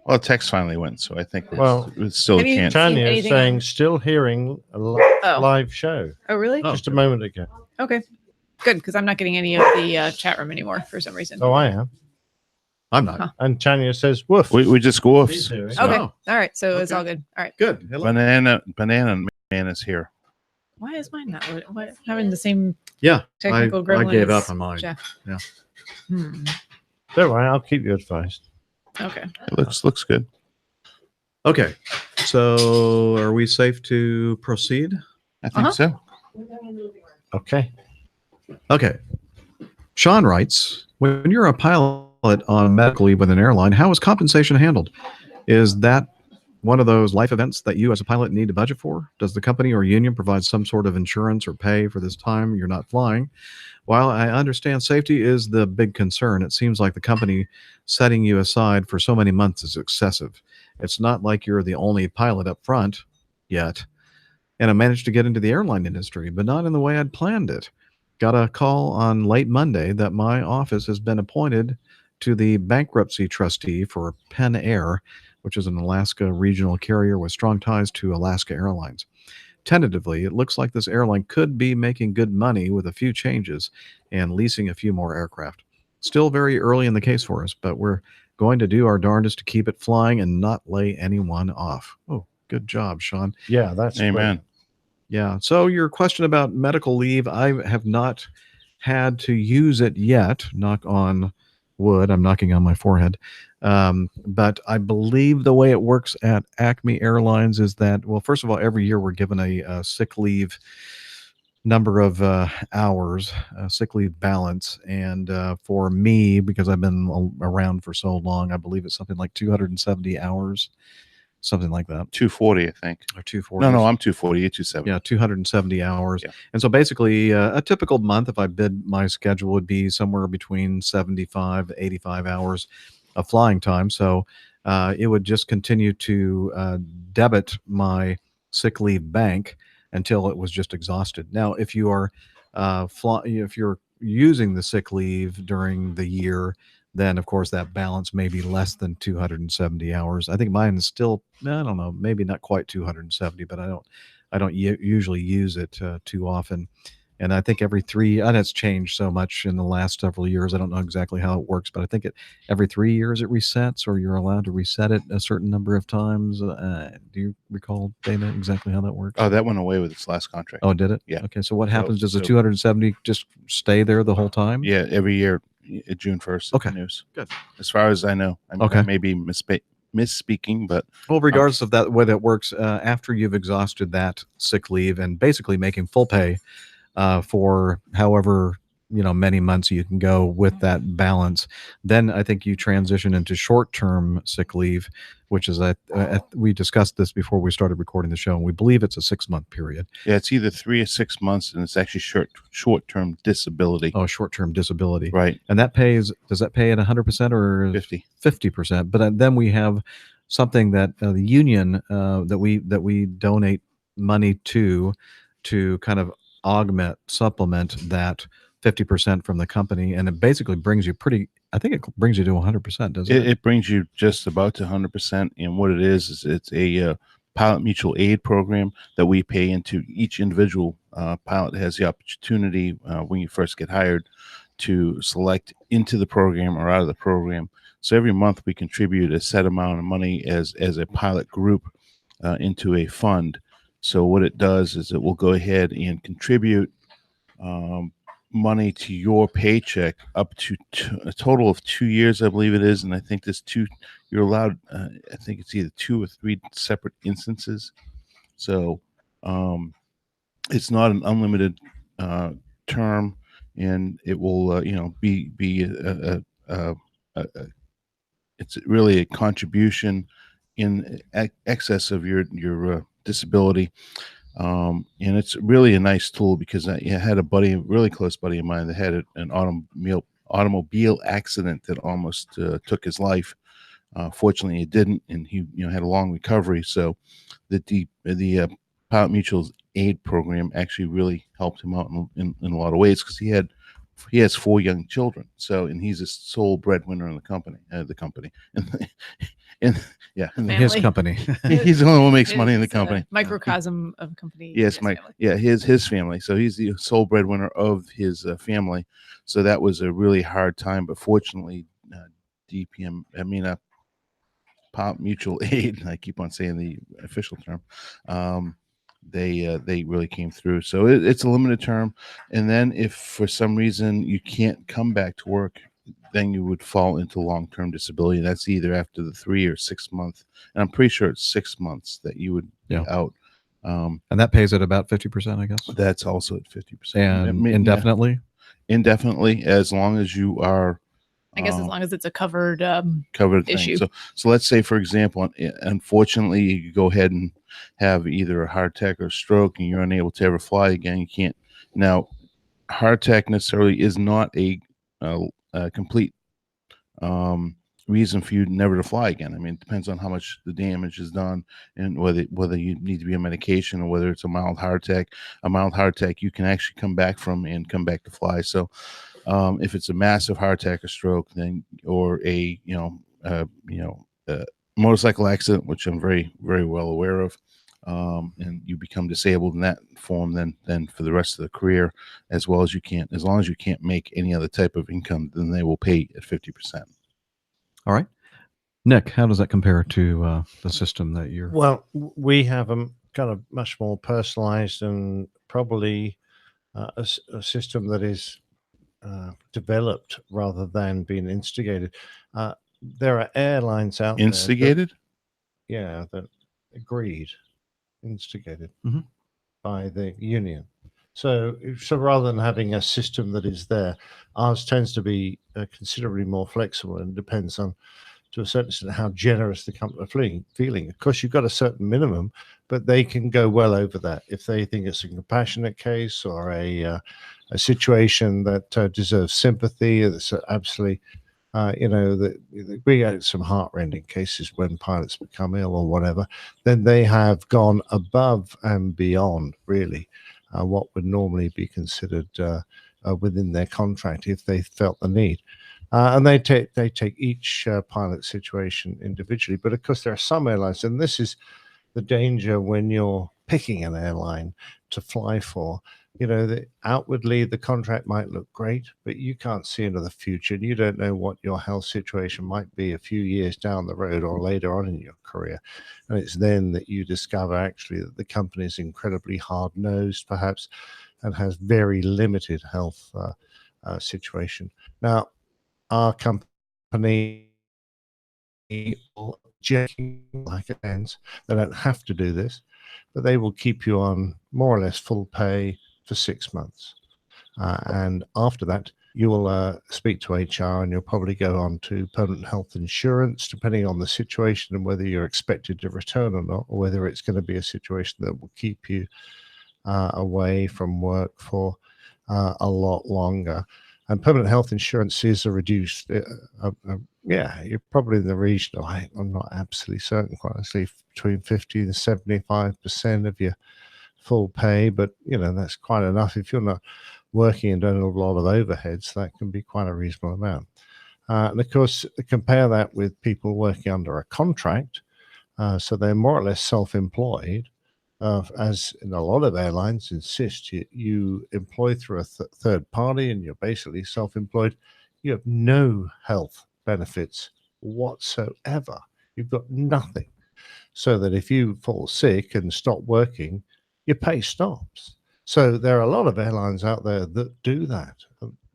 Well, text finally went, so I think Well, it's still Have you can't. seen Tanya is anything saying on- still hearing a live show. Oh, really? Just a moment ago. Okay. Good, because I'm not getting any of the chat room anymore for some reason. Oh, I am. I'm not. Huh. And Tanya says, woof. We just go off. He's hearing. Okay. Oh. All right. So it's all good. All right. Good. Banana man is here. Why is mine not why, having the same Yeah, technical I gremlin gave as up on mine. Jeff? Yeah. Don't worry, I'll keep you advised. Okay. It looks good. Okay. So are we safe to proceed? I think so. Okay. Okay. Sean writes, when you're a pilot on medical leave with an airline, how is compensation handled? Is that one of those life events that you as a pilot need to budget for? Does the company or union provide some sort of insurance or pay for this time you're not flying? While I understand safety is the big concern, it seems like the company setting you aside for so many months is excessive. It's not like you're the only pilot up front yet. And I managed to get into the airline industry, but not in the way I'd planned it. Got a call on late Monday that my office has been appointed to the bankruptcy trustee for Penn Air, which is an Alaska regional carrier with strong ties to Alaska Airlines. Tentatively, it looks like this airline could be making good money with a few changes and leasing a few more aircraft. Still very early in the case for us, but we're going to do our darndest to keep it flying and not lay anyone off. Oh, good job, Sean. Yeah, that's Amen. Yeah. So your question about medical leave, I have not had to use it yet. Knock on wood. I'm knocking on my forehead. But I believe the way it works at Acme Airlines is that, well, first of all, every year we're given a sick leave number of hours, sick leave balance. And for me, because I've been around for so long, I believe it's something like 270 hours, something like that. 240, I think. Or 240. No, I'm 240. You're 270. Yeah, 270 hours. Yeah. And so basically, a typical month, if I bid my schedule, would be somewhere between 75, 85 hours of flying time. So it would just continue to debit my sick leave bank until it was just exhausted. Now, if you are if you're using the sick leave during the year, then of course that balance may be less than 270 hours. I think mine is still, I don't know, maybe not quite 270, but I don't usually use it too often. And I think every and it's changed so much in the last several years. I don't know exactly how it works, but I think every 3 years it resets, or you're allowed to reset it a certain number of times. Do you recall, Dana, exactly how that works? Oh, that went away with its last contract. Oh, did it? Yeah. Okay. So what happens? Does the 270 just stay there the whole time? Yeah, every year, June 1st. Okay. News. Good. As far as I know. I may be misspeaking, but well, regardless of that, way that works, after you've exhausted that sick leave and basically making full pay for however many months you can go with that balance, then I think you transition into short-term sick leave, which is we discussed this before we started recording the show, and we believe it's a 6-month period. Yeah, it's either 3 or 6 months, and it's actually short-term disability. Oh, short-term disability, right? And that pays. Does that pay at 100% or 50%? But then we have something that the union that we donate money to kind of supplement that 50% from the company, and it basically brings you I think it brings you to 100%, doesn't it? It brings you just about to 100%, and what it is it's a pilot mutual aid program that we pay into. Each individual pilot has the opportunity when you first get hired to select into the program or out of the program. So every month we contribute a set amount of money as a pilot group into a fund. So what it does is it will go ahead and contribute money to your paycheck up to a total of 2 years, I believe it is. And I think you're allowed, I think it's either 2 or 3 separate instances. So it's not an unlimited term, and it will, be it's really a contribution in excess of your disability. And it's really a nice tool because I had a really close buddy of mine that had an automobile accident that almost took his life. Fortunately, it didn't, and he had a long recovery. So the Pilot Mutual's aid program actually really helped him out in a lot of ways, because he has 4 young children. So, and he's a sole breadwinner in the company, and his company. He's the only one who makes money in the company. Microcosm of company. Yes, his family. So he's the sole breadwinner of his family. So that was a really hard time, but fortunately, Pilot Mutual Aid, I keep on saying the official term, they really came through. So it's a limited term, and then if for some reason you can't come back to work, then you would fall into long-term disability. That's either after the 3 or 6 month, and I'm pretty sure it's 6 months that you would be out. And that pays at about 50%, I guess. That's also at 50%. And indefinitely? Indefinitely, as long as you are. I guess as long as it's a covered issue. Thing. So let's say, for example, unfortunately, you go ahead and have either a heart attack or stroke, and you're unable to ever fly again. You can't. Now, heart attack necessarily is not a complete reason for you never to fly again. I mean, it depends on how much the damage is done, and whether you need to be on medication, or whether it's a mild heart attack. A mild heart attack you can actually come back from and come back to fly. So if it's a massive heart attack or stroke, then, or a motorcycle accident, which I'm very, very well aware of, and you become disabled in that form, then for the rest of the career, as long as you can't make any other type of income, then they will pay at 50%. All right, Nick, how does that compare to the system that you're? Well, we have them kind of much more personalized, and probably a system that is developed rather than being instigated. There are airlines out there. Instigated? That agreed, instigated Mhm. by the union. So rather than having a system that is there, ours tends to be considerably more flexible and depends on, to a certain extent, how generous the company are feeling. Of course, you've got a certain minimum, but they can go well over that if they think it's a compassionate case or a situation that deserves sympathy. That's absolutely, we get some heartrending cases when pilots become ill or whatever. Then they have gone above and beyond, really, what would normally be considered within their contract if they felt the need. And they take each pilot situation individually. But of course, there are some airlines, and this is the danger when you're picking an airline to fly for. That outwardly the contract might look great, but you can't see into the future, and you don't know what your health situation might be a few years down the road or later on in your career. And it's then that you discover actually that the company is incredibly hard-nosed, perhaps, and has very limited health situation. Now, our company will checking like it ends. They don't have to do this, but they will keep you on more or less full pay for 6 months. And after that, you will speak to HR and you'll probably go on to permanent health insurance, depending on the situation and whether you're expected to return or not, or whether it's going to be a situation that will keep you away from work for a lot longer. And permanent health insurance is a reduced, you're probably in the region of, I'm not absolutely certain, quite honestly, between 50 and 75% of your full pay. But, that's quite enough. If you're not working and doing a lot of overheads, that can be quite a reasonable amount. And of course, compare that with people working under a contract. So they're more or less self-employed. As in a lot of airlines insist you employ through a third party and you're basically self-employed. You have no health benefits whatsoever. You've got nothing. So that if you fall sick and stop working, your pay stops. So there are a lot of airlines out there that do that.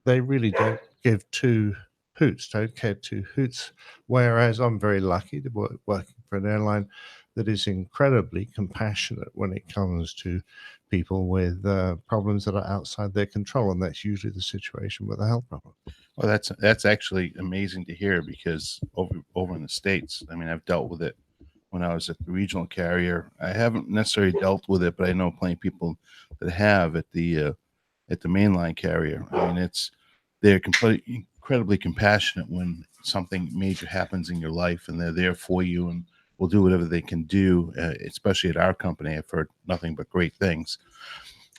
They really don't give two hoots, don't care two hoots. Whereas I'm very lucky to working for an airline that is incredibly compassionate when it comes to people with problems that are outside their control, and that's usually the situation with a health problem. Well, that's actually amazing to hear, because over in the States, I mean, I've dealt with it when I was at the regional carrier. I haven't necessarily dealt with it, but I know plenty of people that have at the mainline carrier. I mean, they're incredibly compassionate when something major happens in your life, and they're there for you and will do whatever they can do. Especially at our company, I've heard nothing but great things.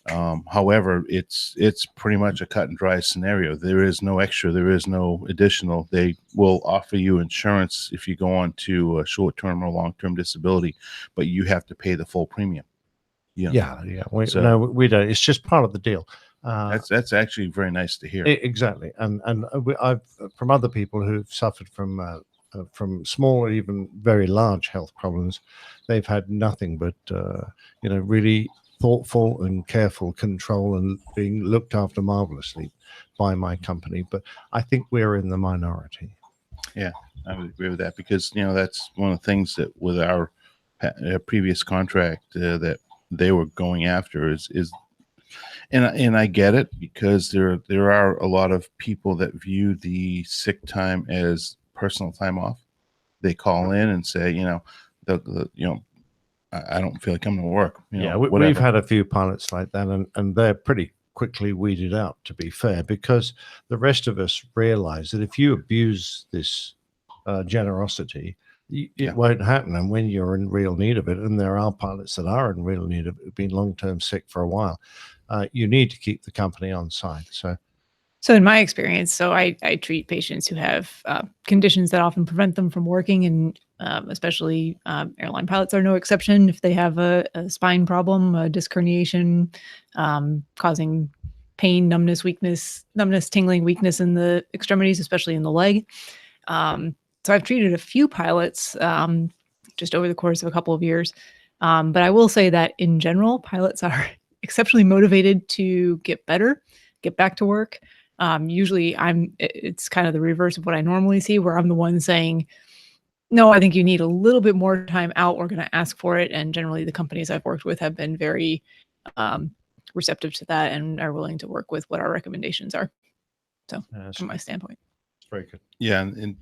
However, it's pretty much a cut and dry scenario. There is no extra, there is no additional. They will offer you insurance if you go on to a short-term or long-term disability, but you have to pay the full premium. Yeah. We don't. It's just part of the deal. That's actually very nice to hear. Exactly, and I've from other people who've suffered from small or even very large health problems, they've had nothing but really thoughtful and careful control and being looked after marvelously by my company. But I think we're in the minority. Yeah, I would agree with that, because that's one of the things that with our previous contract that they were going after is and I get it, because there are a lot of people that view the sick time as personal time off. They call in and say, I don't feel like coming to work. We've had a few pilots like that, and they're pretty quickly weeded out, to be fair, because the rest of us realize that if you abuse this generosity, it won't happen. And when you're in real need of it, and there are pilots that are in real need of it, been long-term sick for a while, you need to keep the company on side. So in my experience, I treat patients who have conditions that often prevent them from working, and especially airline pilots are no exception. If they have a spine problem, a disc herniation, causing pain, numbness, tingling, weakness in the extremities, especially in the leg. So I've treated a few pilots just over the course of a couple of years. But I will say that in general, pilots are exceptionally motivated to get better, get back to work. Usually it's kind of the reverse of what I normally see, where I'm the one saying, no, I think you need a little bit more time out. We're going to ask for it. And generally the companies I've worked with have been very receptive to that and are willing to work with what our recommendations are. So from my standpoint. Very good. Yeah, and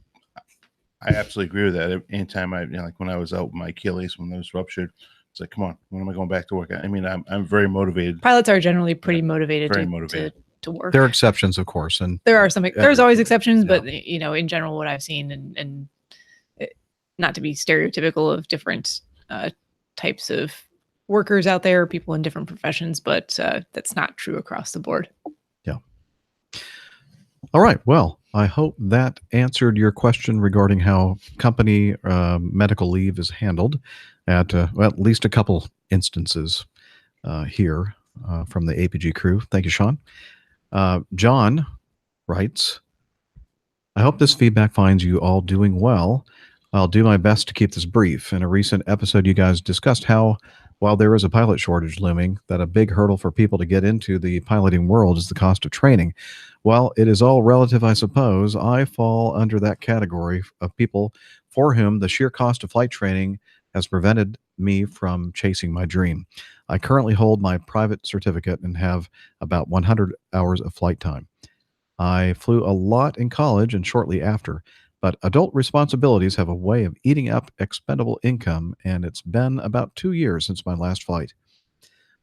I absolutely agree with that. Anytime like when I was out with my Achilles when it was ruptured, it's like, come on, when am I going back to work? I mean, I'm very motivated. Pilots are generally pretty motivated, very to, motivated. to work. There are exceptions, of course, and There are some. There's always exceptions, but in general, what I've seen, and not to be stereotypical of different types of workers out there, people in different professions, but that's not true across the board. Yeah. All right. Well, I hope that answered your question regarding how company medical leave is handled at at least a couple instances here from the APG crew. Thank you, Sean. John writes, I hope this feedback finds you all doing well. I'll do my best to keep this brief. In a recent episode, you guys discussed how, while there is a pilot shortage looming, that a big hurdle for people to get into the piloting world is the cost of training. While it is all relative, I suppose, I fall under that category of people for whom the sheer cost of flight training has prevented me from chasing my dream. I currently hold my private certificate and have about 100 hours of flight time. I flew a lot in college and shortly after, but adult responsibilities have a way of eating up expendable income, and it's been about 2 years since my last flight.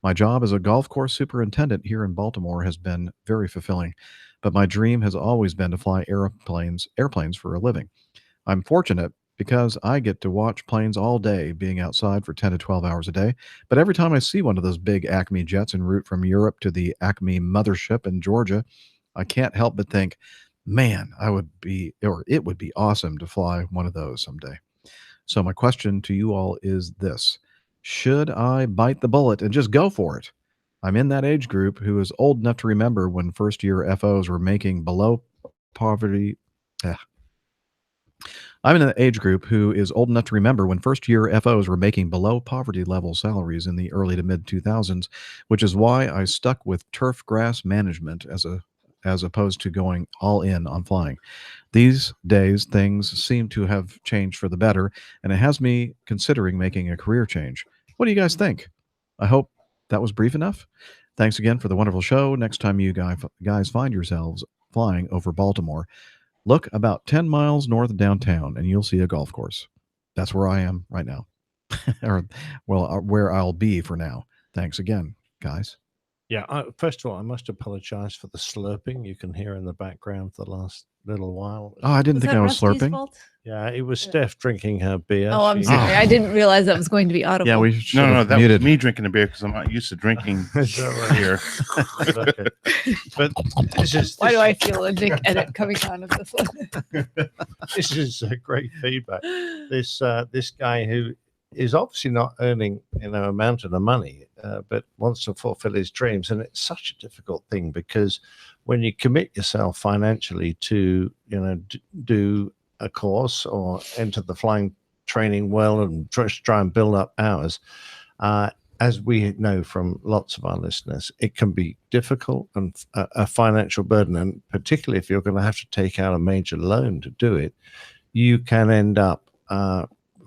My job as a golf course superintendent here in Baltimore has been very fulfilling, but my dream has always been to fly airplanes for a living. I'm fortunate because I get to watch planes all day, being outside for 10 to 12 hours a day. But every time I see one of those big Acme jets en route from Europe to the Acme mothership in Georgia, I can't help but think, man, it would be awesome to fly one of those someday. So my question to you all is this: should I bite the bullet and just go for it? I'm in that age group who is old enough to remember when first-year FOs were making below poverty. I'm in an age group who is old enough to remember when first-year FOs were making below poverty-level salaries in the early to mid-2000s, which is why I stuck with turf grass management as opposed to going all in on flying. These days, things seem to have changed for the better, and it has me considering making a career change. What do you guys think? I hope that was brief enough. Thanks again for the wonderful show. Next time you guys find yourselves flying over Baltimore, look about 10 miles north of downtown, and you'll see a golf course. That's where I am right now, or where I'll be for now. Thanks again, guys. Yeah, first of all, I must apologize for the slurping you can hear in the background for the last little while. Oh, I didn't think I was slurping. Fault? Yeah, it was Steph drinking her beer. Oh, I'm sorry. I didn't realize that was going to be audible. Yeah, we should have that muted. was me drinking a beer because I'm not used to drinking here. Okay. But Why do I feel a Nick edit coming out of this one? This is great feedback. This guy who is obviously not earning a mountain of money, but wants to fulfill his dreams, and it's such a difficult thing because when you commit yourself financially to do a course or enter the flying training world and try and build up hours, as we know from lots of our listeners, it can be difficult and a financial burden, and particularly if you're going to have to take out a major loan to do it, you can end up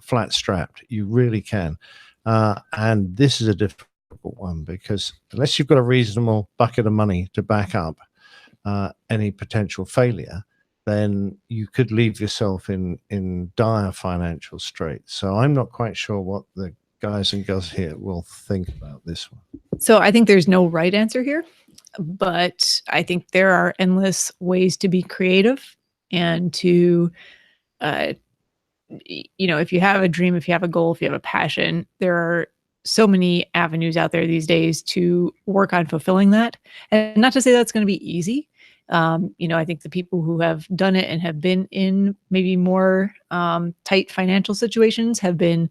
flat strapped. You really can. And this is a difficult one because unless you've got a reasonable bucket of money to back up any potential failure, then you could leave yourself in dire financial straits. So I'm not quite sure what the guys and girls here will think about this one. So I think there's no right answer here, but I think there are endless ways to be creative and to if you have a dream, if you have a goal, if you have a passion, there are so many avenues out there these days to work on fulfilling that. And not to say that's going to be easy. I think the people who have done it and have been in maybe more tight financial situations have been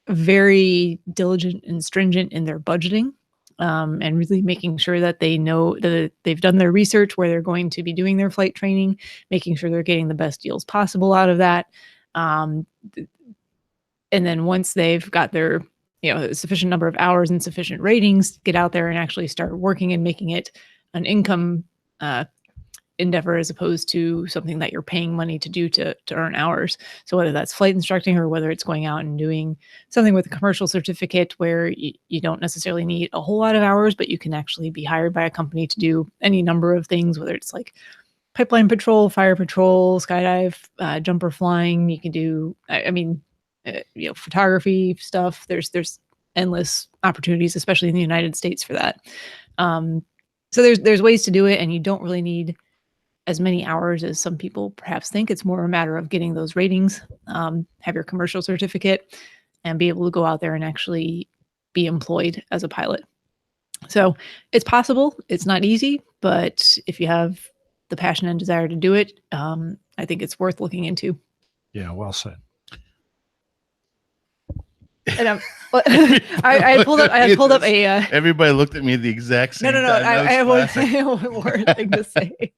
very diligent and stringent in their budgeting, and really making sure that they know that they've done their research where they're going to be doing their flight training, making sure they're getting the best deals possible out of that. And then once they've got their sufficient number of hours and sufficient ratings, get out there and actually start working and making it an income endeavor as opposed to something that you're paying money to do to earn hours. So whether that's flight instructing or whether it's going out and doing something with a commercial certificate where you don't necessarily need a whole lot of hours, but you can actually be hired by a company to do any number of things, whether it's like pipeline patrol, fire patrol, skydive, jumper flying. You can do, photography stuff. There's endless opportunities, especially in the United States, for that. So there's ways to do it, and you don't really need as many hours as some people perhaps think. It's more a matter of getting those ratings, have your commercial certificate, and be able to go out there and actually be employed as a pilot. So it's possible. It's not easy, but if you have the passion and desire to do it, I think it's worth looking into. Yeah, well said. And I pulled up a. Everybody looked at me the exact same. No. time. I have one more thing to say.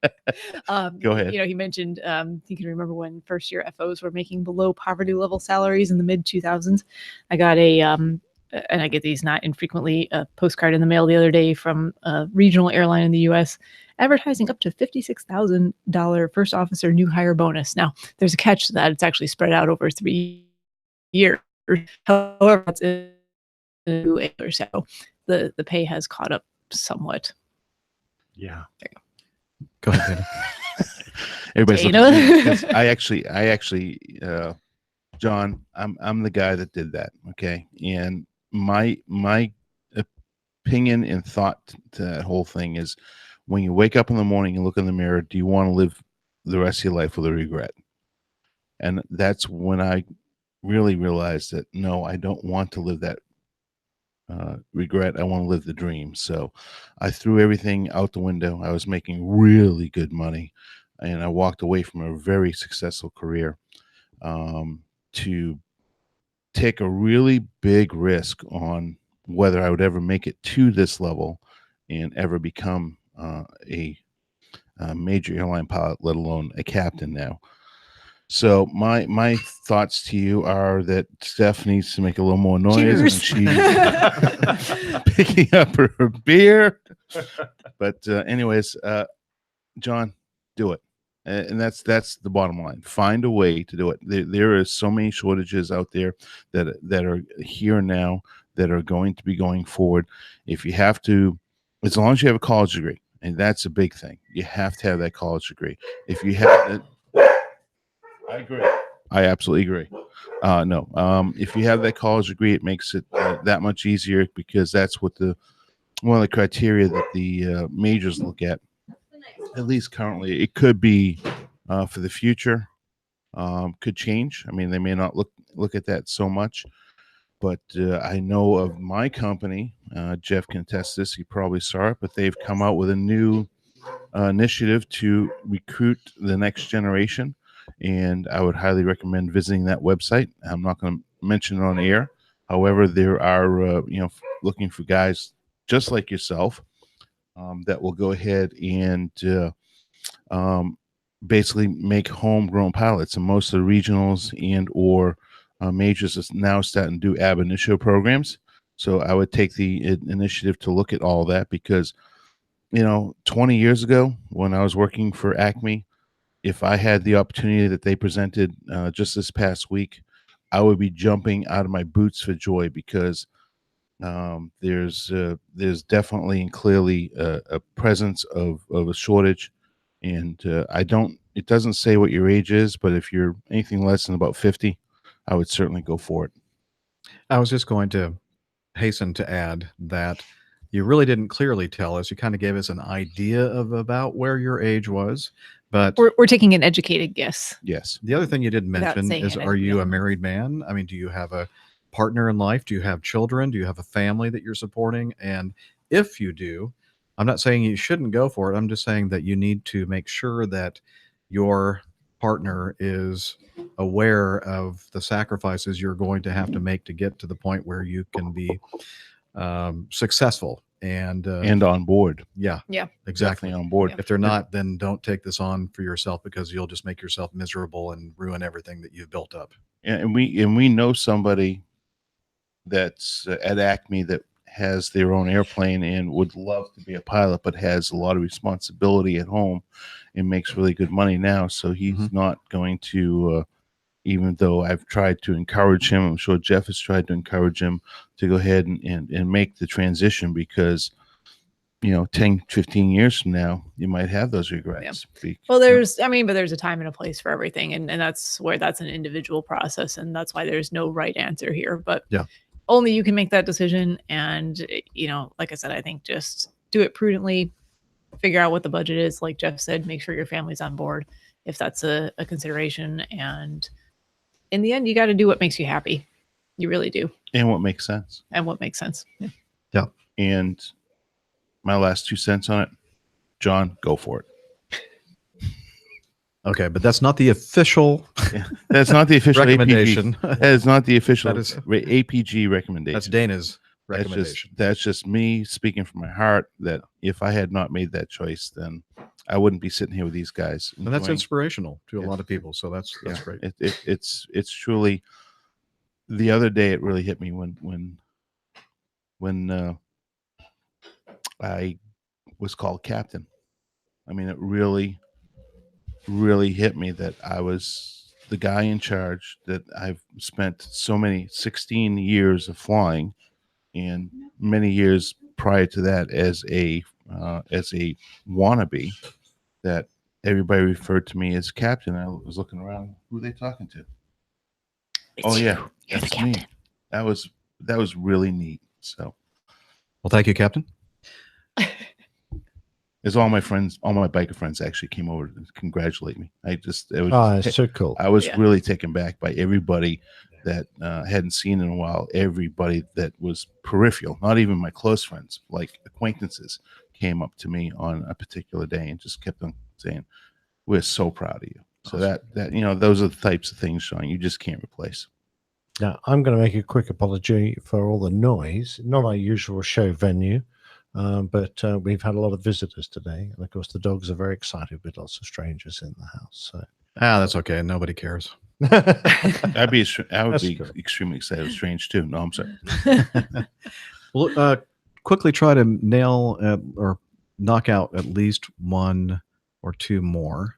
Go ahead. He mentioned you can remember when first year FOs were making below poverty level salaries in the mid 2000s. I got and I get these not infrequently, a postcard in the mail the other day from a regional airline in the U.S. advertising up to $56,000 first officer new hire bonus. Now, there's a catch to that. It's actually spread out over 3 years. However, that's so the pay has caught up somewhat. Yeah. There you Go ahead, Peter. Everybody's looking at me, 'cause I actually, John, I'm the guy that did that. Okay, and my opinion and thought to that whole thing is, when you wake up in the morning and look in the mirror, do you want to live the rest of your life with a regret? And that's when I really realized that no, I don't want to live that regret. I want to live the dream. So I threw everything out the window. I was making really good money, and I walked away from a very successful career to take a really big risk on whether I would ever make it to this level and ever become a major airline pilot, let alone a captain now. So my thoughts to you are that Steph needs to make a little more noise when she's picking up her beer. But anyways, John, do it. And that's the bottom line. Find a way to do it. There are so many shortages out there that are here now, that are going to be going forward. If you have to, as long as you have a college degree, and that's a big thing, you have to have that college degree. If you have, I agree. I absolutely agree. If you have that college degree, it makes it that much easier, because that's what one of the criteria that the majors look at least currently. It could be for the future, could change. I mean, they may not look at that so much, but I know of my company, Jeff can attest this, he probably saw it, but they've come out with a new initiative to recruit the next generation, and I would highly recommend visiting that website. I'm not going to mention it on air. However, there are looking for guys just like yourself that will go ahead and basically make homegrown pilots. And most of the regionals and or majors is now starting to do ab initio programs. So I would take the initiative to look at all that, because 20 years ago when I was working for Acme, if I had the opportunity that they presented just this past week, I would be jumping out of my boots for joy, because there's definitely and clearly a presence of a shortage. And it doesn't say what your age is, but if you're anything less than about 50, I would certainly go for it. I was just going to hasten to add that you really didn't clearly tell us. You kind of gave us an idea of about where your age was, but we're taking an educated guess. Yes. The other thing you didn't Without mention saying is, it, are you yeah. a married man? I mean, do you have a partner in life? Do you have children? Do you have a family that you're supporting? And if you do, I'm not saying you shouldn't go for it. I'm just saying that you need to make sure that your partner is aware of the sacrifices you're going to have to make to get to the point where you can be successful and on board. Yeah, exactly. Definitely on board. If they're not, then don't take this on for yourself, because you'll just make yourself miserable and ruin everything that you've built up. And we know somebody that's at Acme that has their own airplane and would love to be a pilot, but has a lot of responsibility at home and makes really good money now. So he's not going to, even though I've tried to encourage him, I'm sure Jeff has tried to encourage him to go ahead and make the transition, because 10, 15 years from now, you might have those regrets. Well, there's a time and a place for everything. And that's where that's an individual process. And that's why there's no right answer here. But only you can make that decision. And, like I said, I think just do it prudently, figure out what the budget is. Like Jeff said, make sure your family's on board if that's a consideration. And in the end, you got to do what makes you happy. You really do. And what makes sense. Yeah. And my last 2 cents on it, John, go for it. Okay, but that's not the official. That's not the official recommendation. APG. That is not the official That is APG recommendation. That's Dana's recommendation. That's just me speaking from my heart. That if I had not made that choice, then I wouldn't be sitting here with these guys. And that's inspirational to a lot of people. So that's great. It's truly. The other day, it really hit me when I was called captain. I mean, it really hit me that I was the guy in charge, that I've spent 16 years of flying, and many years prior to that as a wannabe, that everybody referred to me as captain. I was looking around, who are they talking to? You're that's the captain. me. That was really neat. So, well, thank you, Captain. As all my biker friends actually came over to congratulate me. It's so cool. I was really taken back by everybody that hadn't seen in a while. Everybody that was peripheral, not even my close friends, like acquaintances, came up to me on a particular day and just kept on saying, "We're so proud of you." So that those are the types of things, Sean, you just can't replace. Now, I'm going to make a quick apology for all the noise. Not our usual show venue, but we've had a lot of visitors today. And, of course, the dogs are very excited with lots of strangers in the house. So that's okay. Nobody cares. I would be extremely excited. It was strange, too. No, I'm sorry. Well, quickly try to nail or knock out at least one or two more,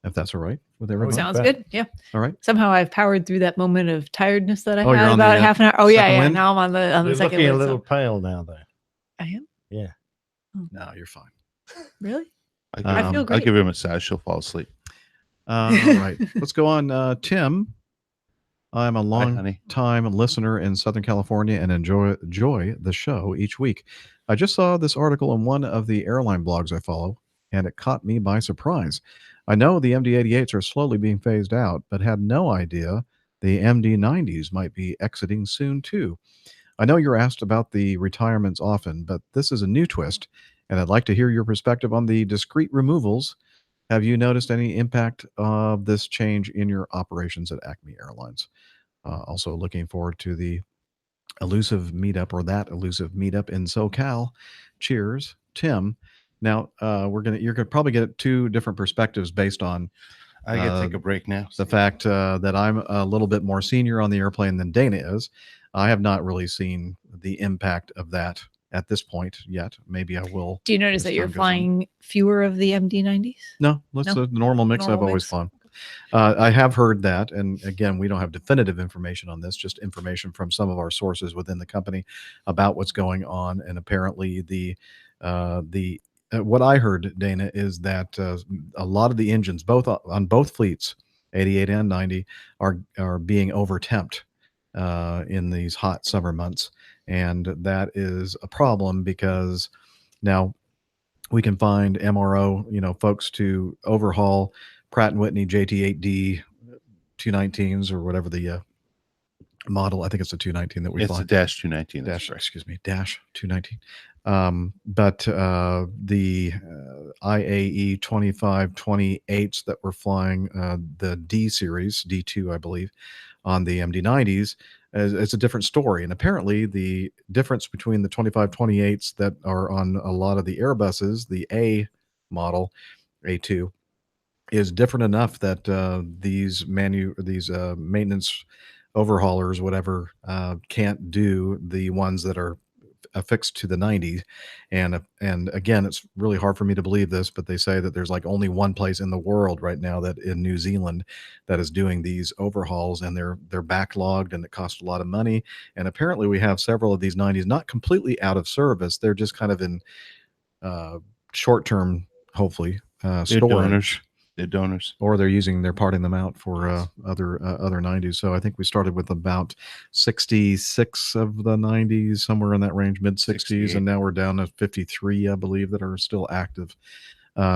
if that's all right with everyone. Sounds good. Yeah. All right. Somehow I've powered through that moment of tiredness that I you're had on about the, half an hour. Oh yeah. wind? Now I'm on the You're second looking one. a little pale now, though. I am? Yeah. No, you're fine. Really? I feel great. I'll give her a massage. She'll fall asleep. All right. Let's go on. Tim, I'm a long honey. time listener in Southern California and enjoy the show each week. I just saw this article in one of the airline blogs I follow, and it caught me by surprise. I know the MD-88s are slowly being phased out, but had no idea the MD-90s might be exiting soon too. I know you're asked about the retirements often, but this is a new twist, and I'd like to hear your perspective on the discrete removals. Have you noticed any impact of this change in your operations at Acme Airlines? Also looking forward to the elusive meetup in SoCal. Cheers, Tim. Now you're gonna probably get two different perspectives based on. I got to take a break now. The fact that I'm a little bit more senior on the airplane than Dana is. I have not really seen the impact of that at this point yet. Maybe I will. Do you notice that you're flying fewer of the MD-90s? No, that's the normal mix I've always flown. I have heard that, and again, we don't have definitive information on this, just information from some of our sources within the company about what's going on. And apparently what I heard, Dana, is that a lot of the engines, on both fleets, 88 and 90, are being overtemped in these hot summer months, and that is a problem because now we can find MRO, folks to overhaul Pratt & Whitney JT8D 219s or whatever the model. I think it's a 219 that we fly. It's a Dash 219. Dash 219. But the IAE 2528s that we're flying, the D series, D2, I believe, on the MD-90s, it's a different story. And apparently the difference between the 2528s that are on a lot of the Airbuses, the A model, A2, is different enough that these maintenance overhaulers, whatever, can't do the ones that are affixed to the 90s. And again, it's really hard for me to believe this, but they say that there's like only one place in the world right now, that in New Zealand, that is doing these overhauls, and they're backlogged, and it costs a lot of money. And apparently we have several of these 90s not completely out of service. They're just kind of in short-term, hopefully, They're storage. donors. They're donors. Or they're parting them out for other 90s. So I think we started with about 66 of the 90s, somewhere in that range, mid 60s, and now we're down to 53, I believe, that are still active.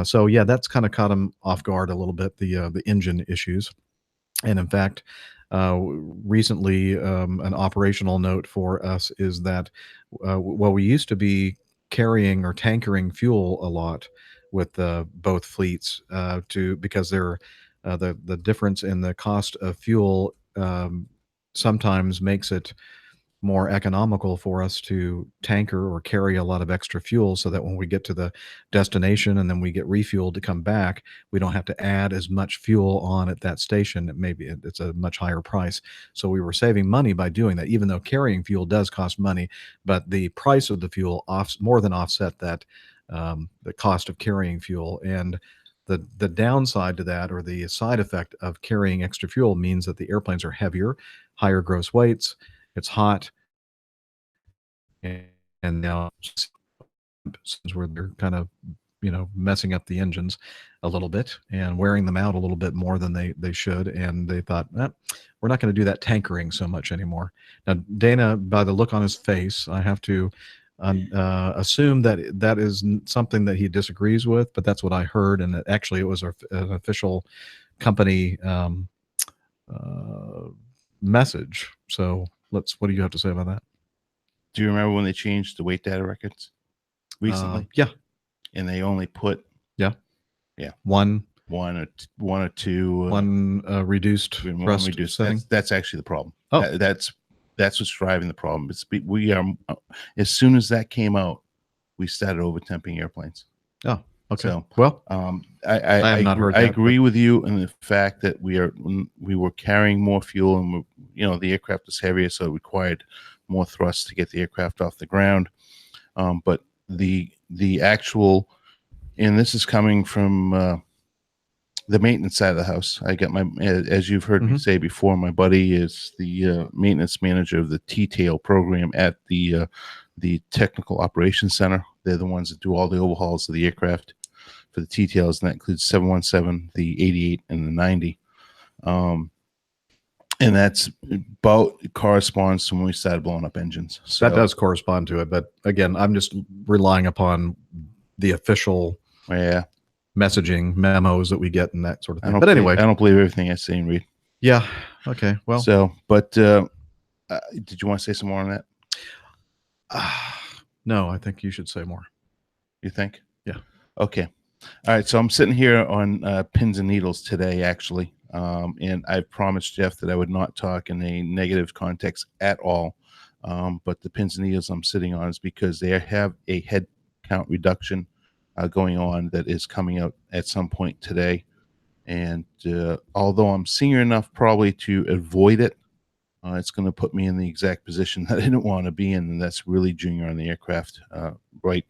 So yeah, that's kind of caught them off guard a little bit, the engine issues. And in fact, recently, an operational note for us is that we used to be carrying or tankering fuel a lot with both fleets because they're the difference in the cost of fuel sometimes makes it more economical for us to tanker or carry a lot of extra fuel, so that when we get to the destination and then we get refueled to come back, we don't have to add as much fuel on at that station. It's a much higher price. So we were saving money by doing that, even though carrying fuel does cost money, but the price of the fuel more than offset that, the cost of carrying fuel. And the downside to that, or the side effect of carrying extra fuel, means that the airplanes are heavier, higher gross weights. It's hot, and now since they're kind of messing up the engines a little bit and wearing them out a little bit more than they should, and they thought, we're not going to do that tankering so much anymore. Now, Dana, by the look on his face, I have to assume that is something that he disagrees with, but that's what I heard, and actually it was an official company message. So what do you have to say about that? Do you remember when they changed the weight data records recently? Yeah. And they only put one or two reduced thrust setting. That's actually the problem. Oh, that's what's driving the problem. We are as soon as that came out, we started overtemping airplanes. Oh, okay. So, well, I have not heard I that, agree with you in the fact that we were carrying more fuel, and the aircraft was heavier, so it required more thrust to get the aircraft off the ground. But the actual, and this is coming from the maintenance side of the house. I got as you've heard me say before, my buddy is the maintenance manager of the T-tail program at the Technical Operations Center. They're the ones that do all the overhauls of the aircraft for the T-tails, and that includes 717, the 88, and the 90. And that's about corresponds to when we started blowing up engines. So that does correspond to it. But again, I'm just relying upon the official messaging memos that we get and that sort of thing. But anyway, I don't believe everything I say and read. Yeah. Okay. Well, so, but did you want to say some more on that? No, I think you should say more. You think? Yeah. Okay. All right. So I'm sitting here on pins and needles today, actually. And I promised Jeff that I would not talk in a negative context at all. But the pins and needles I'm sitting on is because they have a head count reduction going on that is coming out at some point today. And although I'm senior enough probably to avoid it, it's going to put me in the exact position that I didn't want to be in, and that's really junior on the aircraft, right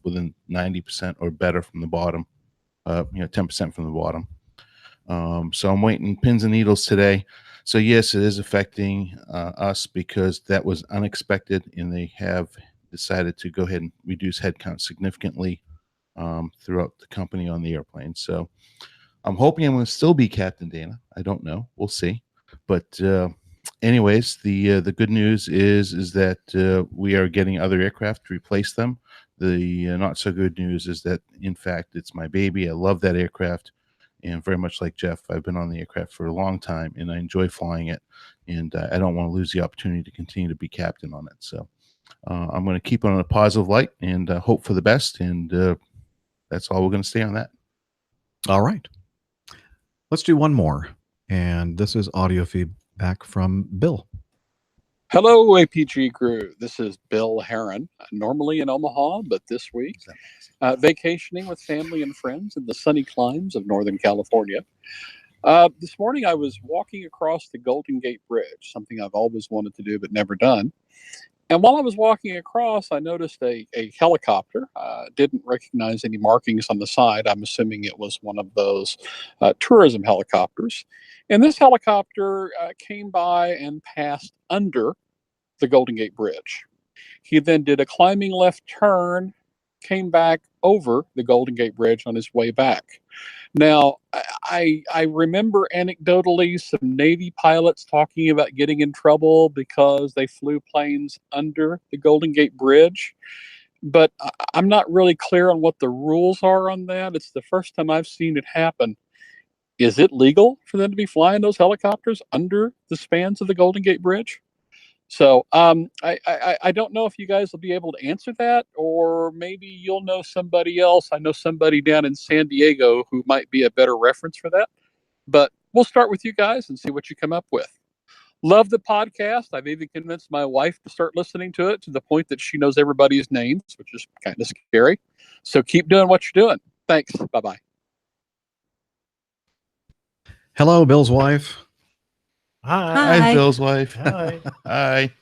within 90% or better from the bottom, 10% from the bottom. So I'm waiting pins and needles today. So yes, it is affecting us because that was unexpected, and they have decided to go ahead and reduce headcount significantly throughout the company on the airplane. So I'm hoping I'm going to still be Captain Dana. I don't know. We'll see. But anyways, the good news is that we are getting other aircraft to replace them. The not so good news is that, in fact, it's my baby. I love that aircraft. And very much like Jeff, I've been on the aircraft for a long time, and I enjoy flying it. And I don't want to lose the opportunity to continue to be captain on it. So I'm going to keep it on a positive light and hope for the best. And that's all we're going to stay on that. All right. Let's do one more. And this is audio feedback from Bill. Hello, APG crew. This is Bill Heron, normally in Omaha, but this week vacationing with family and friends in the sunny climes of Northern California. This morning I was walking across the Golden Gate Bridge, something I've always wanted to do but never done. And while I was walking across, I noticed a helicopter. Didn't recognize any markings on the side. I'm assuming it was one of those tourism helicopters. And this helicopter came by and passed under the Golden Gate Bridge. He then did a climbing left turn, came back over the Golden Gate Bridge on his way back. Now, I remember anecdotally some Navy pilots talking about getting in trouble because they flew planes under the Golden Gate Bridge, but I'm not really clear on what the rules are on that. It's the first time I've seen it happen. Is it legal for them to be flying those helicopters under the spans of the Golden Gate Bridge? So I don't know if you guys will be able to answer that, or maybe you'll know somebody else. I know somebody down in San Diego who might be a better reference for that. But we'll start with you guys and see what you come up with. Love the podcast. I've even convinced my wife to start listening to it to the point that she knows everybody's names, which is kind of scary. So keep doing what you're doing. Thanks. Bye-bye. Hello, Bill's wife. Hi, Bill's wife. Hi. Hi.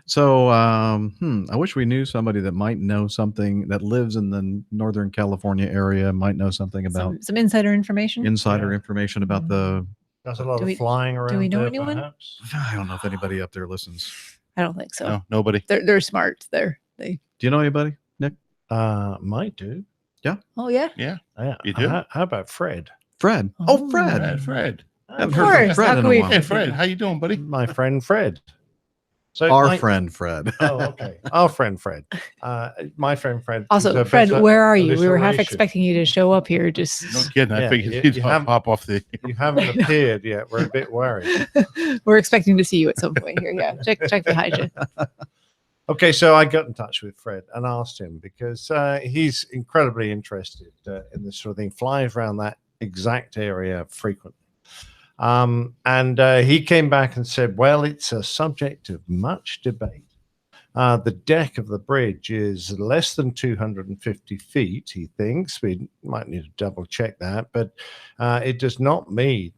So, I wish we knew somebody that might know something that lives in the Northern California area, might know something about Some insider information. information about the. There's a lot Do of we- flying around. do we know there, anyone? perhaps? I don't know if anybody up there listens. I don't think so. No, nobody. They're smart. They. Do you know anybody, Nick? Might do. Yeah. Oh yeah. Yeah. Yeah. You do? How about Fred? Fred. Oh, Fred. Fred. Haven't Of heard from course. Fred How in can a we while. Hey, Fred. How you doing, buddy? My friend Fred. So Our friend Fred. Oh, okay. Our friend Fred. My friend Fred. Also, is a Fred, better where are you? We were half alliteration. expecting you to show up here. Just No kidding. I Yeah, figured you- you'd you haven't- hop off the. You haven't appeared yet. We're a bit worried. we're expecting to see you at some point here. Yeah, check behind you. Okay, so I got in touch with Fred and asked him because he's incredibly interested in this sort of thing, flies around that exact area frequently. And he came back and said, well, it's a subject of much debate. The deck of the bridge is less than 250 feet, he thinks. We might need to double check that, but it does not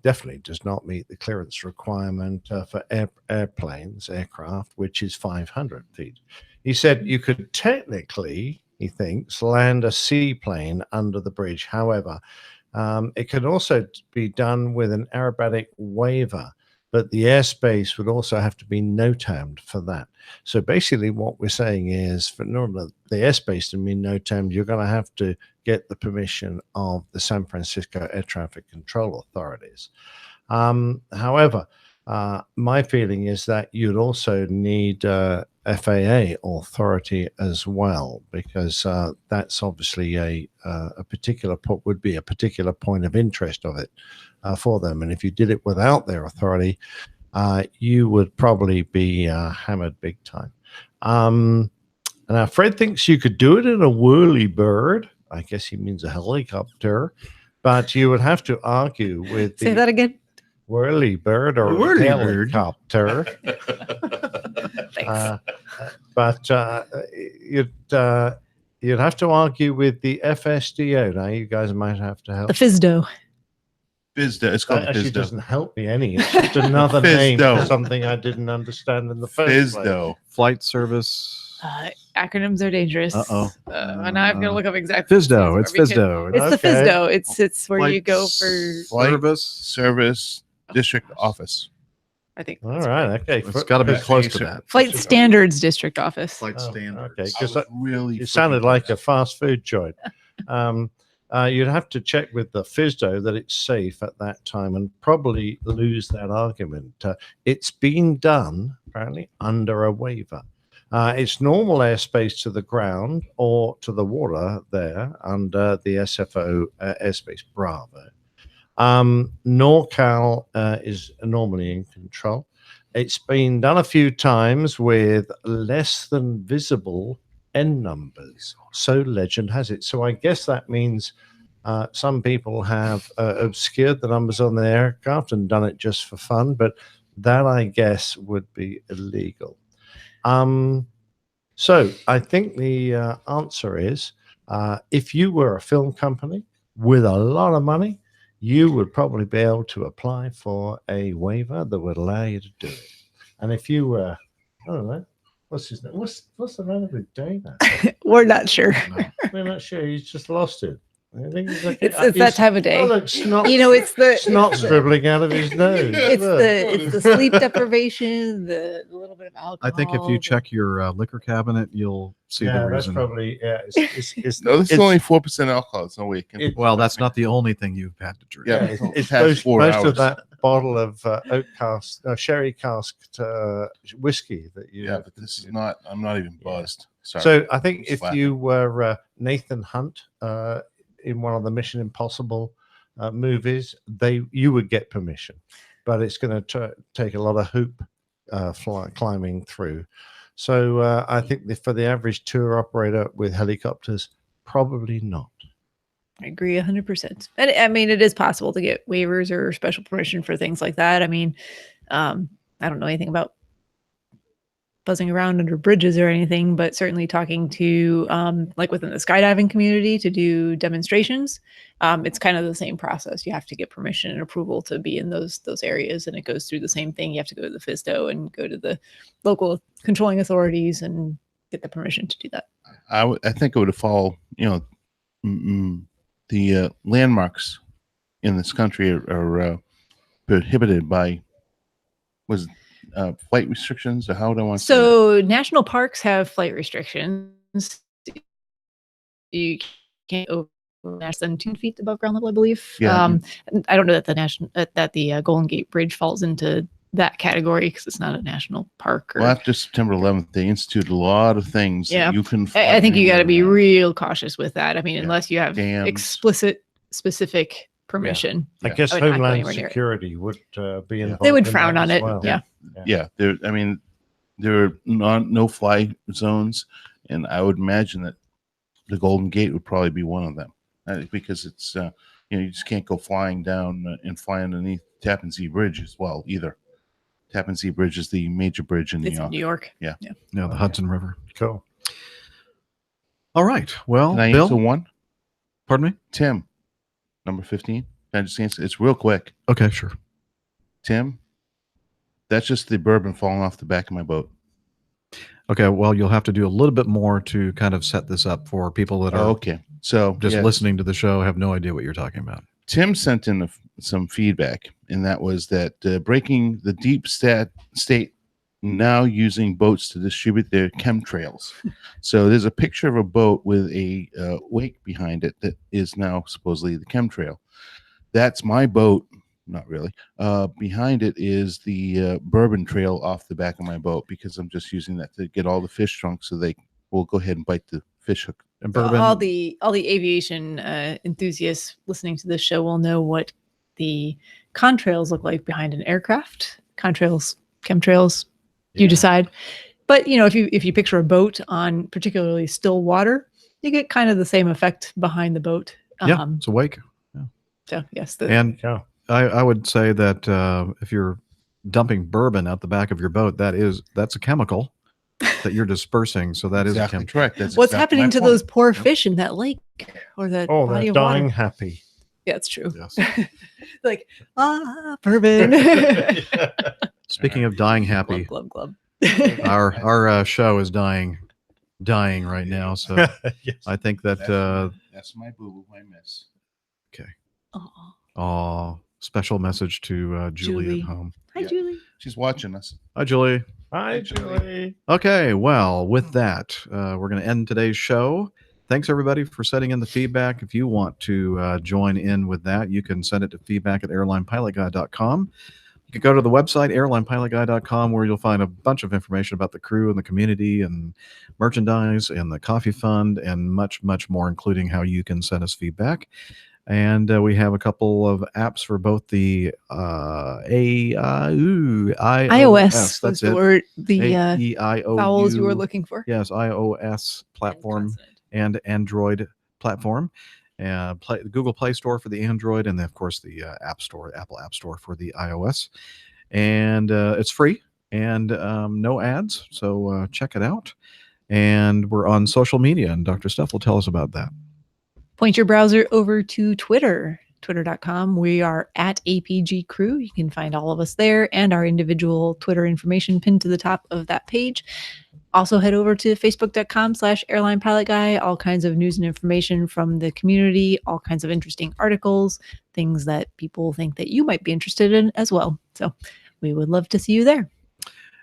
definitely does not meet the clearance requirement for aircraft, which is 500 feet. He said you could technically, he thinks, land a seaplane under the bridge. However, it could also be done with an aerobatic waiver, but the airspace would also have to be NOTAMed for that. So basically what we're saying is for normal, the airspace to be NOTAMed, you're going to have to get the permission of the San Francisco Air Traffic Control authorities. However, my feeling is that you'd also need FAA authority as well, because that's obviously a particular would be a particular point of interest of it for them. And if you did it without their authority, you would probably be hammered big time. Now, Fred thinks you could do it in a whirly bird. I guess he means a helicopter, but you would have to argue with Say that again. whirly bird or Whirly bird. helicopter. Thanks. But you'd have to argue with the FSDO. Now, you guys might have to help. The FISDO. FISDO. It's called That actually FISDO. doesn't help me any. It's just another name for FISDO. something I didn't understand in the first place. FISDO. Flight service. Acronyms are dangerous. Uh-oh. And I'm gonna look up exactly. FISDO. It's FISDO. It's the Okay. FISDO. It's where you Flight go for. Flight Service. Service District Office. I think. All right. Okay. It's got to be close to that. Flight Standards District Office. Flight Oh, standards. okay, I 'cause was really. it sounded freaking like close. a fast food joint. You'd have to check with the FISDO that it's safe at that time and probably lose that argument. It's been done, apparently, under a waiver. It's normal airspace to the ground or to the water there under the SFO airspace Bravo. NorCal is normally in control. It's been done a few times with less than visible N numbers. So legend has it. So I guess that means some people have obscured the numbers on the aircraft and done it just for fun, but that I guess would be illegal. So I think the answer is if you were a film company with a lot of money, you would probably be able to apply for a waiver that would allow you to do it. And if you were, I don't know, What's his name? What's the matter with doing that? We're not sure. We're not sure. He's just lost it. I think he's like, It's that time of day. Oh, look, snot, You know, it's the snot's dribbling out of his nose. it's the sleep deprivation, the little bit of alcohol. I think if you check your liquor cabinet, you'll see the Yeah, that's reason. probably it's No, this is only 4% alcohol. It's no way it can. Well, that's not the only thing you've had to drink. Yeah, it's past most, 4 most hours. of that bottle of oak cask, sherry casked whiskey that you. Yeah, but this is not. I'm not even buzzed. Sorry. So I think I'm if slapping. you were Nathan Hunt in one of the Mission Impossible movies, you would get permission, but it's going to take a lot of hoop climbing through. So I think for the average tour operator with helicopters, probably not. I agree 100%. And I mean, it is possible to get waivers or special permission for things like that. I mean, I don't know anything about buzzing around under bridges or anything, but certainly talking to like within the skydiving community to do demonstrations, it's kind of the same process. You have to get permission and approval to be in those areas, and it goes through the same thing. You have to go to the FISDO and go to the local controlling authorities and get the permission to do that. I think it would follow. You know, the landmarks in this country are prohibited by flight restrictions, or how do I want to say that? So national parks have flight restrictions. You can't over less than 2 feet above ground level, I believe. Yeah. I don't know that the Golden Gate Bridge falls into that category because it's not a national park. Or, Well, after September 11th, they instituted a lot of things that you can. I think you got to be real cautious with that. I mean, unless you have Dams. explicit, specific permission. I guess I would not go Homeland anywhere near it. Security would be involved. They would in frown that on as it. well. Yeah. There are no fly zones, and I would imagine that the Golden Gate would probably be one of them, because it's you just can't go flying down and fly underneath Tappan Zee Bridge as well either. Tappan Zee Bridge is the major bridge in New It's York. in New York. Yeah. Yeah, the Hudson River. Cool. All right. Well, Can I Bill? answer one? Pardon me? Tim, number 15. Can I just answer? It's real quick. Okay, sure. Tim, that's just the bourbon falling off the back of my boat. Okay, well, you'll have to do a little bit more to kind of set this up for people that are okay. So just yeah. listening to the show, have no idea what you're talking about. Tim sent in some feedback, and that was that breaking the deep state now using boats to distribute their chemtrails. So there's a picture of a boat with a wake behind it that is now supposedly the chemtrail. That's my boat. Not really. Behind it is the bourbon trail off the back of my boat, because I'm just using that to get all the fish drunk so they will go ahead and bite the fish hook. And bourbon. All the aviation enthusiasts listening to this show will know what the contrails look like behind an aircraft. Contrails, chemtrails, you decide. But you know, if you picture a boat on particularly still water, you get kind of the same effect behind the boat. Yeah, it's a wake. Yeah. So yes, I would say that if you're dumping bourbon out the back of your boat, that's a chemical that you're dispersing. So that exactly is a correct. That's what's exactly happening my to point. those poor fish in that lake or that body they're of dying water? happy. Yeah, it's true. Yes. Like bourbon. Speaking of dying happy, glub, glub, glub. our show is dying right now. So Yes. I think that that's my boo-boo, I miss. Okay. Oh, special message to Julie Julie. at home. Hi, Julie. She's watching us. Hi, Julie. Hi, Julie. Okay, well, with that, we're going to end today's show. Thanks, everybody, for sending in the feedback. If you want to join in with that, you can send it to feedback@airlinepilotguide.com. You can go to the website, airlinepilotguide.com, where you'll find a bunch of information about the crew and the community and merchandise and the coffee fund and much, much more, including how you can send us feedback. And we have a couple of apps for both the iOS. That's the word, the vowels you were looking for. Yes, iOS platform and Android platform. Google Play Store for the Android, and then, of course, the Apple App Store for the iOS. And it's free and no ads, so check it out. And we're on social media, and Dr. Steph will tell us about that. Point your browser over to Twitter, twitter.com. We are at APG Crew. You can find all of us there and our individual Twitter information pinned to the top of that page. Also head over to facebook.com/airline pilot guy. All kinds of news and information from the community, all kinds of interesting articles, things that people think that you might be interested in as well. So we would love to see you there.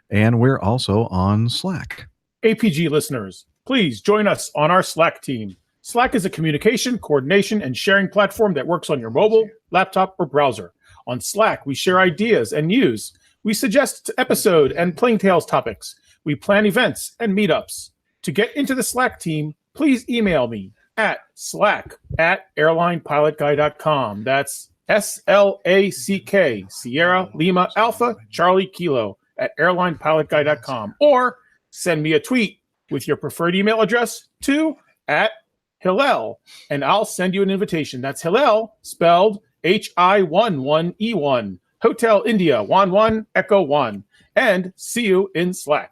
And we're also on Slack. APG listeners, please join us on our Slack team. Slack is a communication, coordination, and sharing platform that works on your mobile, laptop, or browser. On Slack, we share ideas and news. We suggest episode and Plain Tales topics. We plan events and meetups. To get into the Slack team, please email me at slack@airlinepilotguy.com. That's SLACK, Sierra Lima Alpha Charlie Kilo @airlinepilotguy.com. Or send me a tweet with your preferred email address to @Hillel, and I'll send you an invitation. That's Hillel, spelled HI11E1, Hotel India 11 Echo 1. And see you in Slack.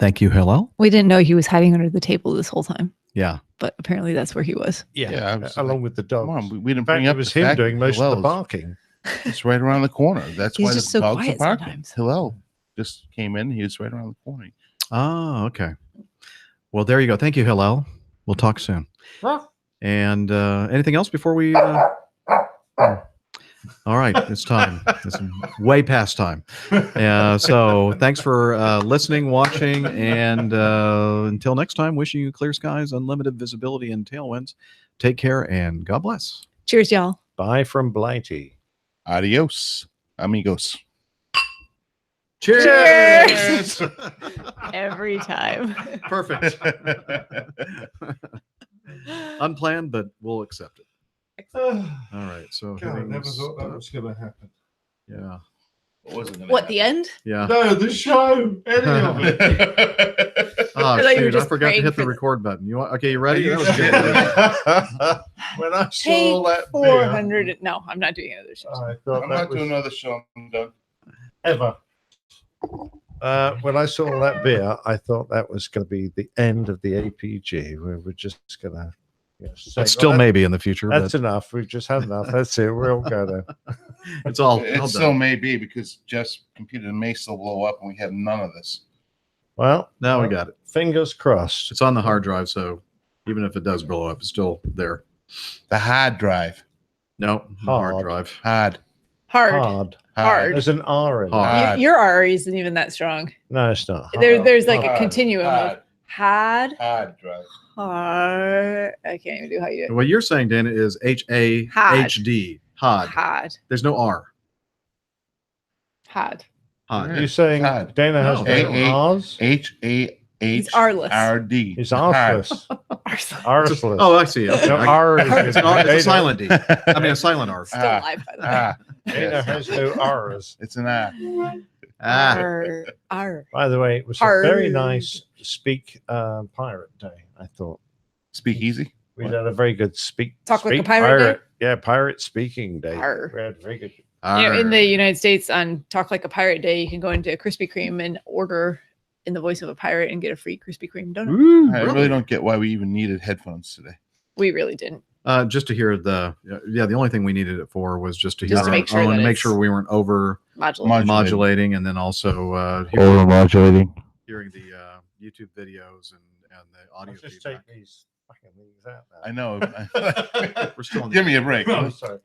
Thank you, Hillel. We didn't know he was hiding under the table this whole time, Yeah. but apparently that's where he was. Yeah, along with the dogs. Come on, we didn't In fact, bring up it was the him fact doing that most of the Hillel's- barking. It's right around the corner. That's He's why the just so dogs are quiet barking. sometimes. Hillel just came in. He was right around the corner. Oh, okay. Well, there you go. Thank you, Hillel. We'll talk soon. And anything else before we... All right, it's time. It's way past time. So thanks for listening, watching, and until next time, wishing you clear skies, unlimited visibility, and tailwinds. Take care, and God bless. Cheers, y'all. Bye from Blighty. Adios, amigos. Cheers! Every time. Perfect. Unplanned, but we'll accept it. All right, so God, I hitting never this- thought that was going to happen. Yeah. What was it gonna What, the end? Yeah. No, the show. Any of it. Oh, I thought you were shoot, I just forgot to praying hit the for record button. You want? Okay, you ready? Are That you was good. When I saw Take that 400. No, I'm not doing another show. I thought I'm that not was doing another show. I'm done. ever. When I saw that beer, I thought that was going to be the end of the APG. We were just going to. But still maybe in the future. That's but enough. We've just had enough. That's it. We'll go there. it's all It still may be because Jeff's computer may still blow up and we have none of this. Well, now we got it. Fingers crossed. It's on the hard drive, so even if it does blow up, it's still there. The hard drive. No, the hard drive. Hard. Hard. Hard. There's an R in it. Hard. Your R isn't even that strong. No, it's not. There's like a Hard. continuum of Hard. hard, Hard drive. hard. I can't even do how you do it. What you're saying, Dana, is HAHD. Hard. Hard. There's no R. Hard. Hard. You're saying Hard. Dana has No. no R's? He's R-less. HAHRD. He's R'less. R'less. Oh, I see. Okay. No, R is It's a silent D. I mean, a silent R. Still alive, by the way. Dana has no R's. It's an R. R. R. By the way, it was R. a very nice Speak Pirate Day, I thought. Speak easy. We had a very good Talk like a speak pirate day? Yeah, pirate speaking day. Arr. We had very good. In the United States, on Talk Like a Pirate Day, you can go into Krispy Kreme and order in the voice of a pirate and get a free Krispy Kreme donut. I really don't get why we even needed headphones today. We really didn't. Just to hear the only thing we needed it for was just to hear Just to our make sure own, that make it's sure we weren't over modulating. and then also Modulating. hearing the YouTube videos and the audio Just feedback. take these fucking things out now. I know. We're still in Give me a break. Oh, sorry.